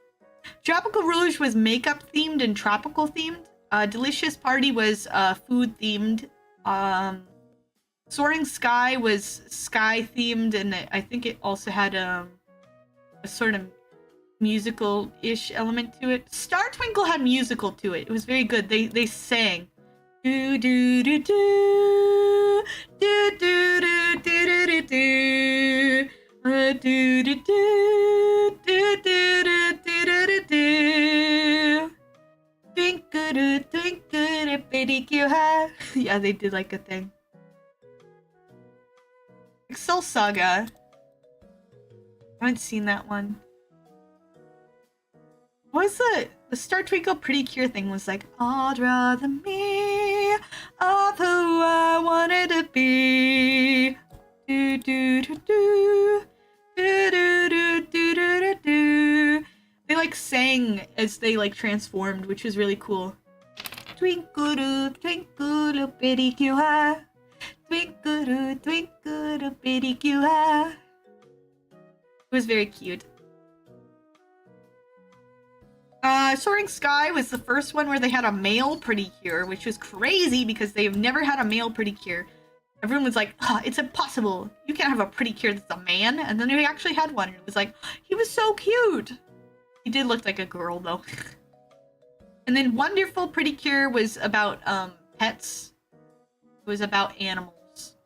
Tropical Rouge was makeup themed and tropical themed. Delicious Party was food themed. Soaring Sky was sky themed, and I think it also had a sort of musical-ish element to it. Star Twinkle had musical to it. It was very good. They sang. Do do do do do do do do do do. Do do do do do do do do. Twinkle twinkle pretty high. Yeah, they did like a thing. Soul Saga. I haven't seen that one. What was the Star Twinkle Pretty Cure thing? Was like, I'd rather me of who I wanted to be. Do do do do do do do do do do. They like sang as they like transformed, which was really cool. Twinkle twinkle pretty cure, twinkle twinkle pretty cure. It was very cute. Soaring Sky was the first one where they had a male Pretty Cure, which was crazy because they've never had a male Pretty Cure. Everyone was like, oh, it's impossible. You can't have a Pretty Cure that's a man. And then they actually had one, and it was like, he was so cute. He did look like a girl, though. And then Wonderful Pretty Cure was about pets. It was about animals.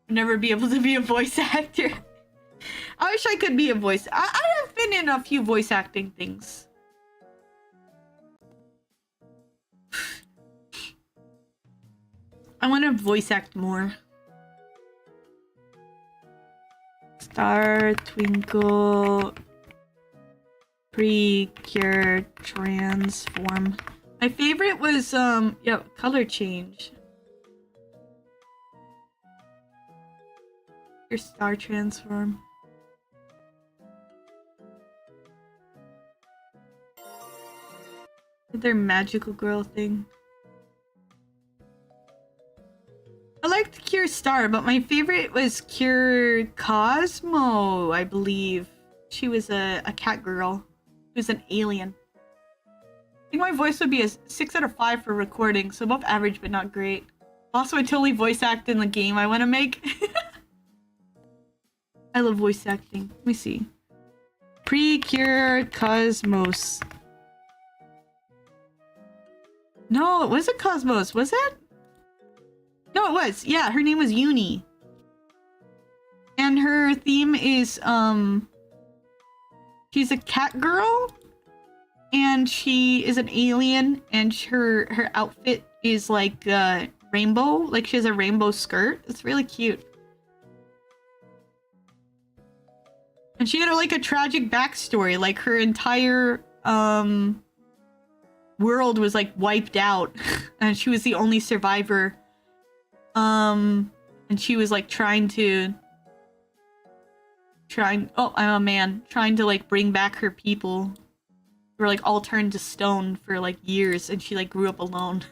I'd never be able to be a voice actor. I wish I could be a voice. I have been in a few voice acting things. I want to voice act more. Star Twinkle Pre-Cure Transform. My favorite was yeah, color change. Your star transform. Their magical girl thing. I liked Cure Star, but my favorite was Cure Cosmo, I believe. She was a cat girl. She was an alien. I think my voice would be a 6 out of 5 for recording, so above average but not great. Also, I totally voice act in the game I want to make. I love voice acting. Let me see. Precure Cosmos. No, it wasn't Cosmos, was it? No, it was. Yeah, her name was Uni. And her theme is, she's a cat girl. And she is an alien. And her outfit is like, rainbow. Like, she has a rainbow skirt. It's really cute. And she had, like, a tragic backstory. Like, her entire, world was like wiped out and she was the only survivor, and she was like trying to like bring back her people who were like all turned to stone for like years, and she like grew up alone.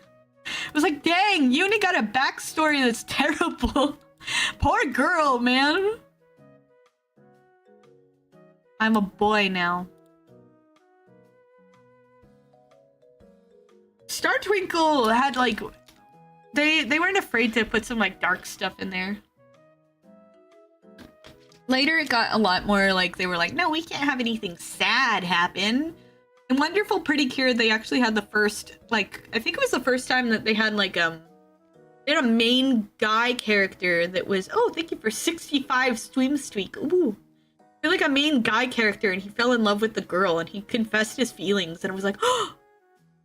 It was like, dang, Uni got a backstory that's terrible. Poor girl, man. I'm a boy now. Star Twinkle had like they weren't afraid to put some like dark stuff in there. Later it got a lot more like they were like, no, we can't have anything sad happen. In Wonderful Pretty Cure, they actually had the first, like, I think it was the first time that they had like they had a main guy character that was, oh, thank you for 65 stream streak. Ooh. They're like a main guy character, and he fell in love with the girl and he confessed his feelings, and it was like, oh,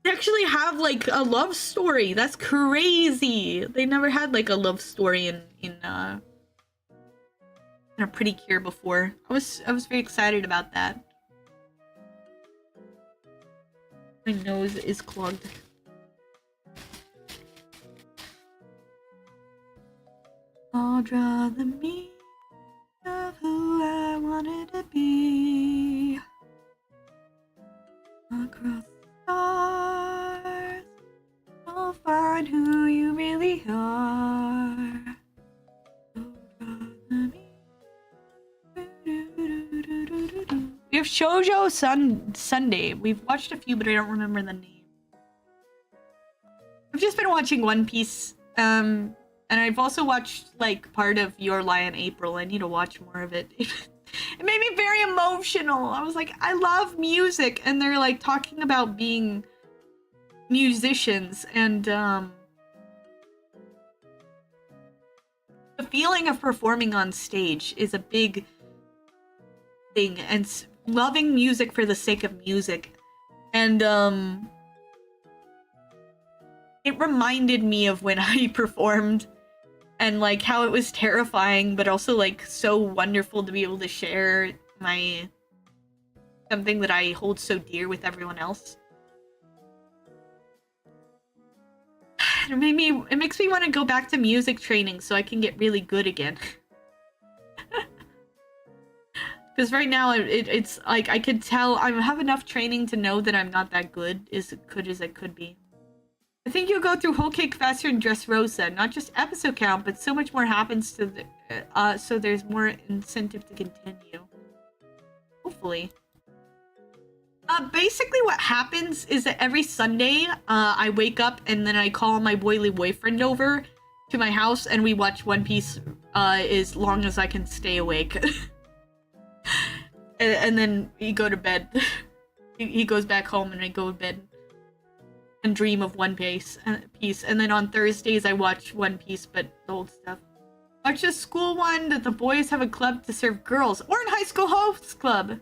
they actually have like a love story. That's crazy. They never had like a love story in a Pretty Cure before. I was very excited about that. My nose is clogged. I'll draw the me of who I wanted to be across stars. I'll find who you really are. We have Shoujo Sunday. We've watched a few, but I don't remember the name. I've just been watching One Piece, and I've also watched like part of Your Lie in April. I need to watch more of it. It made me very emotional. I was like, I love music, and they're like talking about being musicians, and the feeling of performing on stage is a big thing, and loving music for the sake of music. And it reminded me of when I performed, and like how it was terrifying but also like so wonderful to be able to share something that I hold so dear with everyone else. It makes me want to go back to music training so I can get really good again. Because right now it's like I could tell I have enough training to know that I'm not that good as I could be. I think you'll go through Whole Cake faster in Dressrosa. Not just episode count, but so much more happens to the so there's more incentive to continue. Hopefully. Basically what happens is that every Sunday, I wake up and then I call my boily boyfriend over to my house and we watch One Piece as long as I can stay awake. and then we go to bed. He goes back home and I go to bed and dream of One Piece. And then on Thursdays I watch One Piece, but the old stuff. Watch a school one that the boys have a club to serve girls. Or in High School Host Club.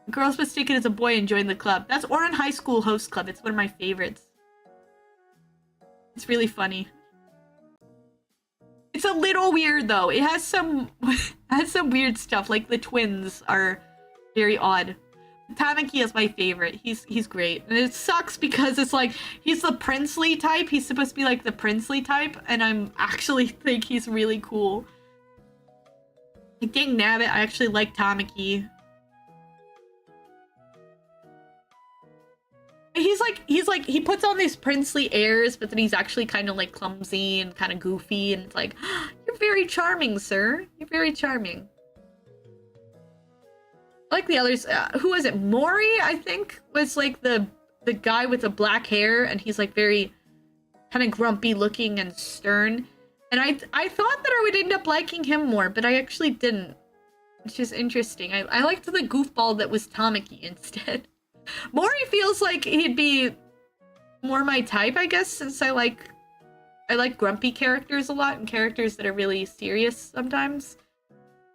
Girls mistaken as a boy and join the club. That's Orin High School Host Club. It's one of my favorites. It's really funny. It's a little weird though. It has some weird stuff. Like the twins are very odd. Tamaki is my favorite. He's great. And it sucks because it's like he's the princely type. He's supposed to be like the princely type, and I'm actually think he's really cool. Like Dang Nabbit, I actually like Tamaki. He puts on these princely airs, but then he's actually kind of like clumsy and kind of goofy, and it's like, you're very charming, sir. You're very charming. I like the others. Who was it? Mori, I think, was like the guy with the black hair, and he's like very kind of grumpy looking and stern. And I thought that I would end up liking him more, but I actually didn't. Which is interesting. I liked the goofball that was Tamaki instead. Mori feels like he'd be more my type, I guess, since I like grumpy characters a lot and characters that are really serious sometimes.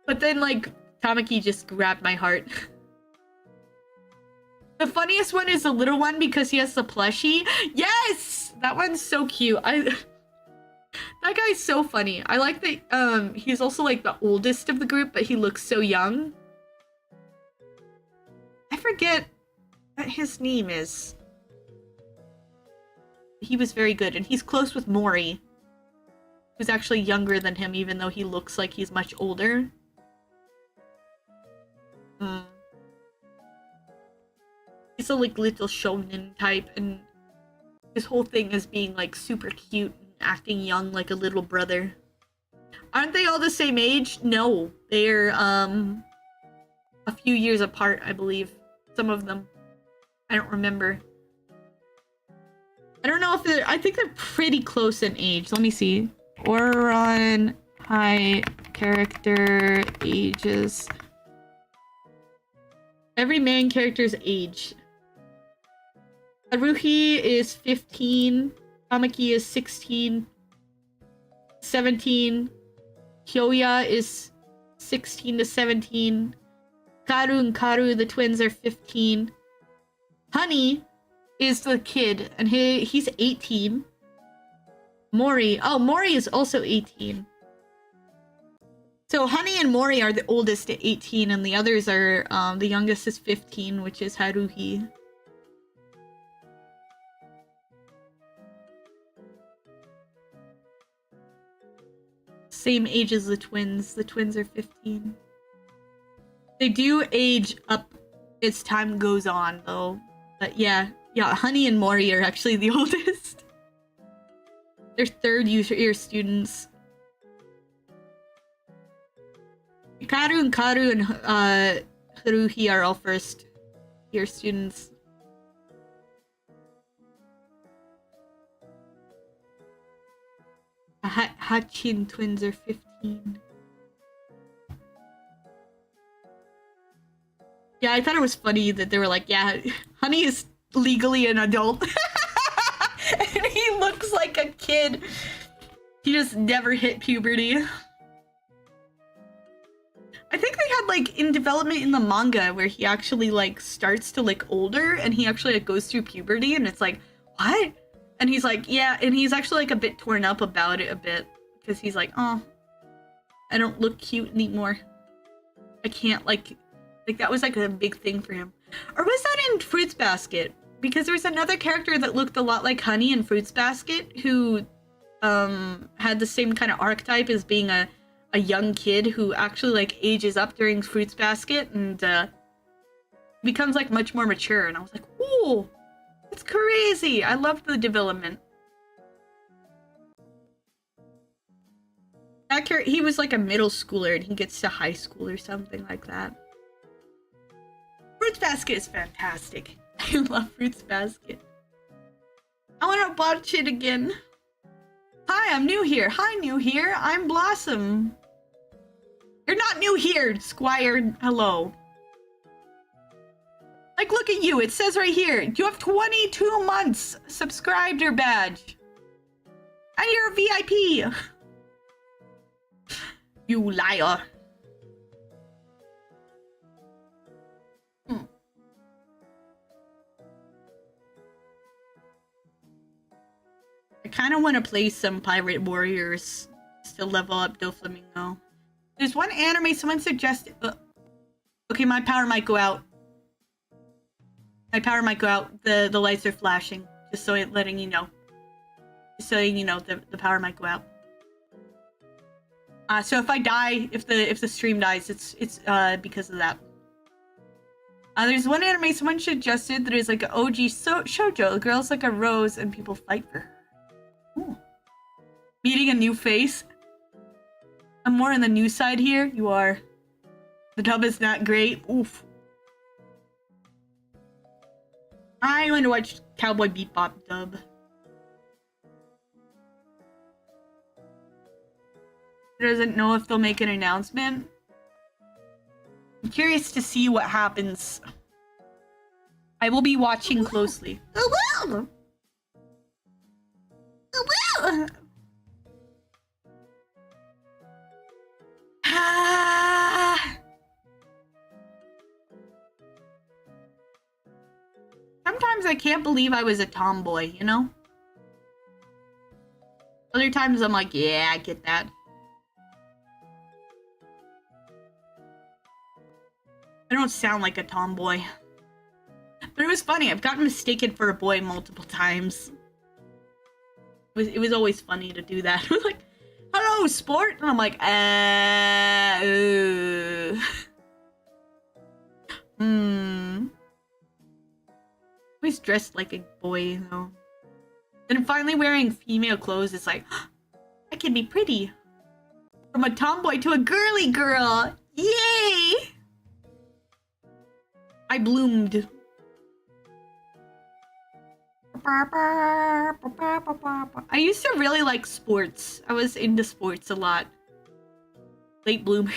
But then like Tamaki just grabbed my heart. The funniest one is the little one because he has the plushie. Yes! That one's so cute. That guy's so funny. I like that he's also like the oldest of the group, but he looks so young. I forget what his name is. He was very good, and he's close with Mori, who's actually younger than him, even though he looks like he's much older. He's a like little shonen type, and his whole thing is being like super cute and acting young like a little brother. Aren't they all the same age? No, they're a few years apart, I believe. Some of them. I don't remember. I don't know if they're... I think they're pretty close in age. Let me see. Oron high character ages. Every main character's age. Haruhi is 15. Tamaki is 16. 17. Hyoya is 16 to 17. Karu and Karu, the twins, are 15. Honey is the kid, and he's 18. Mori. Oh, Mori is also 18. So Honey and Mori are the oldest at 18, and the others are, the youngest is 15, which is Haruhi. Same age as the twins. The twins are 15. They do age up as time goes on, though. But yeah, Honey and Mori are actually the oldest. They're third year students. Karu and Haruhi are all first year students. The Hachin twins are 15. Yeah, I thought it was funny that they were like, yeah, Honey is legally an adult. And he looks like a kid. He just never hit puberty. I think they had like in development in the manga where he actually like starts to look older and he actually like goes through puberty and it's like, what? And he's like, yeah, and he's actually like a bit torn up about it a bit because he's like, oh, I don't look cute anymore. I can't like that was like a big thing for him. Or was that in Fruits Basket? Because there was another character that looked a lot like Honey in Fruits Basket who had the same kind of archetype as being a young kid who actually like ages up during Fruits Basket and becomes like much more mature. And I was like, ooh, that's crazy. I loved the development. That character, he was like a middle schooler and he gets to high school or something like that. Fruits Basket is fantastic. I love Fruits Basket. I want to watch it again. Hi, I'm new here. Hi, new here. I'm Blossom. You're not new here, Squire. Hello. Like, look at you. It says right here. You have 22 months subscribed or badge. And you're a VIP. You liar. I kind of want to play some Pirate Warriors to level up Doflamingo. There's one anime someone suggested. Okay, my power might go out. My power might go out. The lights are flashing. Just so letting you know. Just so you know, the power might go out. So if I die, if the stream dies, it's because of that. There's one anime someone suggested that is like an OG shoujo. The girl's like a rose and people fight for her. Ooh. Meeting a new face. I'm more on the new side here. You are. The dub is not great. Oof. I want to watch Cowboy Bebop dub. Doesn't know if they'll make an announcement. I'm curious to see what happens. I will be watching closely. Sometimes I can't believe I was a tomboy, you know? Other times I'm like, yeah, I get that. I don't sound like a tomboy. But it was funny. I've gotten mistaken for a boy multiple times. It was always funny to do that. It was like, hello, sport? And I'm like, Always dressed like a boy, though. Then finally wearing female clothes, it's like, I can be pretty. From a tomboy to a girly girl. Yay! I bloomed. I used to really like sports. I was into sports a lot. Late bloomer.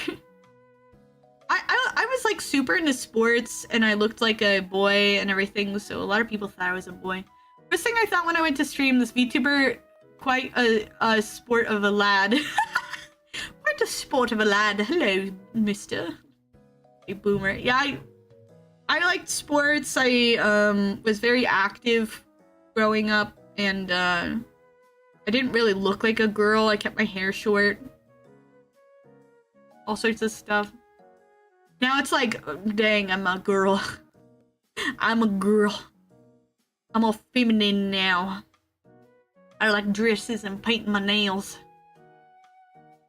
I was like super into sports and I looked like a boy and everything, so a lot of people thought I was a boy. First thing I thought when I went to stream, this VTuber, quite a sport of a lad. Quite a sport of a lad. Hello, mister. A boomer. Yeah, I liked sports. I was very active growing up, and I didn't really look like a girl. I kept my hair short. All sorts of stuff. Now it's like, dang, I'm a girl. I'm a girl. I'm all feminine now. I like dresses and painting my nails.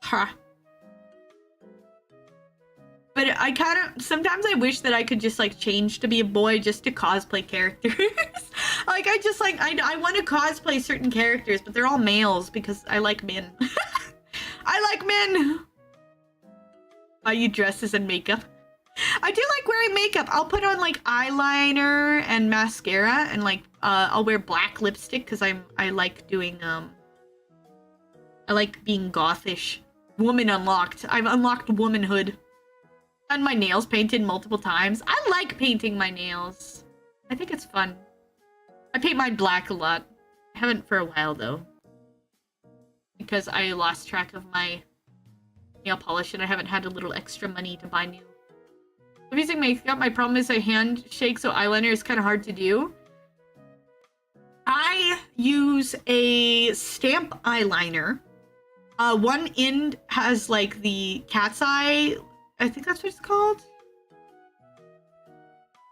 Ha. But I kind of, sometimes I wish that I could just like change to be a boy just to cosplay characters. Like I just like, I want to cosplay certain characters, but they're all males because I like men. I like men. Buy you dresses and makeup. I do like wearing makeup. I'll put on like eyeliner and mascara and like I'll wear black lipstick because I like doing I like being gothish. Woman unlocked. I've unlocked womanhood. And my nails painted multiple times. I like painting my nails. I think it's fun. I paint mine black a lot. I haven't for a while though. Because I lost track of my nail polish and I haven't had a little extra money to buy new. I'm using makeup. My problem is I hand shake, so eyeliner is kind of hard to do. I use a stamp eyeliner. One end has like the cat's eye. I think that's what it's called.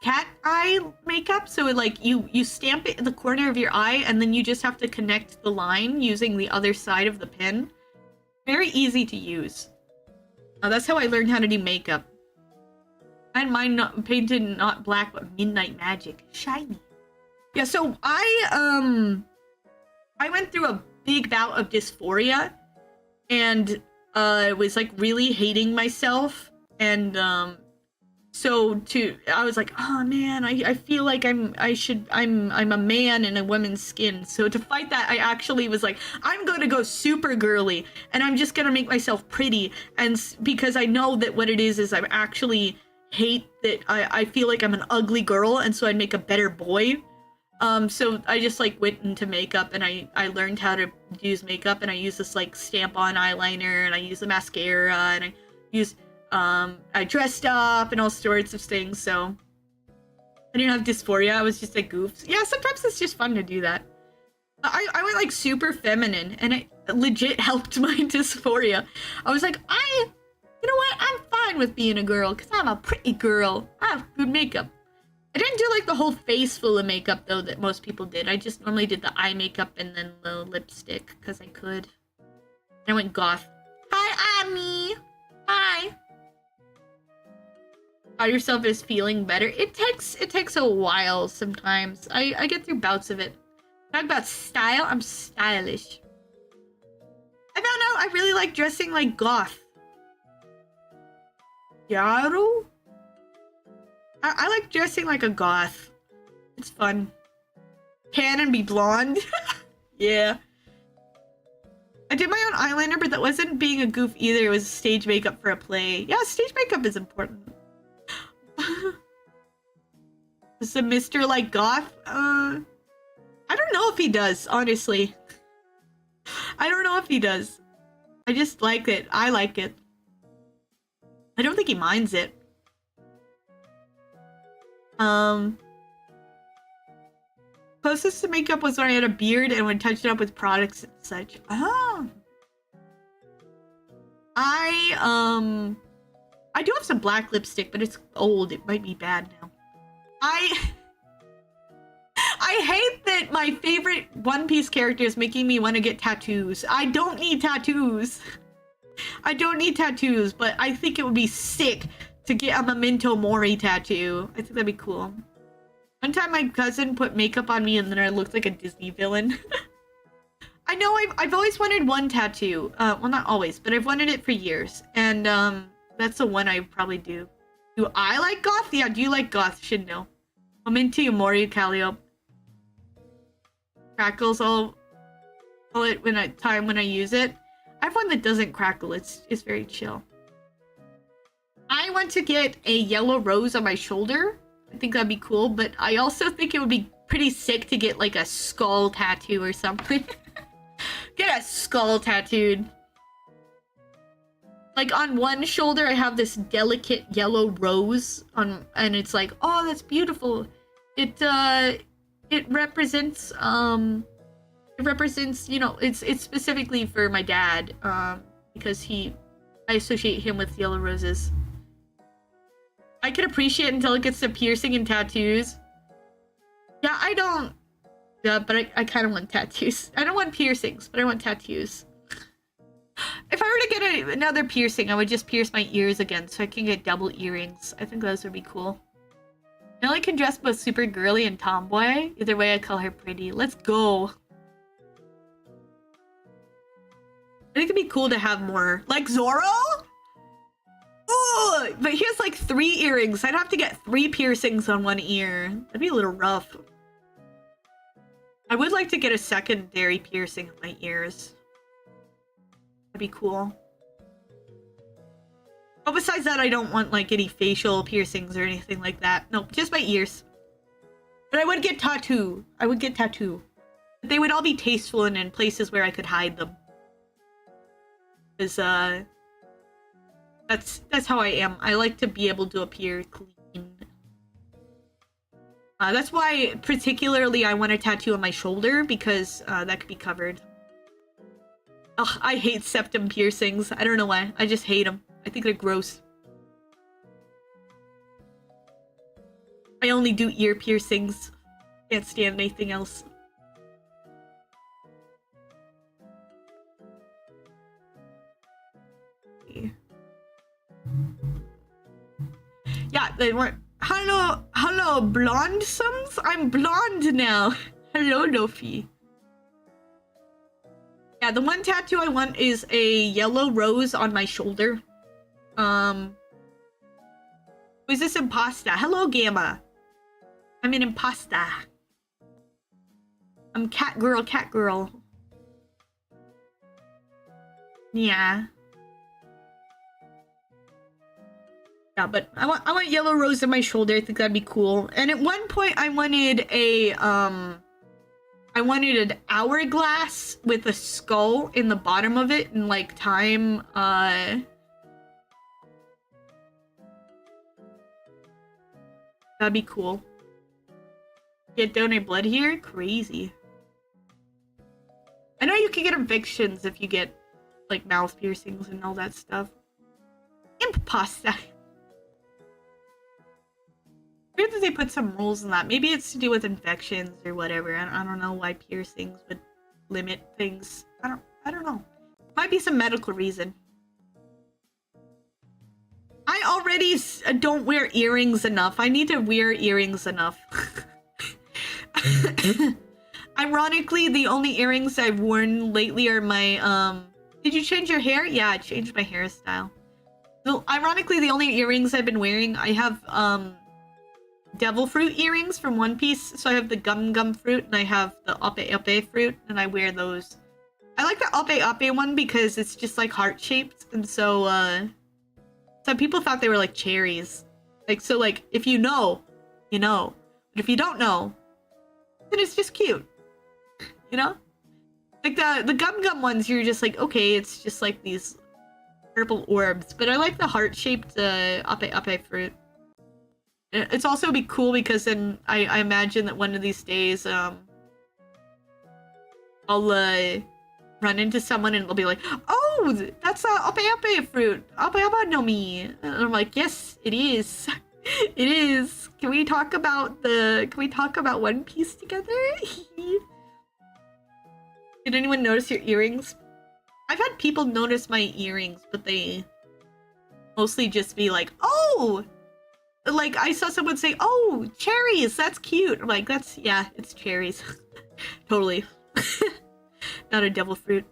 Cat eye makeup. So it, like you stamp it in the corner of your eye and then you just have to connect the line using the other side of the pen. Very easy to use. That's how I learned how to do makeup. And mine not painted not black but midnight magic. Shiny. Yeah, so I went through a big bout of dysphoria and was like really hating myself, and so I was like, oh man, I feel like I'm a man in a woman's skin. So to fight that, I actually was like, I'm gonna go super girly and I'm just gonna make myself pretty, and because I know that what it is I'm actually hate that I feel like I'm an ugly girl, and so I'd make a better boy. So I just like went into makeup and I learned how to use makeup, and I use this like stamp on eyeliner, and I use the mascara, and I use I dressed up and all sorts of things. So I didn't have dysphoria. I was just a goof. Yeah, sometimes it's just fun to do that. I went like super feminine, and it legit helped my dysphoria. I was like, you know what? I'm fine with being a girl because I'm a pretty girl. I have good makeup. I didn't do like the whole face full of makeup though that most people did. I just normally did the eye makeup and then the lipstick because I could. And I went goth. Hi, Ami! Hi. Saw yourself as feeling better. It takes a while sometimes. I get through bouts of it. Talk about style. I'm stylish. I found out I really like dressing like goth. Yaru? I like dressing like a goth. It's fun. Tan and be blonde. Yeah. I did my own eyeliner, but that wasn't being a goof either. It was stage makeup for a play. Yeah, stage makeup is important. Is a Mr. like goth? I don't know if he does, honestly. I don't know if he does. I just like it. I like it. I don't think he minds it. Closest to makeup was when I had a beard and would touch it up with products and such. Oh. I do have some black lipstick, but it's old. It might be bad now. I hate that my favorite One Piece character is making me want to get tattoos. I don't need tattoos. I don't need tattoos, but I think it would be sick to get a Memento Mori tattoo. I think that'd be cool. One time my cousin put makeup on me and then I looked like a Disney villain. I know I've always wanted one tattoo. Well, not always, but I've wanted it for years. And that's the one I probably do. Do I like goth? Yeah, do you like goth? Should know. I'm into Mori Calliope. Crackles all it when I use it. I have one that doesn't crackle. It's very chill. I want to get a yellow rose on my shoulder. I think that'd be cool, but I also think it would be pretty sick to get like a skull tattoo or something. Get a skull tattooed. Like on one shoulder I have this delicate yellow rose on, and it's like, oh, that's beautiful. It represents you know, it's specifically for my dad, because I associate him with yellow roses. I can appreciate it until it gets to piercing and tattoos. Yeah, I don't. Yeah, but I kind of want tattoos. I don't want piercings, but I want tattoos. If I were to get another piercing, I would just pierce my ears again so I can get double earrings. I think those would be cool. Nelly can dress both super girly and tomboy. Either way, I call her pretty. Let's go. I think it'd be cool to have more. Like Zoro? Ooh, but he has like 3 earrings. I'd have to get 3 piercings on one ear. That'd be a little rough. I would like to get a secondary piercing in my ears. That'd be cool. But besides that, I don't want like any facial piercings or anything like that. Nope, just my ears. But I would get tattoo. I would get tattoo. But they would all be tasteful and in places where I could hide them. Because that's how I am. I like to be able to appear clean. That's why particularly I want a tattoo on my shoulder, because that could be covered. Ugh, I hate septum piercings. I don't know why. I just hate them. I think they're gross. I only do ear piercings. Can't stand anything else. Yeah, they weren't. Hello, HollowBlossoms? I'm blonde now. Hello, Lofi. Yeah, the one tattoo I want is a yellow rose on my shoulder. Who's this impasta? Hello, Gamma. I'm an impasta. I'm cat girl. Yeah. Yeah, but I want yellow rose on my shoulder. I think that'd be cool. And at one point I wanted an hourglass with a skull in the bottom of it and like time that'd be cool. Get donate blood here? Crazy. I know you can get evictions if you get like mouth piercings and all that stuff. Impasta. Weird that they put some rules in that. Maybe it's to do with infections or whatever. I don't know why piercings would limit things. I don't know. Might be some medical reason. already don't wear earrings enough. I need to wear earrings enough. Ironically, the only earrings I've worn lately are my, Did you change your hair? Yeah, I changed my hairstyle. So, ironically, the only earrings I've been wearing, I have, devil fruit earrings from One Piece. So I have the gum fruit, and I have the ape fruit, and I wear those. I like the ape one because it's just, like, heart-shaped, and so, some people thought they were, like, cherries. Like, so, like, if you know, you know. But if you don't know, then it's just cute. You know? Like, the gum ones, you're just like, okay, it's just, like, these purple orbs. But I like the heart-shaped, ape fruit. It's also be cool because then I imagine that one of these days, I'll, run into someone and they'll be like, oh, that's ape fruit. Ape no mi. And I'm like, yes, it is. It is. Can we talk about One Piece together? Did anyone notice your earrings? I've had people notice my earrings, but they mostly just be like, oh! Like, I saw someone say, oh, cherries, that's cute. I'm like, yeah, it's cherries. Totally. Not a devil fruit.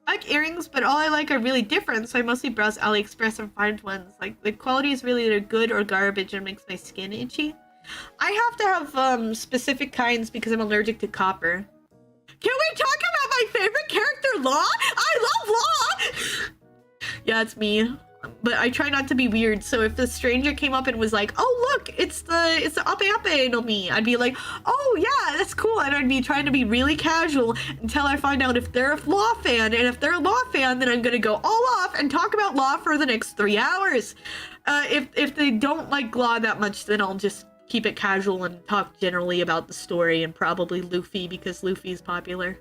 I like earrings, but all I like are really different, so I mostly browse AliExpress and find ones. Like, the quality is really either good or garbage and makes my skin itchy. I have to have, specific kinds because I'm allergic to copper. Can we talk about my favorite character, Law? I love Law! Yeah, it's me. But I try not to be weird, so if a stranger came up and was like, oh look, it's the ape no mi, I'd be like, oh yeah, that's cool, and I'd be trying to be really casual until I find out if they're a Law fan, and if they're a Law fan, then I'm gonna go all off and talk about Law for the next 3 hours. If they don't like Law that much, then I'll just keep it casual and talk generally about the story, and probably Luffy, because Luffy's popular.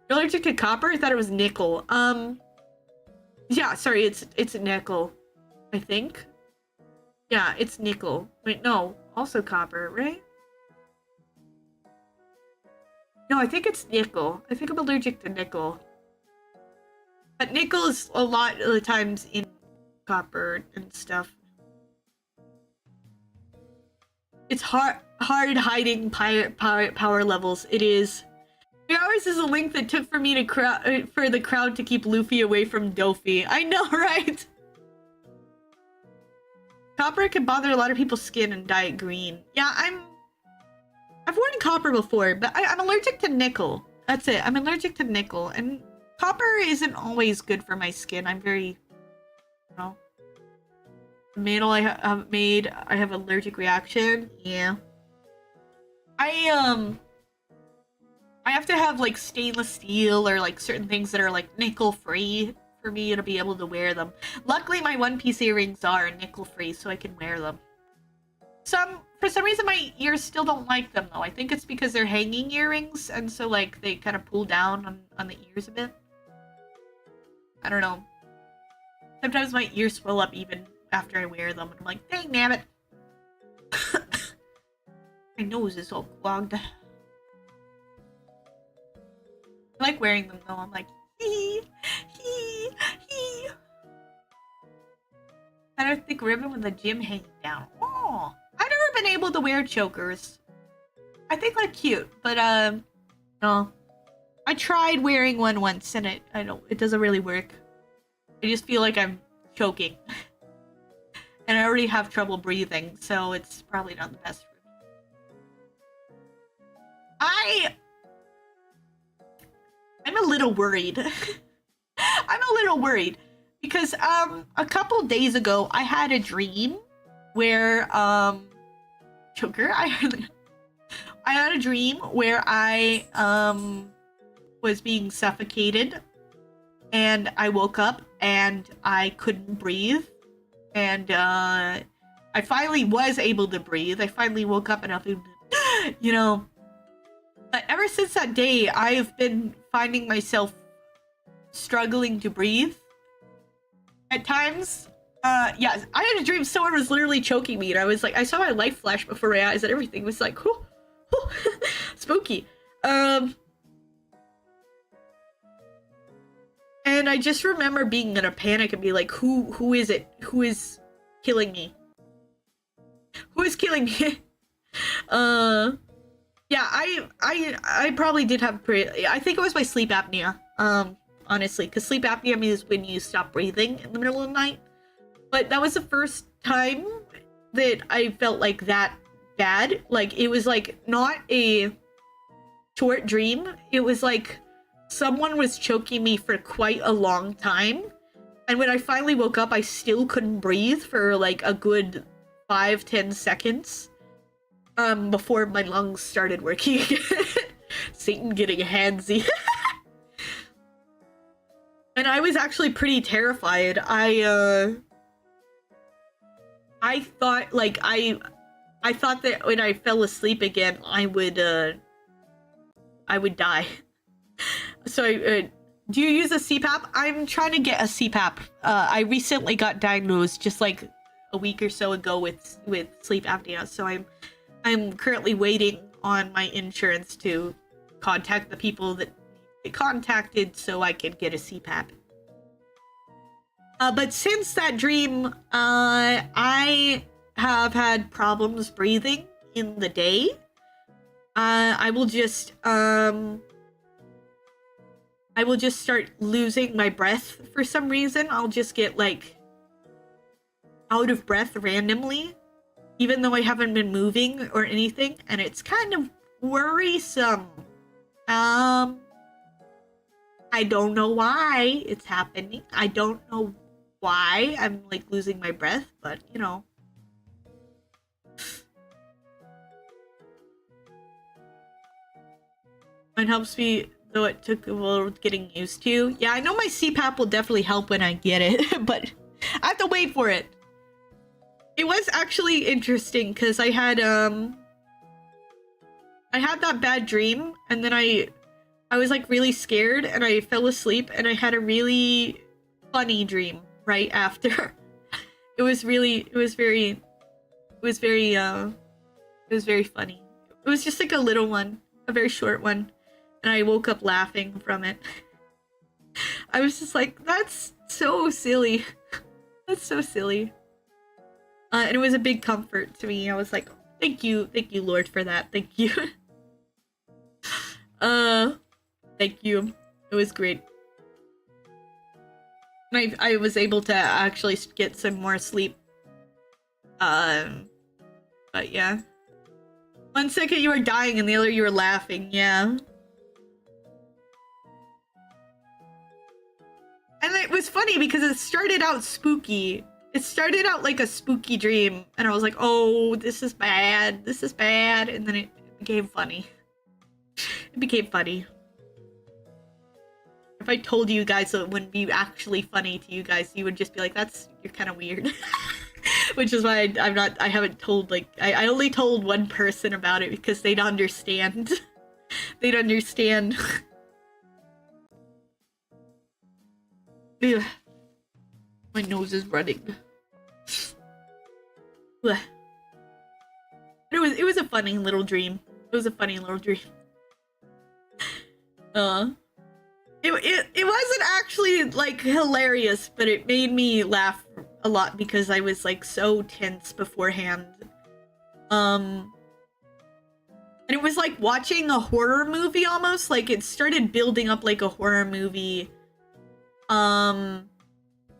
You're allergic to copper? I thought it was nickel. Yeah, sorry, it's nickel, I think. Yeah, it's nickel. Wait, no, also copper, right? No, I think it's nickel. I think I'm allergic to nickel. But nickel is a lot of the times in copper and stuff. It's hard hiding power levels. It is. 3 hours is a length it took for me to for the crowd to keep Luffy away from Doffy. I know, right? Copper can bother a lot of people's skin and dye it green. Yeah, I've worn copper before, but I'm allergic to nickel. That's it. I'm allergic to nickel, and copper isn't always good for my skin. I'm very, you know, the metal I have made, I have allergic reaction. Yeah. I have to have, like, stainless steel or, like, certain things that are, like, nickel-free for me to be able to wear them. Luckily, my One Piece earrings are nickel-free, so I can wear them. For some reason, my ears still don't like them, though. I think it's because they're hanging earrings, and so, like, they kind of pull down on the ears a bit. I don't know. Sometimes my ears swell up even after I wear them, and I'm like, dang, damn it. My nose is all clogged. I like wearing them though. I'm like, hee. I don't think ribbon with the gym hanging down. Oh, I've never been able to wear chokers. I think they're cute, but no. I tried wearing one once and it doesn't really work. I just feel like I'm choking. And I already have trouble breathing, so it's probably not the best for me. I'm a little worried. I'm a little worried because a couple days ago I had a dream where choker. I had a dream where I was being suffocated, and I woke up and I couldn't breathe, and I finally was able to breathe. I finally woke up and I, you know. But ever since that day, I've been finding myself struggling to breathe. At times, yeah, I had a dream someone was literally choking me, and I was like, I saw my life flash before my eyes, and everything was like, whoo, whoo, spooky. And I just remember being in a panic and be like, who is it? Who is killing me? killing me. Yeah, I probably did have I think it was my sleep apnea. Honestly, because sleep apnea means when you stop breathing in the middle of the night. But that was the first time that I felt like that bad. Like, it was like not a short dream. It was like someone was choking me for quite a long time. And when I finally woke up, I still couldn't breathe for like a good 5-10 seconds. Before my lungs started working again. Satan getting handsy. And I was actually pretty terrified. I thought, like, I thought that when I fell asleep again, I would die. So, do you use a CPAP? I'm trying to get a CPAP. I recently got diagnosed just like a week or so ago with sleep apnea. So I'm currently waiting on my insurance to contact the people that they contacted so I can get a CPAP. But since that dream, I have had problems breathing in the day. I will just start losing my breath for some reason. I'll just get like out of breath randomly, even though I haven't been moving or anything, and it's kind of worrisome. I don't know why it's happening. I don't know why I'm like losing my breath, but you know. It helps me, though it took a little getting used to. Yeah, I know my CPAP will definitely help when I get it, but I have to wait for it. It was actually interesting because I had that bad dream, and then I was like really scared, and I fell asleep, and I had a really funny dream right after. It was very funny. It was just like a little one, a very short one, and I woke up laughing from it. I was just like, that's so silly. That's so silly. And it was a big comfort to me. I was like, thank you, Lord, for that. Thank you. Thank you. It was great. I was able to actually get some more sleep. But yeah. 1 second you were dying and the other you were laughing, yeah. And it was funny because it started out spooky. It started out like a spooky dream, and I was like, oh, this is bad, and then it became funny. It became funny. If I told you guys so it wouldn't be actually funny to you guys, you would just be like, you're kind of weird. Which is why I haven't told, like, I only told one person about it because they'd understand. They'd understand. Ugh. My nose is running. Ugh. It was a funny little dream. It was a funny little dream. It wasn't actually like hilarious, but it made me laugh a lot because I was like so tense beforehand. And it was like watching a horror movie almost. Like it started building up like a horror movie. And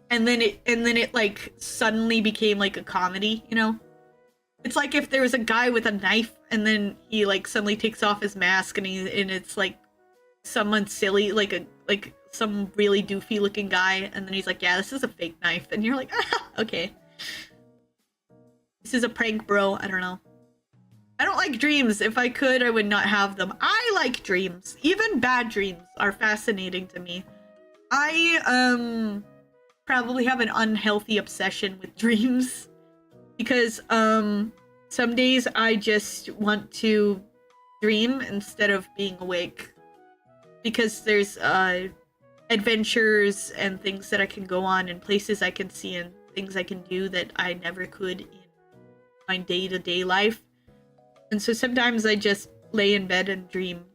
then it like suddenly became like a comedy, you know? It's like if there was a guy with a knife and then he like suddenly takes off his mask and it's like someone silly, like some really doofy looking guy, and then he's like, yeah, this is a fake knife, and you're like, ah, okay. This is a prank, bro. I don't know. I don't like dreams. If I could, I would not have them. I like dreams. Even bad dreams are fascinating to me. I probably have an unhealthy obsession with dreams because some days I just want to dream instead of being awake because there's adventures and things that I can go on and places I can see and things I can do that I never could in my day-to-day life. And so sometimes I just lay in bed and dream.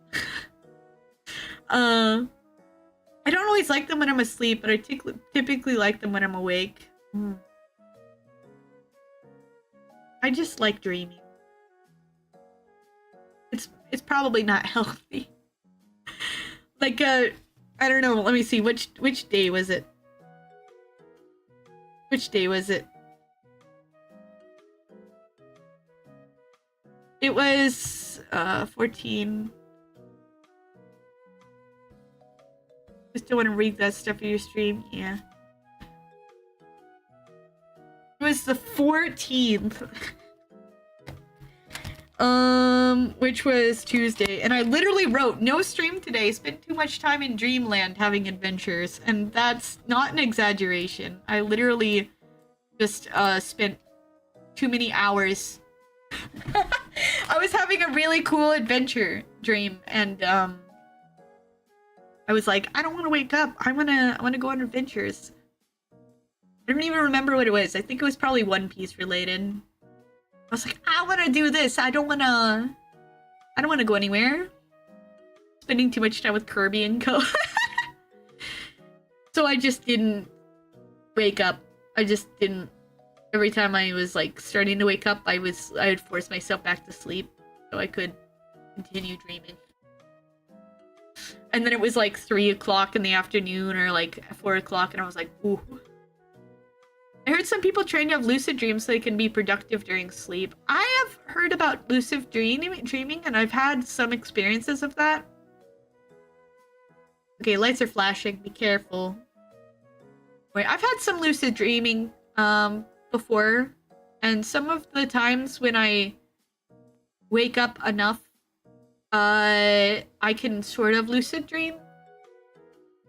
I don't always like them when I'm asleep, but I typically like them when I'm awake. I just like dreaming. It's probably not healthy. Like I don't know, let me see, which day was it? Which day was it? It was 14. Just don't want to read that stuff in your stream, yeah. It was the 14th. Which was Tuesday, and I literally wrote, no stream today, spent too much time in dreamland having adventures, and that's not an exaggeration. I literally just spent too many hours. I was having a really cool adventure dream, and I was like, I don't want to wake up, I want to go on adventures. I don't even remember what it was. I think it was probably One Piece related. I was like, I want to do this. I don't want to go anywhere. Spending too much time with Kirby and Co. So I just didn't wake up. I just didn't. Every time I was like starting to wake up, I would force myself back to sleep so I could continue dreaming. And then it was like 3 o'clock in the afternoon or like 4 o'clock, and I was like, ooh. I heard some people train to have lucid dreams so they can be productive during sleep. I have heard about lucid dreaming, and I've had some experiences of that. Okay, lights are flashing. Be careful. Wait, I've had some lucid dreaming before, and some of the times when I wake up enough, I can sort of lucid dream.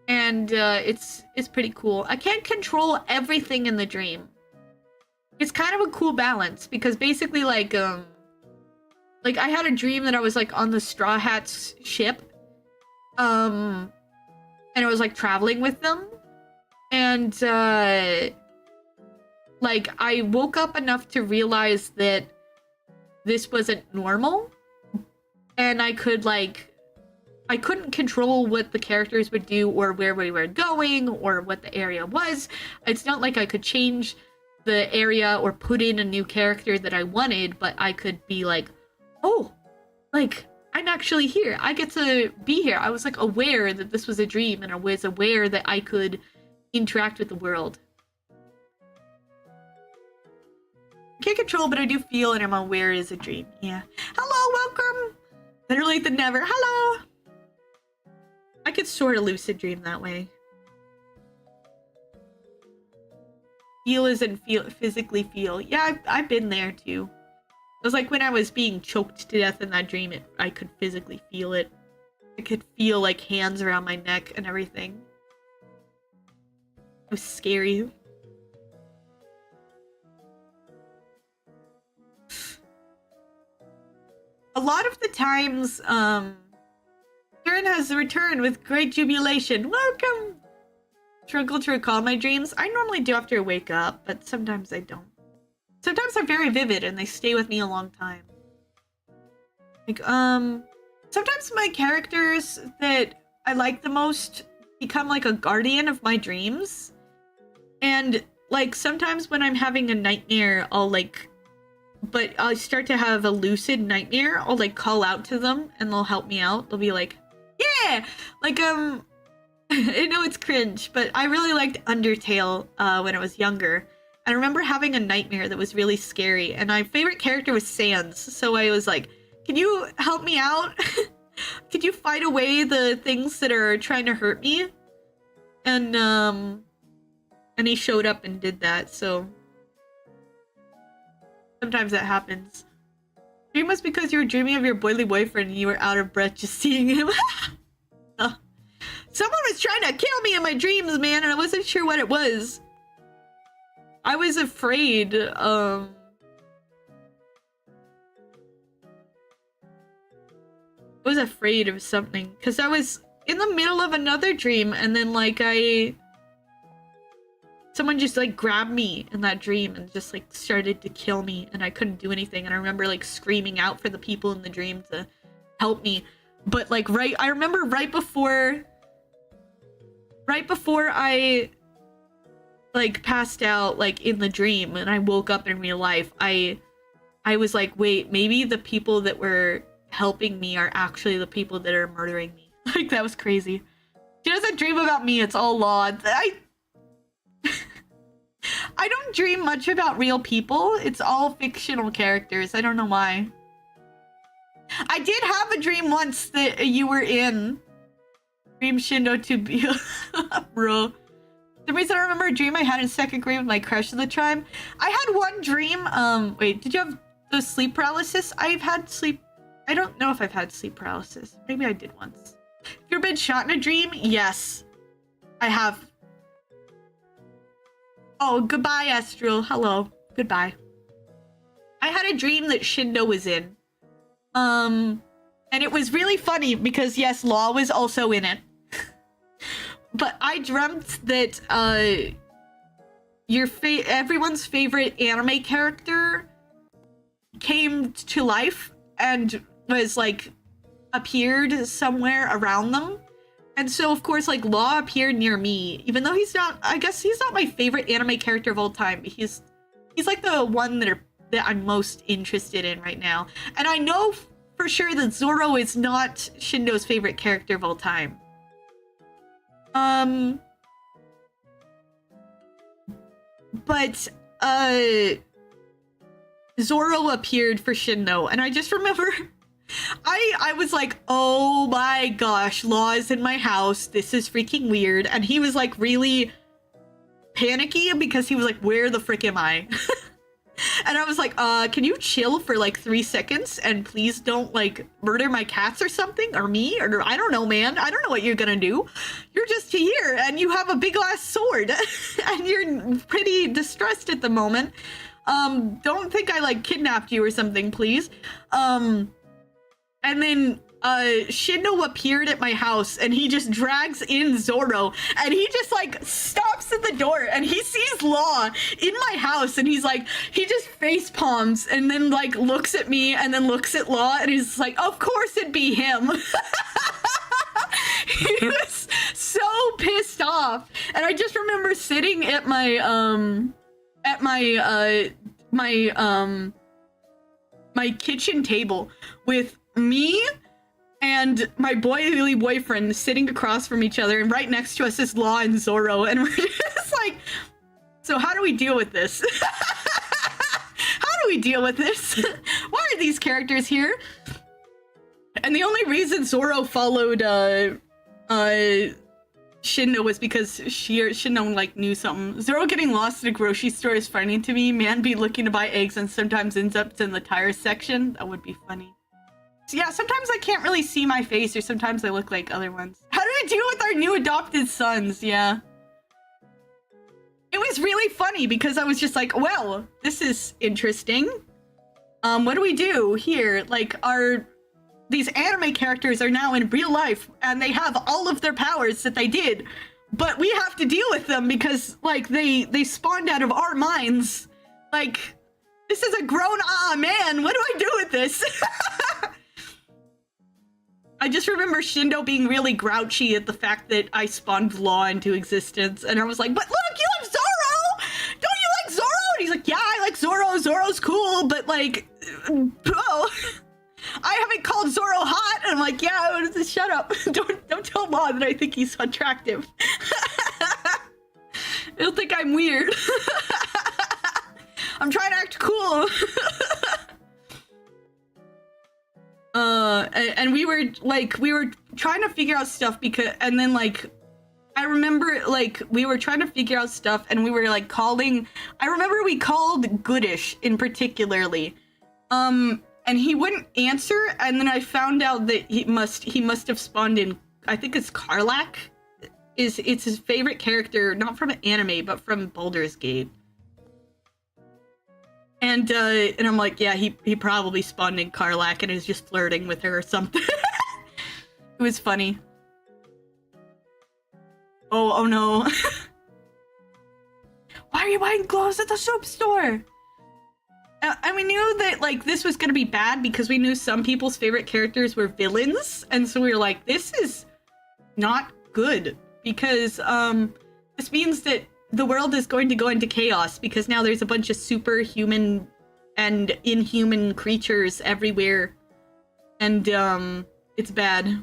And it's pretty cool. I can't control everything in the dream. It's kind of a cool balance because basically like I had a dream that I was like on the Straw Hats ship, and I was like traveling with them, and like I woke up enough to realize that this wasn't normal, and I couldn't control what the characters would do or where we were going or what the area was. It's not like I could change the area or put in a new character that I wanted, but I could be like, oh, like, I'm actually here. I get to be here. I was like aware that this was a dream, and I was aware that I could interact with the world. I can't control, but I do feel and I'm aware it is a dream. Yeah. Hello, welcome. Better late than never. Hello. I could sort of lucid dream that way. Feel isn't physically feel. Yeah, I've been there too. It was like when I was being choked to death in that dream, I could physically feel it. I could feel like hands around my neck and everything. It was scary. A lot of the times, Karen has returned with great jubilation. Welcome! Struggle to recall my dreams. I normally do after I wake up, but sometimes I don't. Sometimes they're very vivid and they stay with me a long time. Like, sometimes my characters that I like the most become like a guardian of my dreams. And like sometimes when I'm having a nightmare, but I'll start to have a lucid nightmare, I'll like call out to them and they'll help me out. They'll be like, yeah! Like, I know it's cringe, but I really liked Undertale when I was younger. I remember having a nightmare that was really scary, and my favorite character was Sans, so I was like, can you help me out? Could you fight away the things that are trying to hurt me? And he showed up and did that, so sometimes that happens. Dream was because you were dreaming of your boily boyfriend and you were out of breath just seeing him. Someone was trying to kill me in my dreams, man, and I wasn't sure what it was. I was afraid, I was afraid of something, because I was in the middle of another dream, and then, like, someone just, like, grabbed me in that dream and just, like, started to kill me, and I couldn't do anything, and I remember, like, screaming out for the people in the dream to help me, but, like, I remember right before I like passed out like in the dream and I woke up in real life, I I was like, wait, maybe the people that were helping me are actually the people that are murdering me. Like, that was crazy. She doesn't dream about me, it's all law. I don't dream much about real people. It's all fictional characters. I don't know why. I did have a dream once that you were in. Dream Shindo to be bro. The reason I remember a dream I had in 2nd grade with my crush at the time. I had one dream. Wait, did you have the sleep paralysis? I've had sleep. I don't know if I've had sleep paralysis. Maybe I did once. Have you ever been shot in a dream? Yes, I have. Oh, goodbye, Astral. Hello. Goodbye. I had a dream that Shindo was in. And it was really funny because, yes, Law was also in it. But I dreamt that, everyone's favorite anime character came to life and was, like, appeared somewhere around them. And so, of course, like, Law appeared near me, even though he's not, I guess he's not my favorite anime character of all time. He's like the one that I'm most interested in right now. And I know for sure that Zoro is not Shindo's favorite character of all time. But, Zoro appeared for Shindo, and I just remember... I was like, oh my gosh, Law is in my house. This is freaking weird. And he was like really panicky because he was like, where the frick am I? And I was like, can you chill for like 3 seconds and please don't like murder my cats or something, or me, or I don't know, man. I don't know what you're gonna do. You're just here and you have a big ass sword and you're pretty distressed at the moment. Don't think I like kidnapped you or something, please. And then Shindo appeared at my house and he just drags in Zoro and he just like stops at the door and he sees Law in my house and he's like, he just face palms and then like looks at me and then looks at Law and he's like, of course it'd be him. He was so pissed off. And I just remember sitting at my my kitchen table with me and my boyfriend sitting across from each other, and right next to us is Law and Zoro, and we're just like, so how do we deal with this? How do we deal with this? Why are these characters here? And the only reason Zoro followed Shindo was because Shindo like knew something. Zoro getting lost at a grocery store is funny to me. Man be looking to buy eggs and sometimes ends up in the tire section. That would be funny. So yeah, sometimes I can't really see my face, or sometimes I look like other ones. How do we deal with our new adopted sons? Yeah. It was really funny because I was just like, well, this is interesting. What do we do here? Like, these anime characters are now in real life and they have all of their powers that they did, but we have to deal with them because like they spawned out of our minds. Like, this is a grown man. What do I do with this? I just remember Shindo being really grouchy at the fact that I spawned Law into existence, and I was like, but look, you have Zoro! Don't you like Zoro? And he's like, yeah, I like Zoro. Zoro's cool, but like, bro, I haven't called Zoro hot. And I'm like, yeah, shut up. Don't tell Law that I think he's attractive. He'll think I'm weird. I'm trying to act cool. And we were trying to figure out stuff and then like, I remember like we were trying to figure out stuff and we were like I remember we called Goodish in particularly, and he wouldn't answer, and then I found out that he must have spawned in, I think it's Karlak, it's his favorite character, not from an anime, but from Baldur's Gate. And I'm like, yeah, he probably spawned in Karlak and is just flirting with her or something. It was funny. Oh no. Why are you buying gloves at the soap store? And we knew that like this was gonna be bad because we knew some people's favorite characters were villains, and so we were like, this is not good because this means that the world is going to go into chaos because now there's a bunch of superhuman and inhuman creatures everywhere. And, it's bad.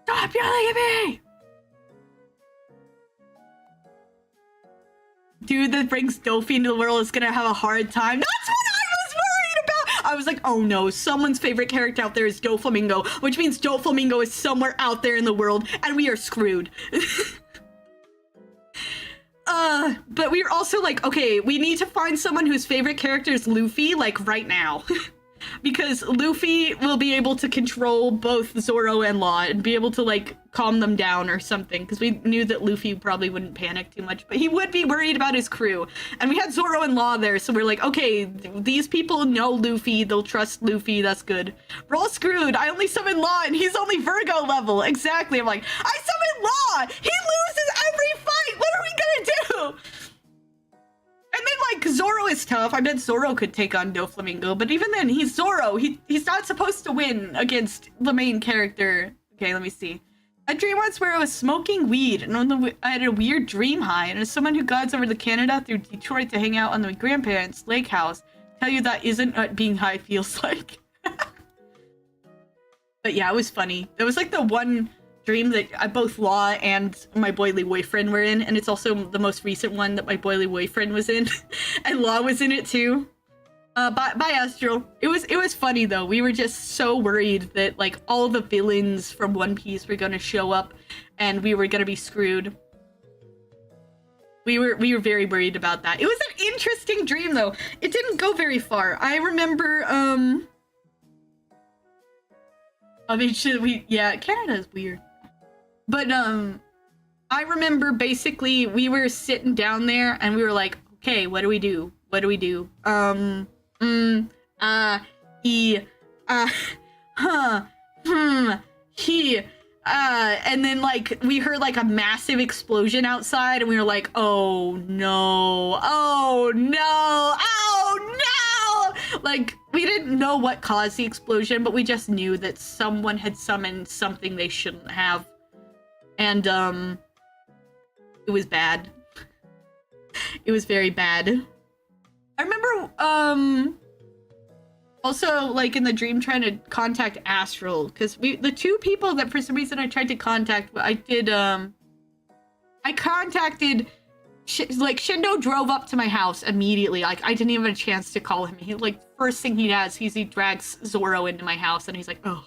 Stop yelling at me! Dude that brings Dofi into the world is gonna have a hard time. That's what I was worried about! I was like, oh no, someone's favorite character out there is Doflamingo, which means Doflamingo is somewhere out there in the world, and we are screwed. But we were also like, okay, we need to find someone whose favorite character is Luffy, like, right now. Because Luffy will be able to control both Zoro and Law and be able to, like, calm them down or something. Because we knew that Luffy probably wouldn't panic too much, but he would be worried about his crew. And we had Zoro and Law there, so we're like, okay, these people know Luffy, they'll trust Luffy, that's good. We're all screwed. I only summon Law, and he's only Virgo level. Exactly. I'm like, I summon Law! He loses every fight! What are we gonna do? And then, like, Zoro is tough. I bet Zoro could take on Doflamingo, but even then, he's Zoro. He's not supposed to win against the main character. Okay, let me see. I dreamed once where I was smoking weed, and I had a weird dream high, and as someone who guides over to Canada through Detroit to hang out on my grandparents' lake house, tell you that isn't what being high feels like. But yeah, it was funny. It was like the one dream that both Law and my boily boyfriend were in, and it's also the most recent one that my boily boyfriend was in, and Law was in it too. By Astral. It was funny though. We were just so worried that like all the villains from One Piece were gonna show up, and we were gonna be screwed. We were very worried about that. It was an interesting dream though. It didn't go very far. I remember I mean, yeah, Canada is weird. But, I remember basically we were sitting down there and we were like, okay, what do we do? What do we do? And then like, we heard like a massive explosion outside and we were like, oh no, oh no, oh no! Like, we didn't know what caused the explosion, but we just knew that someone had summoned something they shouldn't have. And, it was bad. It was very bad. I remember, also, like, in the dream trying to contact Astral, because the two people that for some reason I tried to contact, I contacted, like, Shindo drove up to my house immediately. Like, I didn't even have a chance to call him. He, like, first thing he does, he drags Zoro into my house, and he's like, oh.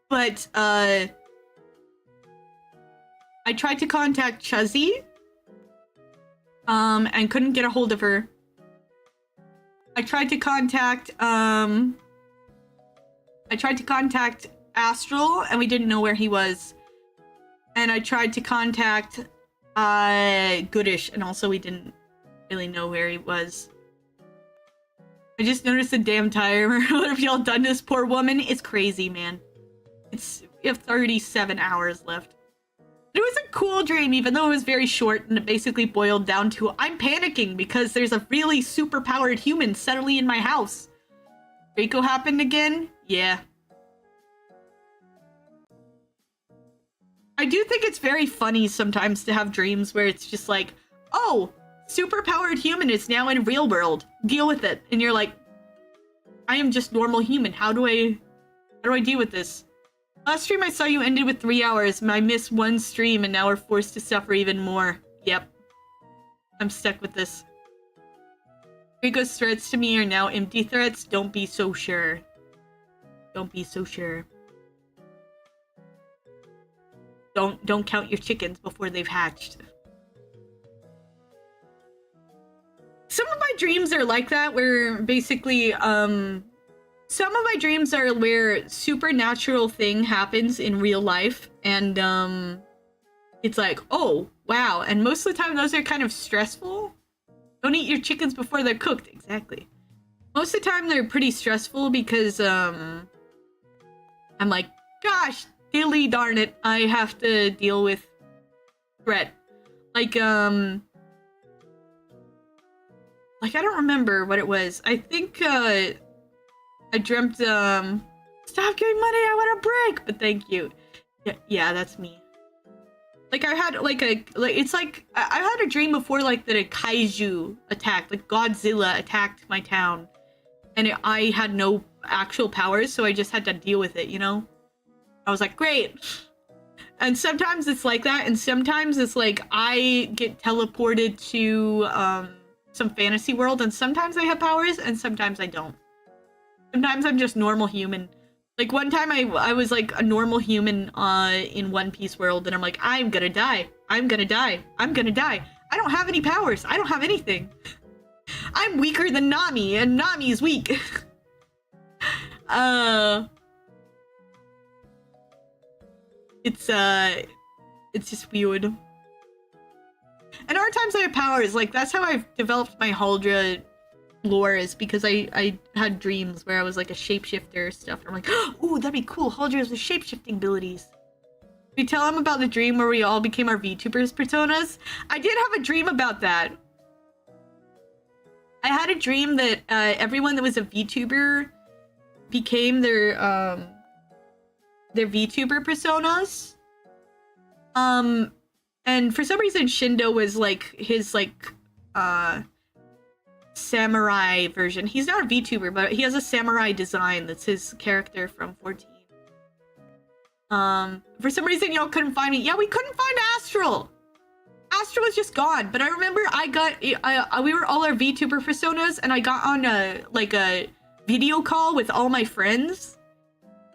But, I tried to contact Chuzzy, and couldn't get a hold of her. I tried to contact Astral, and we didn't know where he was. And I tried to contact, Goodish, and also we didn't really know where he was. I just noticed the damn timer. What have y'all done to this poor woman? It's crazy, man. We have 37 hours left. It was a cool dream, even though it was very short, and it basically boiled down to, I'm panicking because there's a really super-powered human suddenly in my house. Draco happened again? Yeah. I do think it's very funny sometimes to have dreams where it's just like, oh, super-powered human is now in real world. Deal with it. And you're like, I am just normal human. How do I deal with this? Last stream I saw you ended with 3 hours. I missed one stream and now we're forced to suffer even more. Yep. I'm stuck with this. Rico's threats to me are now empty threats. Don't be so sure. Don't be so sure. Don't count your chickens before they've hatched. Some of my dreams are like that, where basically, some of my dreams are where supernatural thing happens in real life, and, it's like, oh, wow. And most of the time, those are kind of stressful. Don't eat your chickens before they're cooked. Exactly. Most of the time, they're pretty stressful because, I'm like, gosh, dilly darn it, I have to deal with threat. Like, I don't remember what it was. I think, I dreamt, stop giving money, I want a break! But thank you. Yeah, that's me. Like, I had like it's like I had a dream before like that a kaiju attacked, like Godzilla attacked my town, and I had no actual powers, so I just had to deal with it, you know? I was like, great. And sometimes it's like that, and sometimes it's like I get teleported to some fantasy world, and sometimes I have powers, and sometimes I don't. Sometimes I'm just normal human. Like one time I was like a normal human in One Piece world, and I'm like, I'm gonna die. I'm gonna die. I'm gonna die. I don't have any powers. I don't have anything. I'm weaker than Nami, and Nami's weak. It's just weird. And there are times I have powers, like that's how I've developed my Huldra lore, is because I had dreams where I was like a shapeshifter stuff. And I'm like, ooh, that'd be cool. Huldra has the shapeshifting abilities. We tell him about the dream where we all became our VTubers personas. I did have a dream about that. I had a dream that everyone that was a VTuber became their VTuber personas. And for some reason Shindo was like his like samurai version. He's not a VTuber, but he has a samurai design that's his character from 14. For some reason y'all couldn't find me. Yeah, we couldn't find Astral. Astral was just gone. But I remember we were all our VTuber personas, and I got on a video call with all my friends.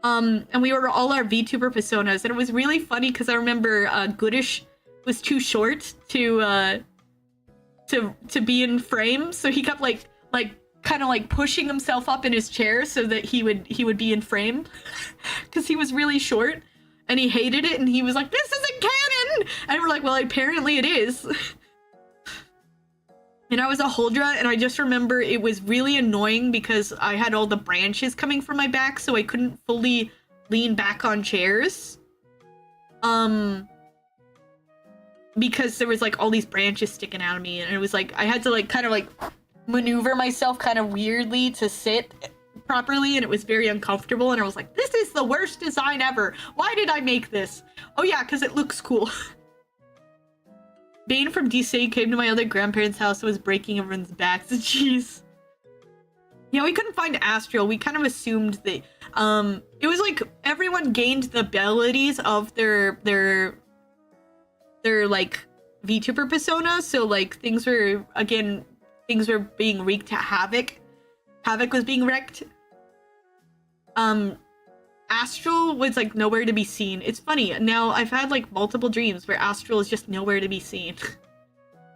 And we were all our VTuber personas, and it was really funny because I remember Goodish was too short to be in frame, so he kept like kind of like pushing himself up in his chair so that he would be in frame because he was really short, and he hated it, and he was like, this isn't canon, and we're like, well, apparently it is. And I was a Huldra, and I just remember it was really annoying because I had all the branches coming from my back, so I couldn't fully lean back on chairs. Because there was like all these branches sticking out of me, and it was like I had to like kind of like maneuver myself kind of weirdly to sit properly, and it was very uncomfortable, and I was like, this is the worst design ever. Why did I make this? Oh yeah, because it looks cool. Bane from DC came to my other grandparents' house and was breaking everyone's backs. Jeez. Yeah, we couldn't find Astral. We kind of assumed that it was like everyone gained the abilities of their like VTuber persona. So like things were being wreaked to Havoc. Havoc was being wrecked. Astral was like nowhere to be seen. It's funny, now I've had like multiple dreams where Astral is just nowhere to be seen.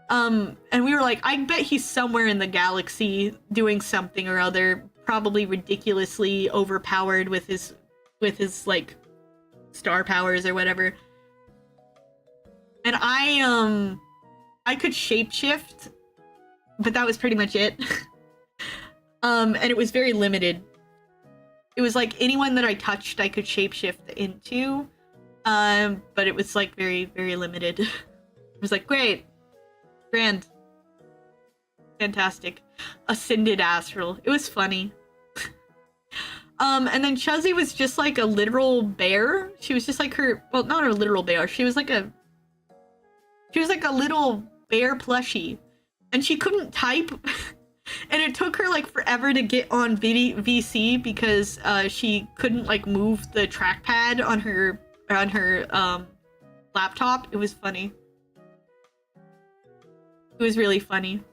And we were like, I bet he's somewhere in the galaxy doing something or other, probably ridiculously overpowered with his like star powers or whatever. And I could shapeshift, but that was pretty much it. And it was very limited. It was like anyone that I touched, I could shapeshift into. But it was like very, very limited. It was like, great. Grand. Fantastic. Ascended Astral. It was funny. And then Chuzzy was just like a literal bear. She was just like her, well, not a literal bear. She was like a little bear plushie. And she couldn't type. And it took her like forever to get on VC because she couldn't like move the trackpad on her laptop. It was funny. It was really funny.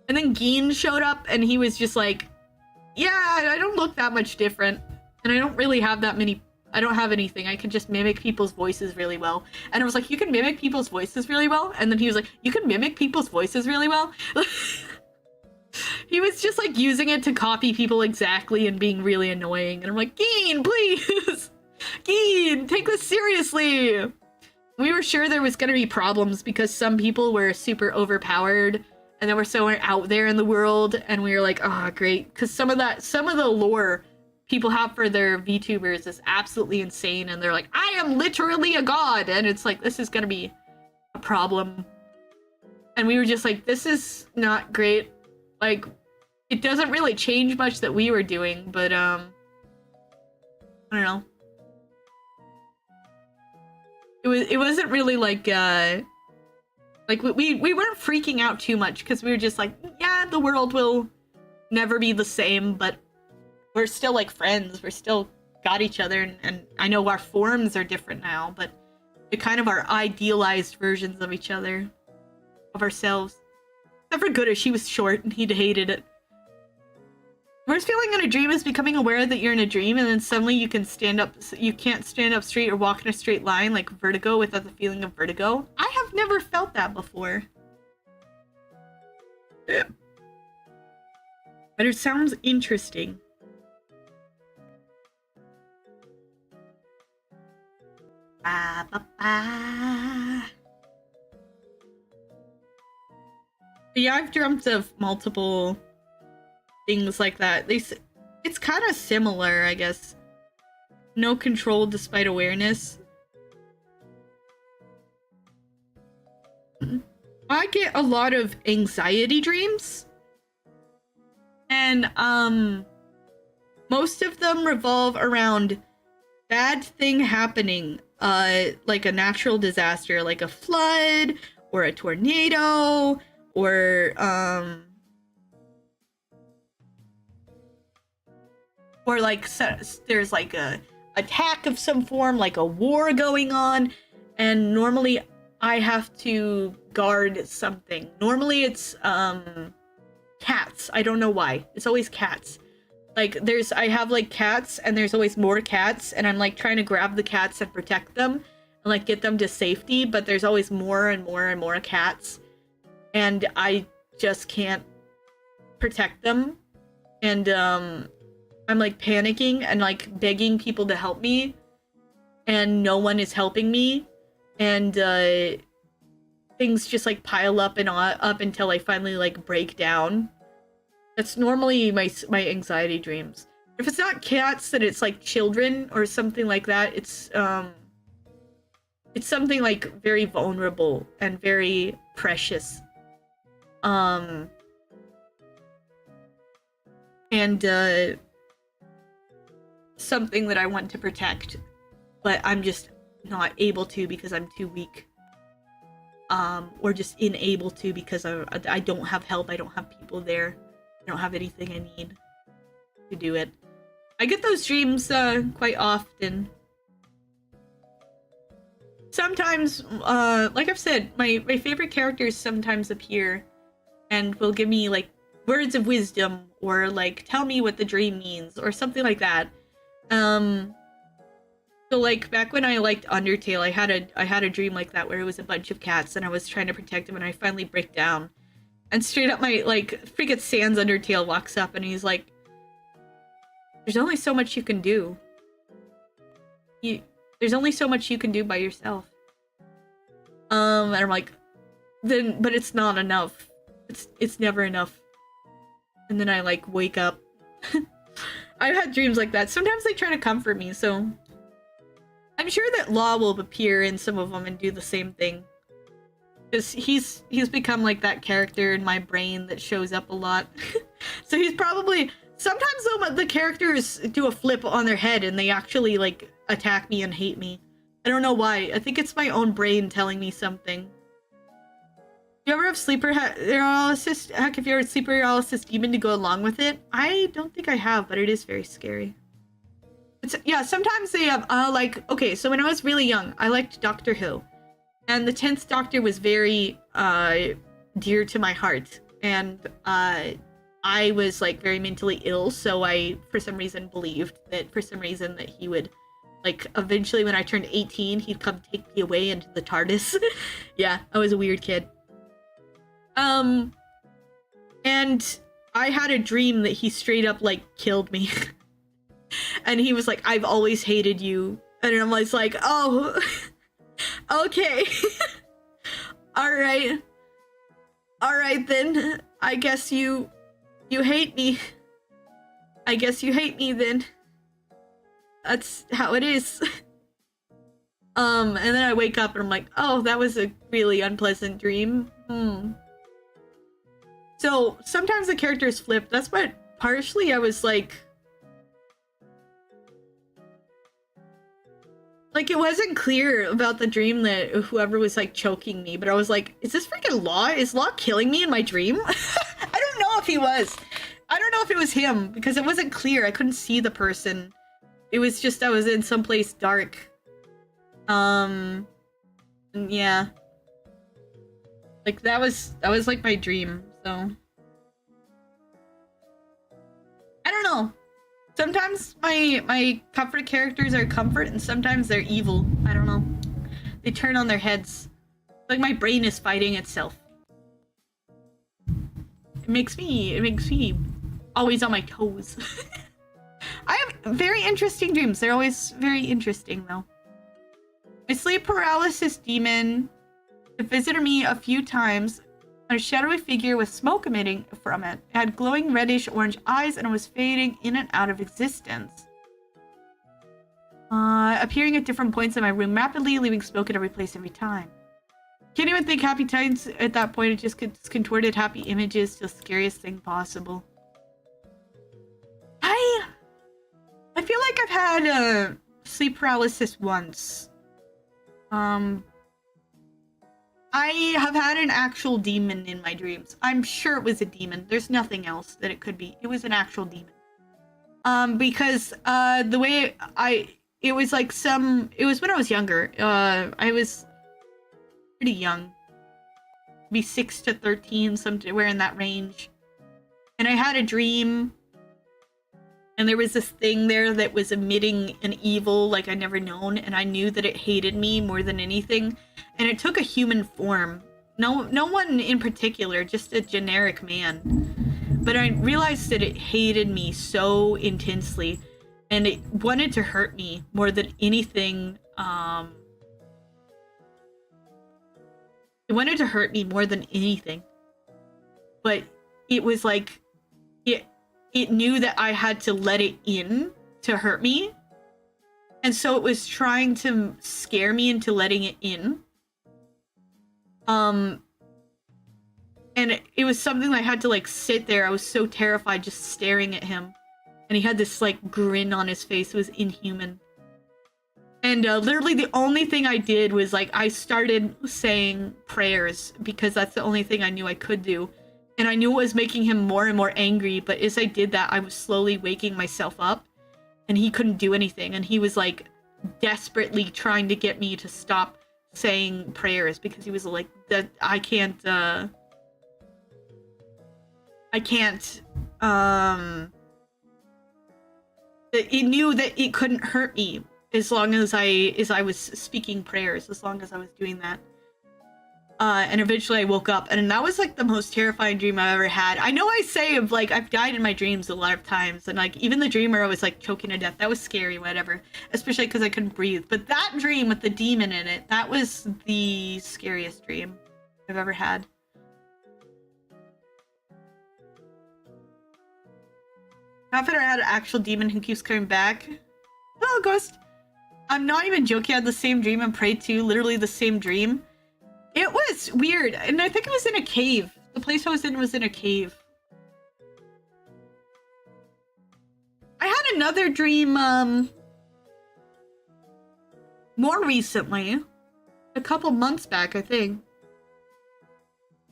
And then Geen showed up, and he was just like, yeah, I don't look that much different, and I don't really have that many. I don't have anything. I can just mimic people's voices really well. And I was like, you can mimic people's voices really well? And then he was like, you can mimic people's voices really well? He was just like using it to copy people exactly and being really annoying. And I'm like, Geen, please! Geen, take this seriously! We were sure there was gonna be problems because some people were super overpowered and they were so out there in the world, and we were like, oh, great. Because some of the lore people have for their VTubers is absolutely insane, and they're like, I am literally a god, and it's like, this is gonna be a problem. And we were just like, this is not great. Like, it doesn't really change much that we were doing, but I don't know. It it wasn't really like we weren't freaking out too much because we were just like, yeah, the world will never be the same, but we're still like friends. We're still got each other, and I know our forms are different now, but they kind of are idealized versions of each other, of ourselves. Except for Gooda, she was short and he hated it. Worst feeling in a dream is becoming aware that you're in a dream and then suddenly you can't stand up straight or walk in a straight line like vertigo without the feeling of vertigo. I have never felt that before. But it sounds interesting. Ba, ba, ba. Yeah, I've dreamt of multiple things like that. It's kind of similar, I guess. No control despite awareness. I get a lot of anxiety dreams. And most of them revolve around bad thing happening, like a natural disaster, like a flood or a tornado, or like there's like a attack of some form, like a war going on, and normally I have to guard something. Normally it's cats. I don't know why. It's always cats. Like I have like cats, and there's always more cats, and I'm like trying to grab the cats and protect them and like get them to safety, but there's always more and more and more cats, and I just can't protect them. And I'm like panicking and like begging people to help me, and no one is helping me, and things just like pile up and up until I finally like break down. That's normally my anxiety dreams. If it's not cats, then it's like children or something like that. It's something like very vulnerable and very precious. And something that I want to protect, but I'm just not able to because I'm too weak. Or just unable to because I don't have help. I don't have people there. I don't have anything I need to do it. I get those dreams quite often. Sometimes, like I've said, my favorite characters sometimes appear and will give me like words of wisdom, or like tell me what the dream means, or something like that. So like back when I liked Undertale, I had a dream like that where it was a bunch of cats and I was trying to protect them, and I finally break down. And straight up my like freaking Sans Undertale walks up and he's like, there's only so much you can do. There's only so much you can do by yourself. And I'm like, but it's not enough. It's never enough. And then I like wake up. I've had dreams like that. Sometimes they try to comfort me, so I'm sure that Law will appear in some of them and do the same thing. Because he's become like that character in my brain that shows up a lot. So he's probably... Sometimes though, the characters do a flip on their head and they actually like attack me and hate me. I don't know why. I think it's my own brain telling me something. Do you ever have sleeper paralysis? Heck, if you're a sleeper paralysis demon to go along with it? I don't think I have, but it is very scary. Yeah, sometimes they have, like, okay, so when I was really young, I liked Doctor Who. And the 10th Doctor was very, dear to my heart. And, I was, like, very mentally ill, so I, for some reason, believed that, for some reason, that he would, like, eventually when I turned 18, he'd come take me away into the TARDIS. Yeah, I was a weird kid. And I had a dream that he straight up, like, killed me. And he was like, I've always hated you. And I'm always like, oh, okay. Alright. Alright then. I guess you hate me. I guess you hate me then. That's how it is. And then I wake up and I'm like, oh, that was a really unpleasant dream. So sometimes the characters flip. That's what partially I was like Like, it wasn't clear about the dream that whoever was, like, choking me, but I was like, is this freaking Law? Is Law killing me in my dream? I don't know if he was. I don't know if it was him, because it wasn't clear. I couldn't see the person. It was just I was in someplace dark. And yeah. Like, that was like, my dream, so... I don't know. Sometimes my comfort characters are comfort, and sometimes they're evil. I don't know. They turn on their heads. Like my brain is fighting itself. It makes me always on my toes. I have very interesting dreams. They're always very interesting, though. My sleep paralysis demon visited me a few times. A shadowy figure with smoke emitting from it. It had glowing reddish orange eyes and it was fading in and out of existence. Appearing at different points in my room rapidly, leaving smoke at every place every time. Can't even think happy times at that point. It just contorted happy images to the scariest thing possible. I feel like I've had sleep paralysis once. I have had an actual demon in my dreams. I'm sure it was a demon. There's nothing else that it could be. It was an actual demon. Because the way it was like it was when I was younger. I was pretty young. Maybe 6 to 13, somewhere in that range. And I had a dream. And there was this thing there that was emitting an evil like I never known, and I knew that it hated me more than anything. And it took a human form. No one in particular, just a generic man. But I realized that it hated me so intensely, and it wanted to hurt me more than anything. It wanted to hurt me more than anything. But it was like it knew that I had to let it in to hurt me. And so it was trying to scare me into letting it in. And it was something that I had to like sit there. I was so terrified just staring at him. And he had this like grin on his face. It was inhuman. And literally the only thing I did was like I started saying prayers because that's the only thing I knew I could do. And I knew it was making him more and more angry, but as I did that, I was slowly waking myself up, and he couldn't do anything. And he was like desperately trying to get me to stop saying prayers because he was like, that I can't, it knew that it couldn't hurt me as long as I was speaking prayers, as long as I was doing that. And eventually I woke up, and that was like the most terrifying dream I've ever had. I know I say of like I've died in my dreams a lot of times, and like even the dream where I was like choking to death, that was scary, whatever, especially because I couldn't breathe. But that dream with the demon in it, that was the scariest dream I've ever had. Confident I had an actual demon who keeps coming back. Hello, Ghost. I'm not even joking. I had the same dream and prayed to, literally the same dream. It was weird, and I think it was in a cave. The place I was in a cave. I had another dream, more recently. A couple months back, I think.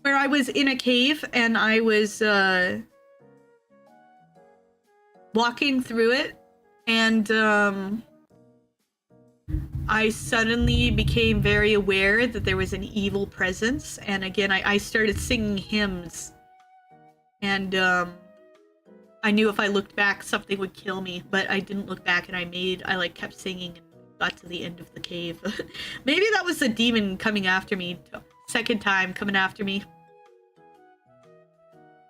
Where I was in a cave, and I was, walking through it, and, I suddenly became very aware that there was an evil presence, and again I started singing hymns, and I knew if I looked back something would kill me, but I didn't look back, and I like kept singing and got to the end of the cave. Maybe that was the demon coming after me, second time coming after me.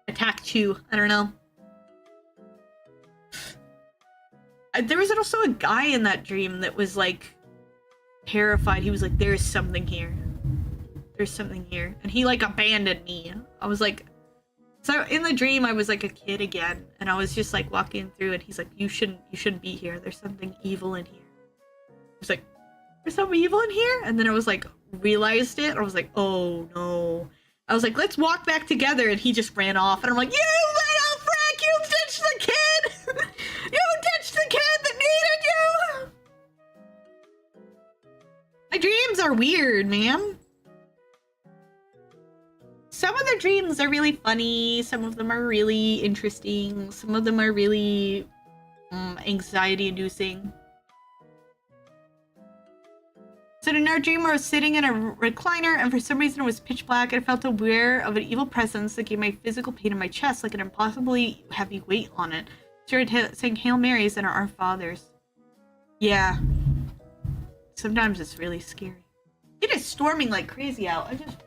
Attack 2, I don't know. There was also a guy in that dream that was like terrified. He was like, there's something here. There's something here. And he like abandoned me. I was like, so in the dream I was like a kid again, and I was just like walking through, and he's like, you shouldn't be here. There's something evil in here. I was like, there's something evil in here? And then I was like, realized it. I was like, oh no. I was like, let's walk back together, and he just ran off, and I'm like, you little Frank, you ditched the kid! You ditched the kid that needed you! dreams are weird, man. Some of the dreams are really funny. Some of them are really interesting. Some of them are really anxiety-inducing. So in our dream, I was sitting in a recliner, and for some reason it was pitch black, and I felt aware of an evil presence that gave me physical pain in my chest, like an impossibly heavy weight on it. I started saying Hail Marys and Our Fathers. Yeah. Sometimes it's really scary. It is storming like crazy out. I just...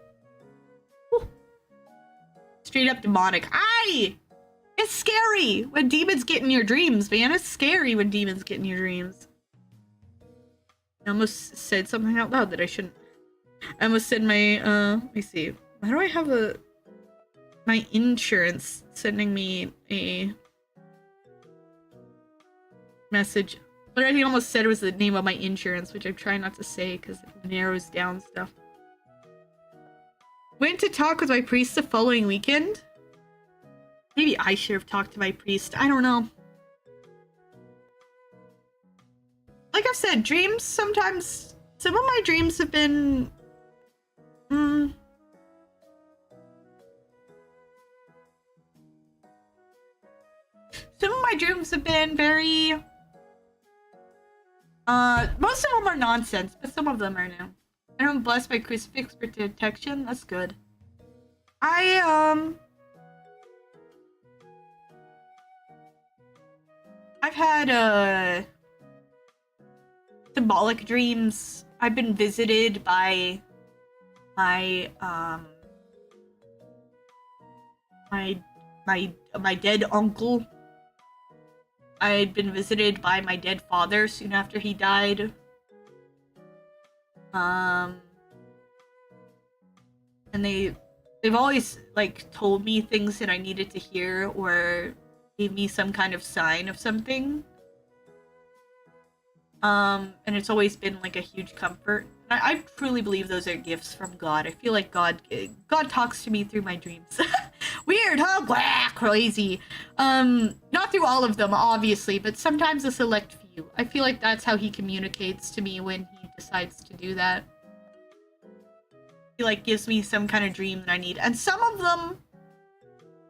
Whew. Straight up demonic. Aye! It's scary when demons get in your dreams, man. It's scary when demons get in your dreams. I almost said something out loud that I shouldn't. I almost said my, let me see. Why do I have my insurance sending me a message? What I almost said was the name of my insurance, which I'm trying not to say because it narrows down stuff. Went to talk with my priest the following weekend. Maybe I should have talked to my priest. I don't know. Like I've said, dreams sometimes... Some of my dreams have been... Some of my dreams have been very... most of them are nonsense, but some of them are new. I'm blessed by crucifix for protection. That's good. I've had, symbolic dreams. I've been visited by my dead uncle. I'd been visited by my dead father soon after he died. And they've always like told me things that I needed to hear or gave me some kind of sign of something. And it's always been like a huge comfort. I truly believe those are gifts from God. I feel like God talks to me through my dreams. Weird, huh? Blah, crazy. Not through all of them, obviously, but sometimes a select few. I feel like that's how he communicates to me when he decides to do that. He like gives me some kind of dream that I need. And some of them,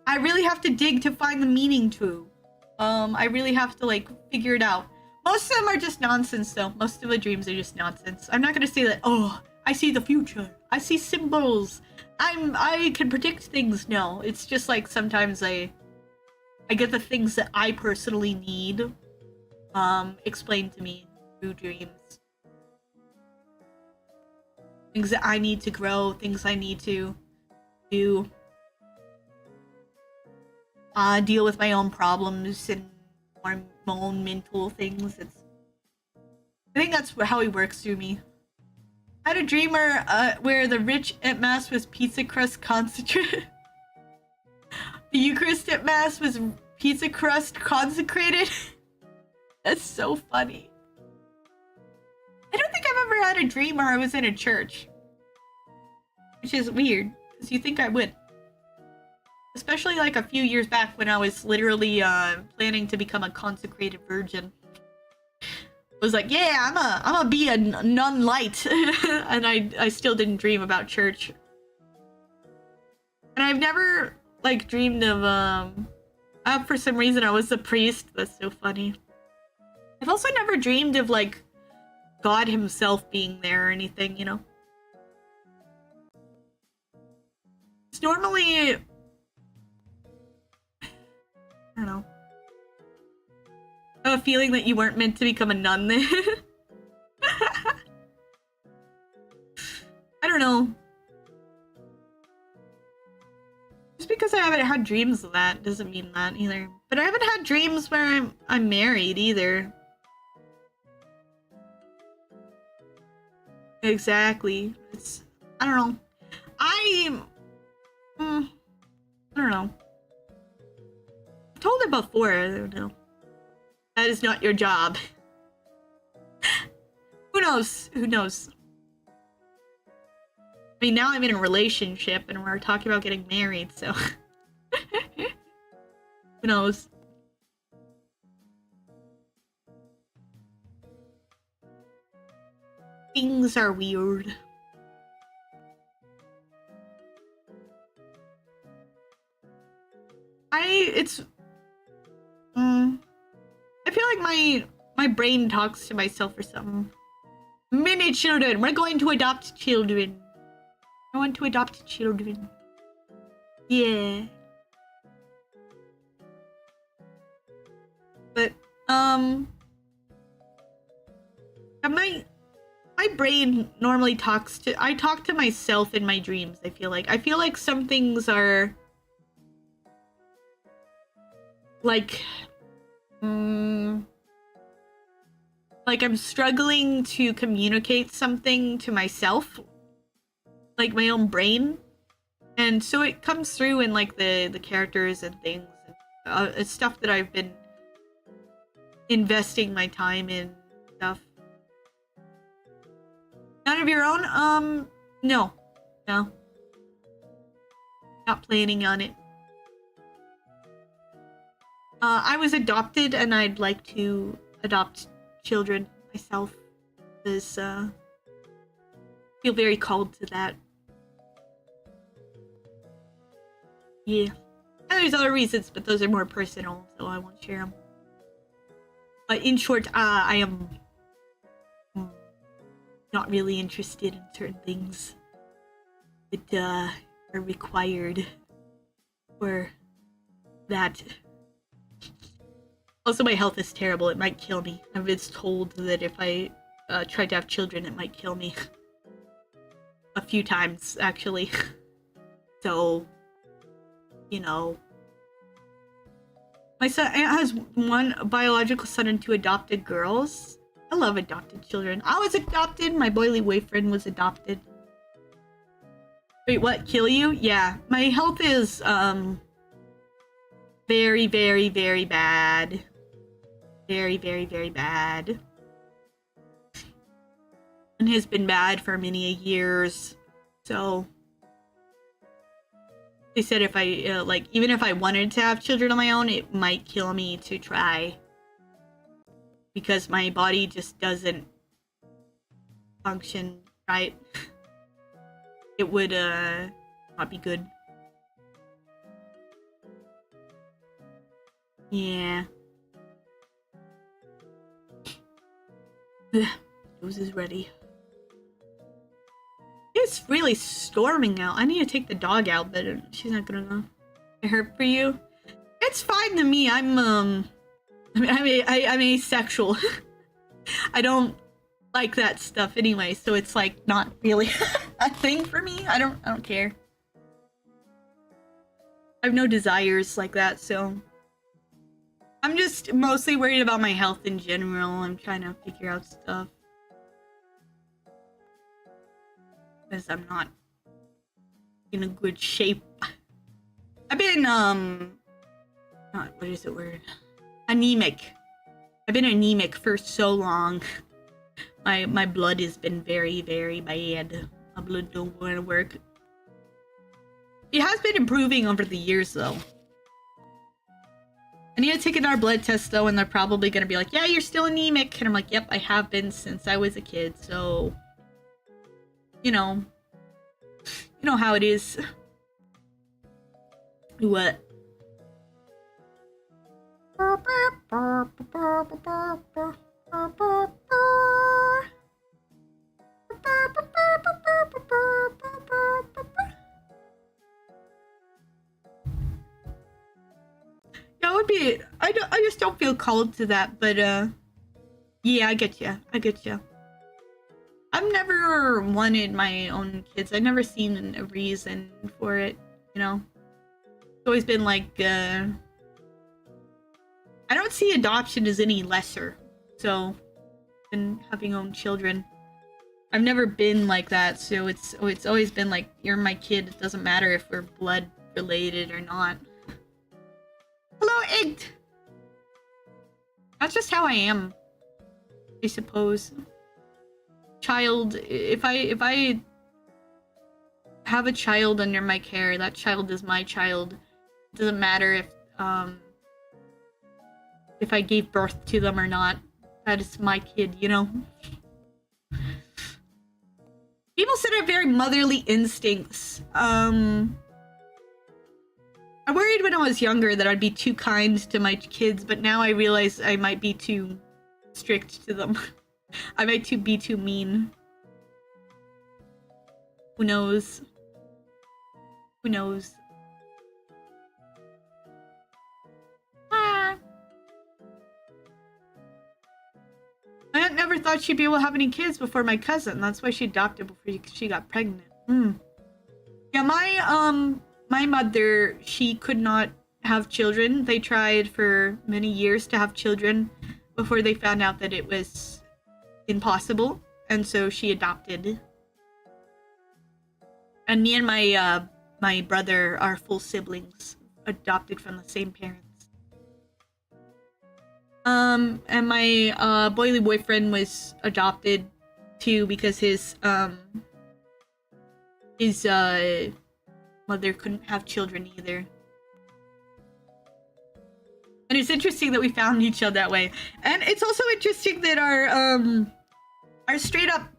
I really have to dig to find the meaning to. I really have to like figure it out. Most of them are just nonsense, though. Most of the dreams are just nonsense. I'm not gonna say that, oh, I see the future. I see symbols. I can predict things. No, it's just like sometimes I get the things that I personally need explained to me through dreams. Things that I need to grow, things I need to do. Deal with my own problems and my own mental things. I think that's how he works through me. I had a dream where the rich at Mass was pizza crust concentrated. The Eucharist at Mass was pizza crust consecrated. That's so funny. I don't think I've ever had a dream where I was in a church. Which is weird, because you think I would. Especially like a few years back when I was literally planning to become a consecrated virgin. I was like, yeah, I'm gonna be a nun light. And I still didn't dream about church. And I've never like dreamed of for some reason I was a priest. That's so funny. I've also never dreamed of like God himself being there or anything, you know. It's normally, I don't know. I have a feeling that you weren't meant to become a nun then. I don't know. Just because I haven't had dreams of that doesn't mean that either. But I haven't had dreams where I'm married either. Exactly. It's, I don't know. I don't know. I've told it before, I don't know. That is not your job. Who knows? Who knows? I mean, now I'm in a relationship and we're talking about getting married, so... Who knows? Things are weird. I feel like my brain talks to myself or something. Many children. We're going to adopt children. I want to adopt children. Yeah. But my brain normally talks to. I talk to myself in my dreams. I feel like some things are like like I'm struggling to communicate something to myself, like my own brain, and so it comes through in like the characters and things, and stuff that I've been investing my time in. Stuff. None of your own? No, not planning on it. I was adopted, and I'd like to adopt children myself, because I feel very called to that. Yeah. And there's other reasons, but those are more personal, so I won't share them. But in short, I am not really interested in certain things that are required for that. Also, my health is terrible. It might kill me. I've been told that if I tried to have children, it might kill me. A few times, actually. So, you know. My son has one biological son and 2 adopted girls. I love adopted children. I was adopted. My boily boyfriend was adopted. Wait, what? Kill you? Yeah. My health is, very, very, very bad. Very, very, very bad. And has been bad for many years. So they said if I, like, even if I wanted to have children on my own, it might kill me to try. Because my body just doesn't function right. It would, not be good. Yeah. Nose is ready. It's really storming out. I need to take the dog out, but she's not gonna know. I hurt for you? It's fine to me. I'm asexual. I don't like that stuff anyway, so it's like not really a thing for me. I don't care. I have no desires like that, so I'm just mostly worried about my health in general. I'm trying to figure out stuff. Because I'm not in a good shape. I've been, what is the word? Anemic. I've been anemic for so long. My blood has been very, very bad. My blood don't want to work. It has been improving over the years, though. I need to take another blood test, though, and they're probably going to be like, yeah, you're still anemic. And I'm like, yep, I have been since I was a kid, so... You know how it is. What? That would be... I just don't feel called to that, but, yeah, I get you. I've never wanted my own kids. I've never seen a reason for it, you know? It's always been like, I don't see adoption as any lesser, so, than having own children. I've never been like that, so it's always been like, you're my kid, it doesn't matter if we're blood related or not. Hello, Igged! That's just how I am, I suppose. Child, if I have a child under my care, that child is my child. It doesn't matter if I gave birth to them or not. That is my kid, you know? People said I have very motherly instincts. I worried when I was younger that I'd be too kind to my kids, but now I realize I might be too strict to them. I might be too mean. Who knows? Who knows? Ah. My aunt never thought she'd be able to have any kids before my cousin. That's why she adopted before she got pregnant. Yeah, my mother, she could not have children. They tried for many years to have children before they found out that it was impossible, and so she adopted. And me and my brother are full siblings, adopted from the same parents. And my boily boyfriend was adopted too because his mother couldn't have children either. And it's interesting that we found each other that way. And it's also interesting that our straight up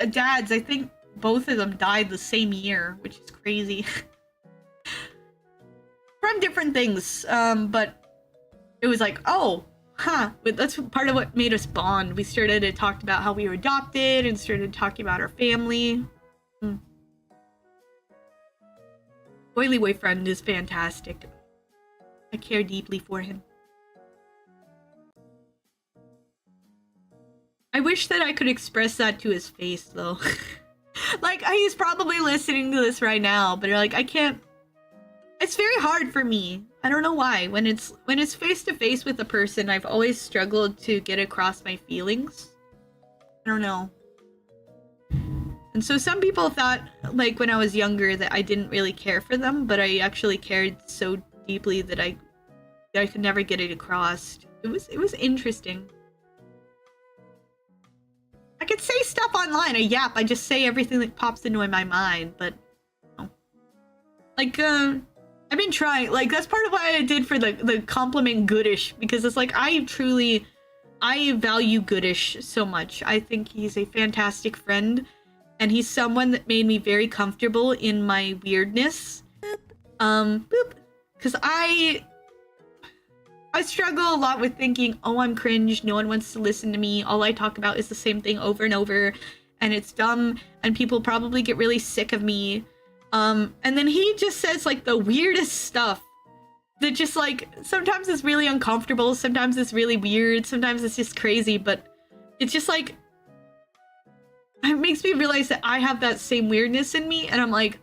dads, I think both of them died the same year, which is crazy. From different things, but it was like, oh, huh. That's part of what made us bond. We started to talk about how we were adopted and started talking about our family. Boily boyfriend is fantastic. I care deeply for him. I wish that I could express that to his face, though. Like, he's probably listening to this right now, but like, I can't. It's very hard for me. I don't know why. When it's face to face with a person, I've always struggled to get across my feelings. I don't know. And so some people thought, like, when I was younger that I didn't really care for them, but I actually cared so deeply that I could never get it across. It was interesting. I could say stuff online. I just say everything that pops into my mind, but no. Like, I've been trying. Like, that's part of why I did for the compliment Goodish, because it's like I value Goodish so much. I think he's a fantastic friend, and he's someone that made me very comfortable in my weirdness. Because I struggle a lot with thinking, oh, I'm cringe, no one wants to listen to me, all I talk about is the same thing over and over, and it's dumb, and people probably get really sick of me. And then he just says, like, the weirdest stuff that just, like, sometimes it's really uncomfortable, sometimes it's really weird, sometimes it's just crazy, but it's just, like, it makes me realize that I have that same weirdness in me, and I'm like,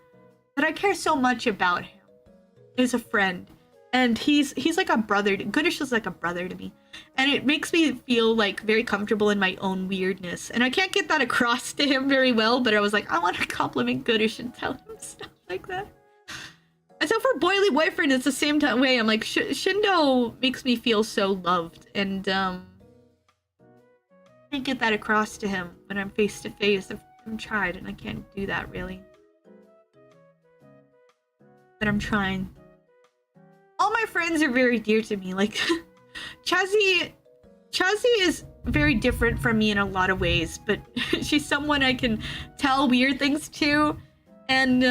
but I care so much about him as a friend. And he's like a brother. Goodish is like a brother to me. And it makes me feel like very comfortable in my own weirdness. And I can't get that across to him very well, but I was like, I want to compliment Goodish and tell him stuff like that. And so for Boily Boyfriend, it's the same way. I'm like, Shindo makes me feel so loved. And I can't get that across to him when I'm face to face. I've tried and I can't do that really. But I'm trying. All my friends are very dear to me. Like, Chuzzy is very different from me in a lot of ways, but she's someone I can tell weird things to, and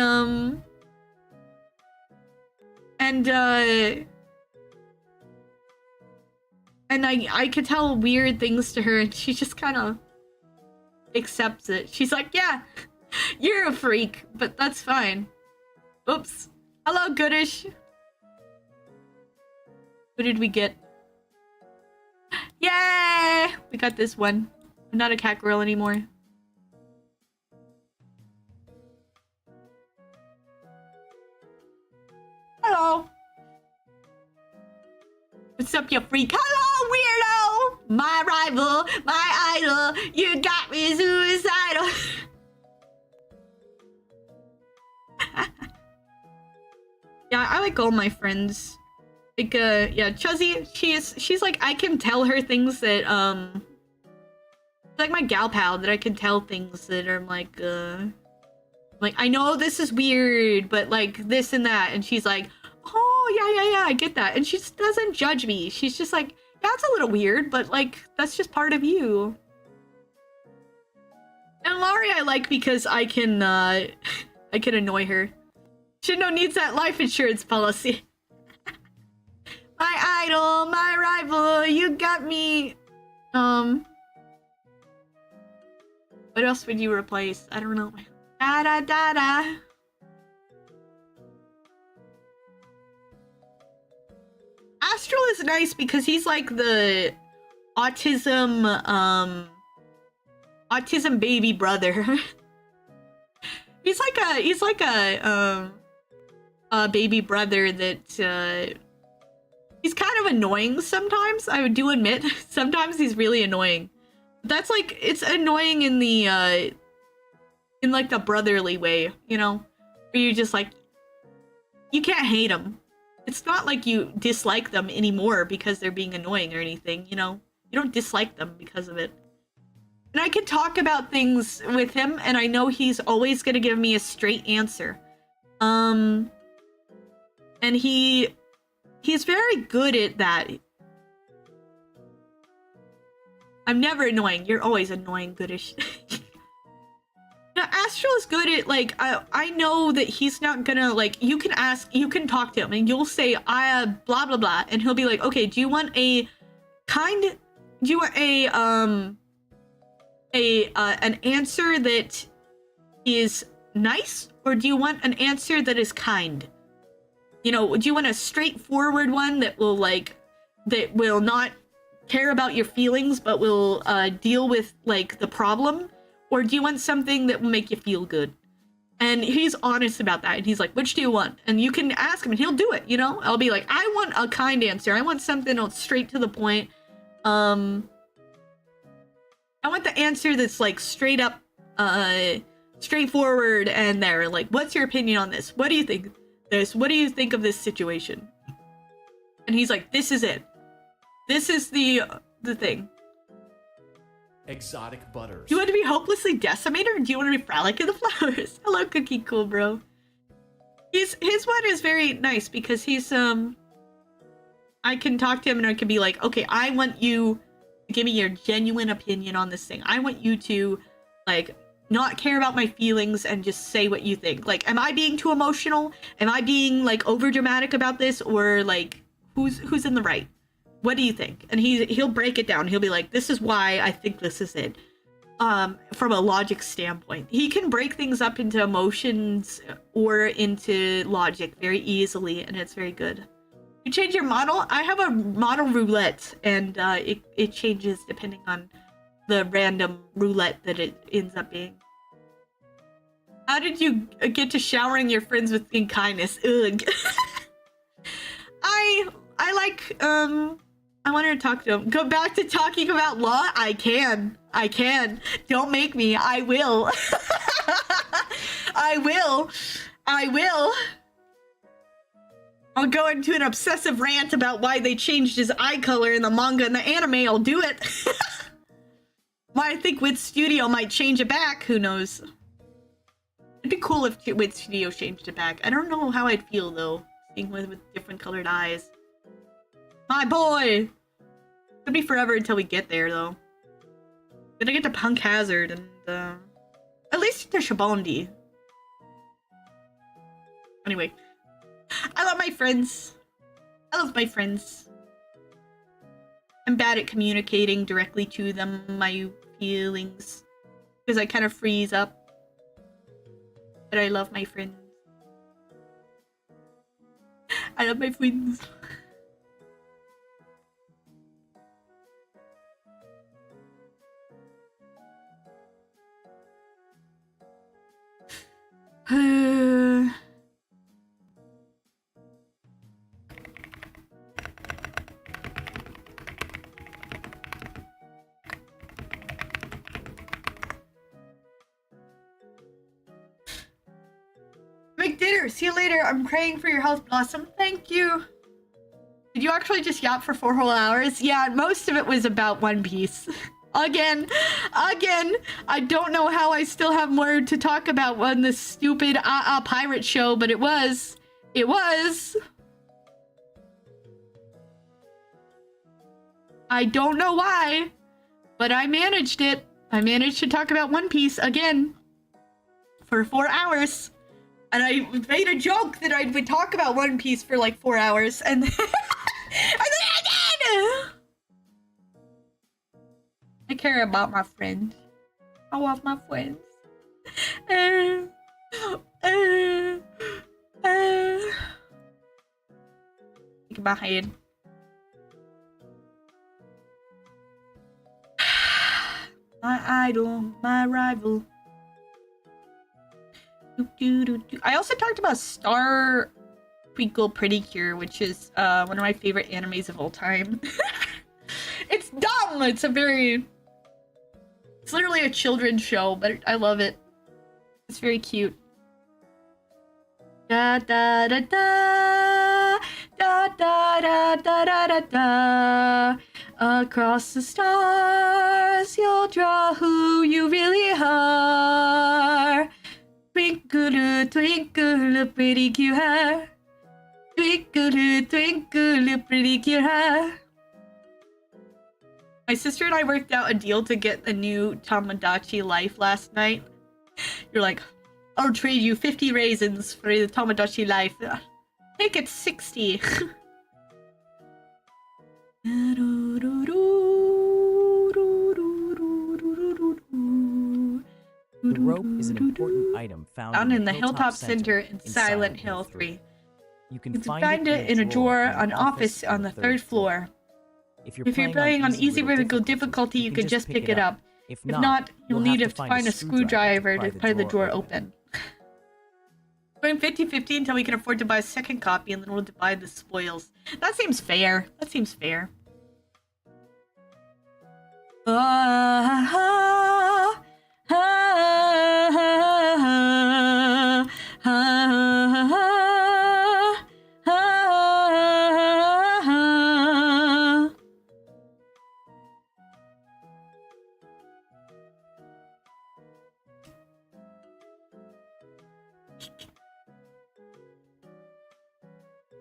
I could tell weird things to her, and she just kind of accepts it. She's like, yeah, you're a freak, but that's fine. Oops. Hello, Goodish. Who did we get? Yay! We got this one. I'm not a cat girl anymore. Hello. What's up, you freak? Hello, weirdo! My rival, my idol, you got me suicidal. Yeah, I like all my friends. Like, yeah, Chuzzy, she's like, I can tell her things that, like my gal pal, that I can tell things that are like, I know this is weird, but like this and that, and she's like, oh, yeah, I get that, and she just doesn't judge me. She's just like, yeah, it's a little weird, but like, that's just part of you. And Laurie I like because I can annoy her. Shindo needs that life insurance policy. My idol, my rival, you got me. What else would you replace? I don't know. Da da da da. Astral is nice because he's like the autism baby brother. he's like a baby brother that he's kind of annoying sometimes. I do admit sometimes he's really annoying. That's like, it's annoying in the in like the brotherly way, you know, where you just like, you can't hate them. It's not like you dislike them anymore because they're being annoying or anything, you know? You don't dislike them because of it. And I can talk about things with him, and I know he's always gonna give me a straight answer. And he's very good at that. I'm never annoying. You're always annoying, goodish. Now, Astral is good at, like, I know that he's not gonna, like, you can talk to him, and you'll say, blah, blah, blah, and he'll be like, okay, do you want an answer that is nice, or do you want an answer that is kind? You know, do you want a straightforward one that will, like, that will not care about your feelings, but will deal with, like, the problem? Or do you want something that will make you feel good? And he's honest about that. And he's like, which do you want? And you can ask him and he'll do it, you know? I'll be like, I want a kind answer. I want something that's straight to the point. I want the answer that's like straight up, straightforward and there. Like, what's your opinion on this? What do you think this? What do you think of this situation? And he's like, this is it. This is the thing. Exotic butters. Do you want to be hopelessly decimated, or do you want to be frolic in the flowers? Hello, Cookie Cool Bro. His one is very nice because he's I can talk to him and I can be like, okay, I want you to give me your genuine opinion on this thing. I want you to like not care about my feelings and just say what you think. Like, am I being too emotional? Am I being like over dramatic about this, or like who's in the right? What do you think? And he'll break it down. He'll be like, this is why I think this is it. From a logic standpoint. He can break things up into emotions or into logic very easily, and it's very good. You change your model? I have a model roulette, and it changes depending on the random roulette that it ends up being. How did you get to showering your friends with kindness? Ugh. I like, I wanted to talk to him. Go back to talking about law? I can. Don't make me. I will. I will. I'll go into an obsessive rant about why they changed his eye color in the manga and the anime. I'll do it. Why I think Wit Studio might change it back. Who knows? It'd be cool if Wit Studio changed it back. I don't know how I'd feel, though, seeing with different colored eyes. My boy! It'll be forever until we get there, though. Gonna get to Punk Hazard and, at least to Shabondi. Anyway. I love my friends. I love my friends. I'm bad at communicating directly to them, my feelings. Because I kind of freeze up. But I love my friends. I love my friends. Make dinner. See you later. I'm praying for your health, Blossom. Thank you. Did you actually just yap for 4 whole hours? Yeah, most of it was about One Piece. Again, I don't know how I still have more to talk about on this stupid pirate show, but it was. I don't know why, but I managed it. I managed to talk about One Piece again for 4 hours. And I made a joke that I would talk about One Piece for like 4 hours, and then, and then I did! I care about my friends. I love my friends. Think my head. My idol, my rival. I also talked about Star Prequel Pretty Cure, which is one of my favorite animes of all time. It's dumb! It's literally a children's show, but I love it. It's very cute. Da da da da da da da da da da da. Across the stars, you'll draw who you really are. Twinkle, twinkle, pretty cute hair. Twinkle, twinkle, pretty cute hair. My sister and I worked out a deal to get a new Tamagotchi life last night. You're like, I'll trade you 50 raisins for the Tamagotchi life. Make it 60. The rope is an important item found in the Hilltop Center in Silent Hill 3. You can find it in a drawer on office on the 3rd floor. If you're playing on easy vertical difficulty, you can just pick it up. If not, you'll need to find a screwdriver to pry the drawer open. Going 50-50 until we can afford to buy a second copy, and then we'll divide the spoils. That seems fair. That seems fair.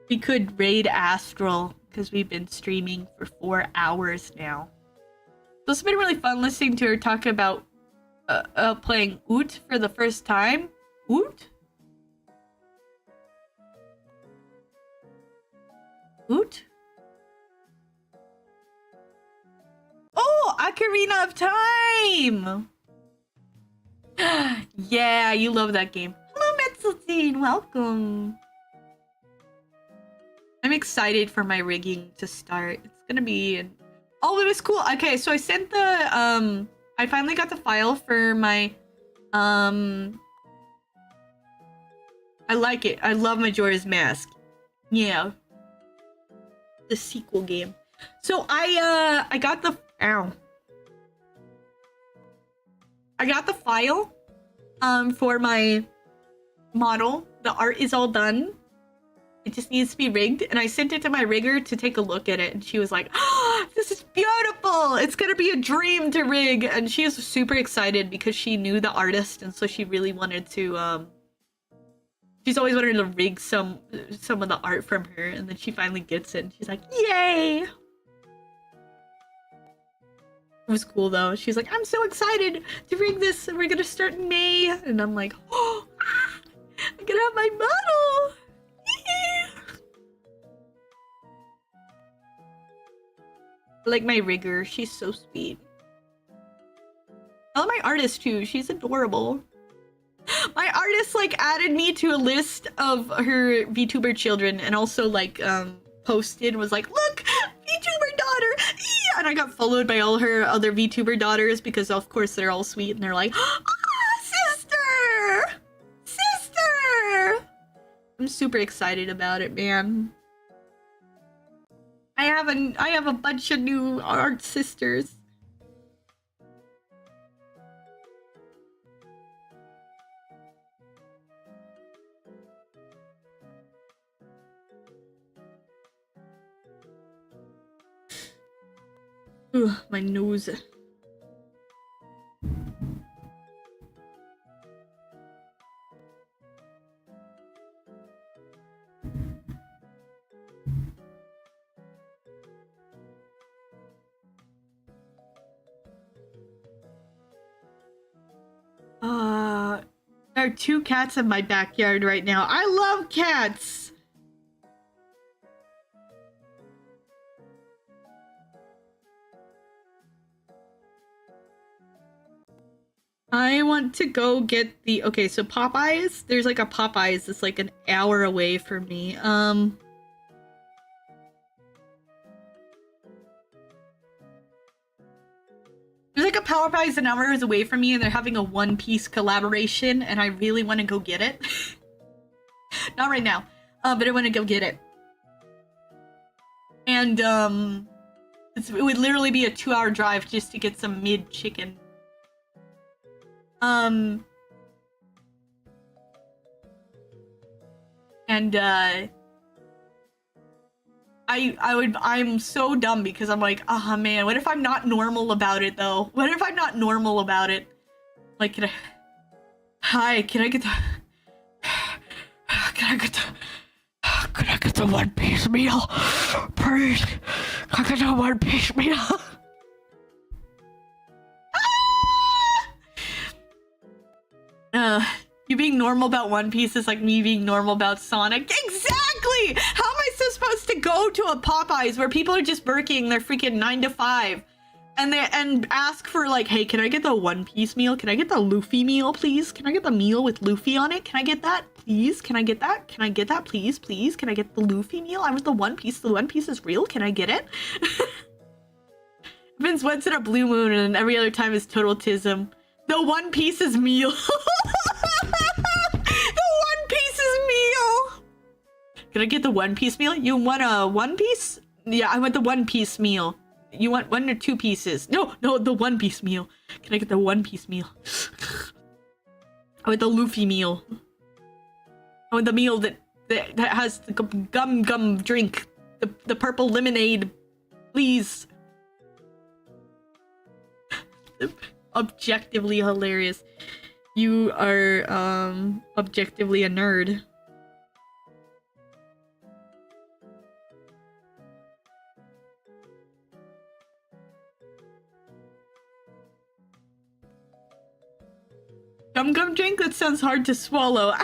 We could raid Astral, because we've been streaming for 4 hours now. So it's been really fun listening to her talk about playing Oot for the first time. Oot? Oot? Oh, Ocarina of Time! Yeah, you love that game. Hello, Metzeltine, welcome. I'm excited for my rigging to start. It's gonna be... Oh, it was cool. Okay, so I sent the, I finally got the file for my, I like it. I love Majora's Mask. Yeah. The sequel game. So I got the, ow. I got the file, for my model. The art is all done. It just needs to be rigged, and I sent it to my rigger to take a look at it, and she was like, oh, this is beautiful! It's gonna be a dream to rig! And she was super excited because she knew the artist, and so she really wanted to, she's always wanted to rig some of the art from her, and then she finally gets it, and she's like, yay! It was cool, though. She's like, I'm so excited to rig this, and we're gonna start in May! And I'm like, oh, I'm gonna have my model! Like my rigger, she's so sweet. I love my artist too, she's adorable. My artist like added me to a list of her VTuber children and also like posted, was like, look, VTuber daughter! Yeah! And I got followed by all her other VTuber daughters because of course they're all sweet and they're like, ah, sister! Sister! I'm super excited about it, man. I have a bunch of new art sisters. Ugh, my nose. are 2 cats in my backyard right now. I love cats. I want to go get the... Okay, so Popeyes. There's like a Popeyes that's like an hour away from me. There's like a Popeyes an hour away from me, and they're having a One Piece collaboration, and I really want to go get it. Not right now, but I want to go get it. And it would literally be a 2-hour drive just to get some mid chicken. I'm so dumb because I'm like, oh man, what if I'm not normal about it though? What if I'm not normal about it? Like, can I get the One Piece meal? Please, can I get the One Piece meal? You being normal about One Piece is like me being normal about Sonic. Exactly! How am I supposed to go to a Popeyes where people are just working their freaking 9 to 5 and ask for like, hey, can I get the One Piece meal? Can I get the Luffy meal, please? Can I get the meal with Luffy on it? Can I get that, please? Can I get that? Can I get that, please? Please? Can I get the Luffy meal? I want the One Piece. The One Piece is real. Can I get it? Vince once in a blue moon and every other time is total tism. The One Piece's meal. The One Piece's meal. Can I get the One Piece meal? You want a One Piece? Yeah, I want the One Piece meal. You want 1 or 2 pieces? No, the One Piece meal. Can I get the One Piece meal? I want the Luffy meal. I want the meal that has the gum drink. The purple lemonade. Please. Objectively hilarious. You are objectively a nerd. Gum drink? That sounds hard to swallow.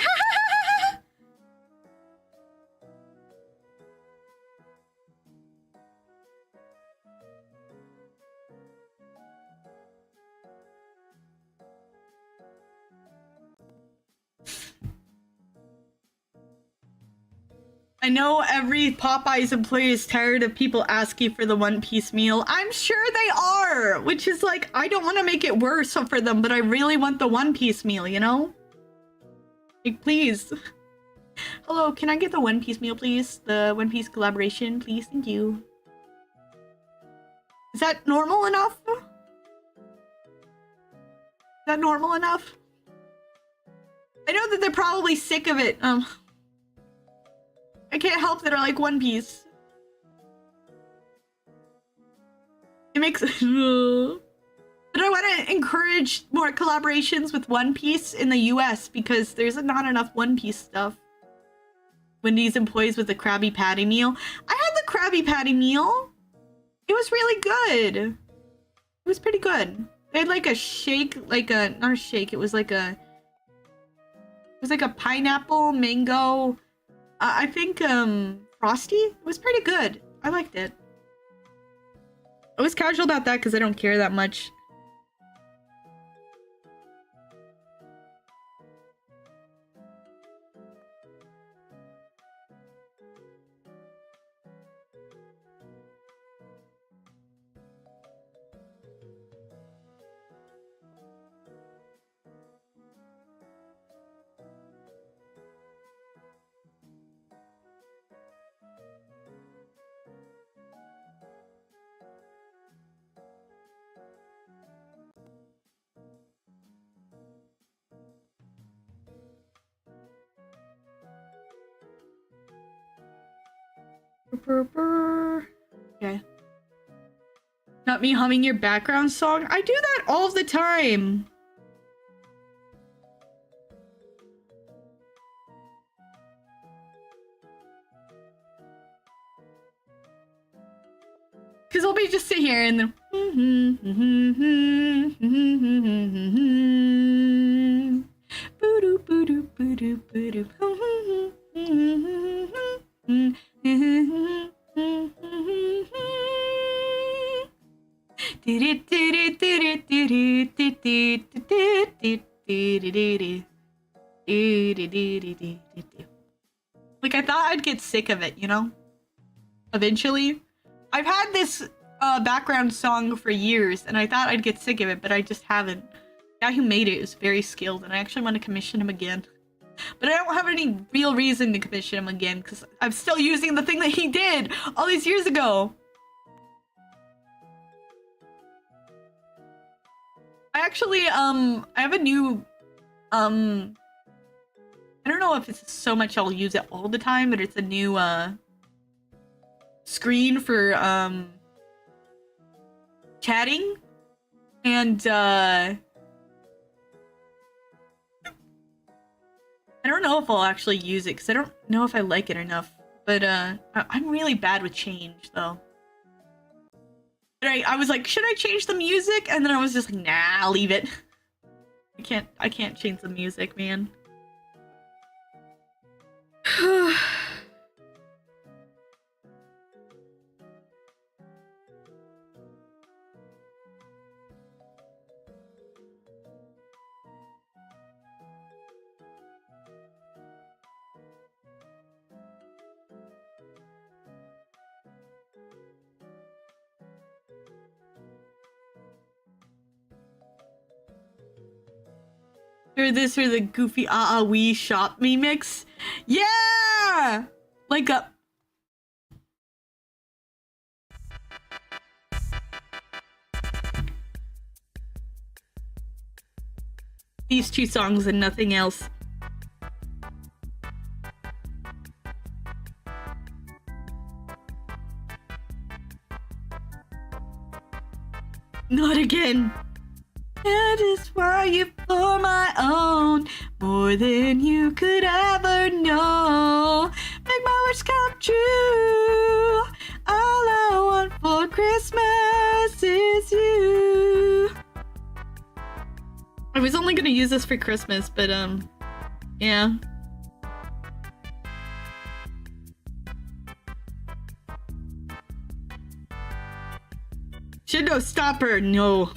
I know every Popeyes employee is tired of people asking for the One Piece meal. I'm sure they are, which is like, I don't want to make it worse for them, but I really want the One Piece meal, you know? Like, please. Hello, can I get the One Piece meal, please? The One Piece collaboration, please? Thank you. Is that normal enough? Is that normal enough? I know that they're probably sick of it. I can't help that I like One Piece. It makes... But I want to encourage more collaborations with One Piece in the US because there's not enough One Piece stuff. Wendy's employees with the Krabby Patty meal. I had the Krabby Patty meal. It was really good. It was pretty good. They had like a shake, like a... Not a shake, it was like a... It was like a pineapple, mango... I think, Frosty? It was pretty good. I liked it. I was casual about that because I don't care that much. Okay. Not me humming your background song? I do that all the time. Because I'll be just sit here and then... Boo-doo-boo. Like, I thought I'd get sick of it, you know? Eventually. I've had this background song for years, and I thought I'd get sick of it, but I just haven't. The guy who made it is very skilled, and I actually want to commission him again. But I don't have any real reason to commission him again, because I'm still using the thing that he did all these years ago. I actually, I have a new, I don't know if it's so much I'll use it all the time, but it's a new, screen for, chatting. And, I don't know if I'll actually use it, because I don't know if I like it enough. But, I'm really bad with change, though. But I was like, should I change the music? And then I was just like, nah, leave it. I can't change the music, man. Heard this for the goofy wee shop me mix? Yeah! Like a... These two songs and nothing else. Not again. That is why you're for my own, more than you could ever know. Make my wish come true. All I want for Christmas is you. I was only gonna use this for Christmas, but yeah. Should no stop her, no.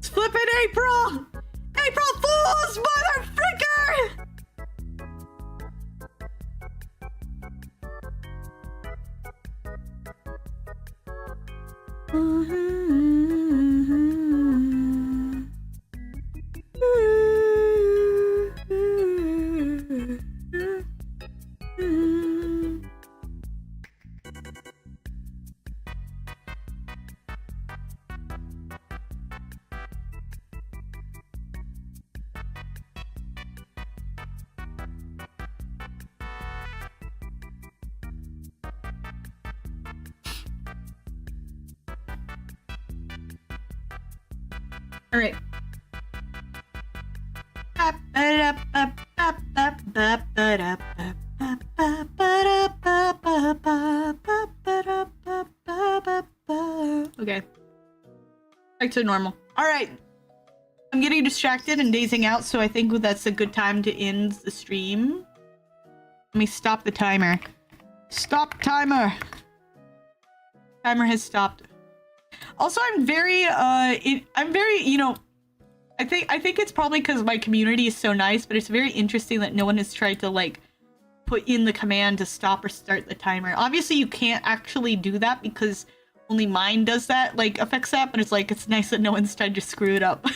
Flippin' April! April Fools, motherfricker! All right. Okay. Back to normal. All right. I'm getting distracted and dazing out, so I think that's a good time to end the stream. Let me stop the timer. Stop timer. Timer has stopped. Also, I'm very, you know, I think it's probably because my community is so nice, but it's very interesting that no one has tried to, like, put in the command to stop or start the timer. Obviously, you can't actually do that because only mine does that, like, affects that, but it's like, it's nice that no one's tried to screw it up.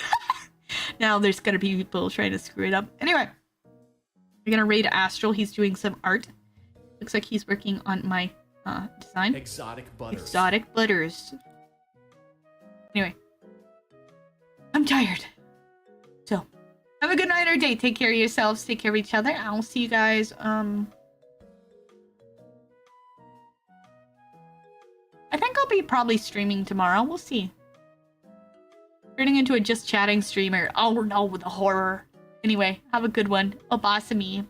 Now there's gonna be people trying to screw it up. Anyway, we're gonna raid Astral. He's doing some art. Looks like he's working on my design. Exotic butters. Exotic butters. Anyway, I'm tired. So, have a good night or day. Take care of yourselves. Take care of each other. I'll see you guys. I think I'll be probably streaming tomorrow. We'll see. Turning into a just chatting streamer. Oh no, the horror. Anyway, have a good one. Obasami.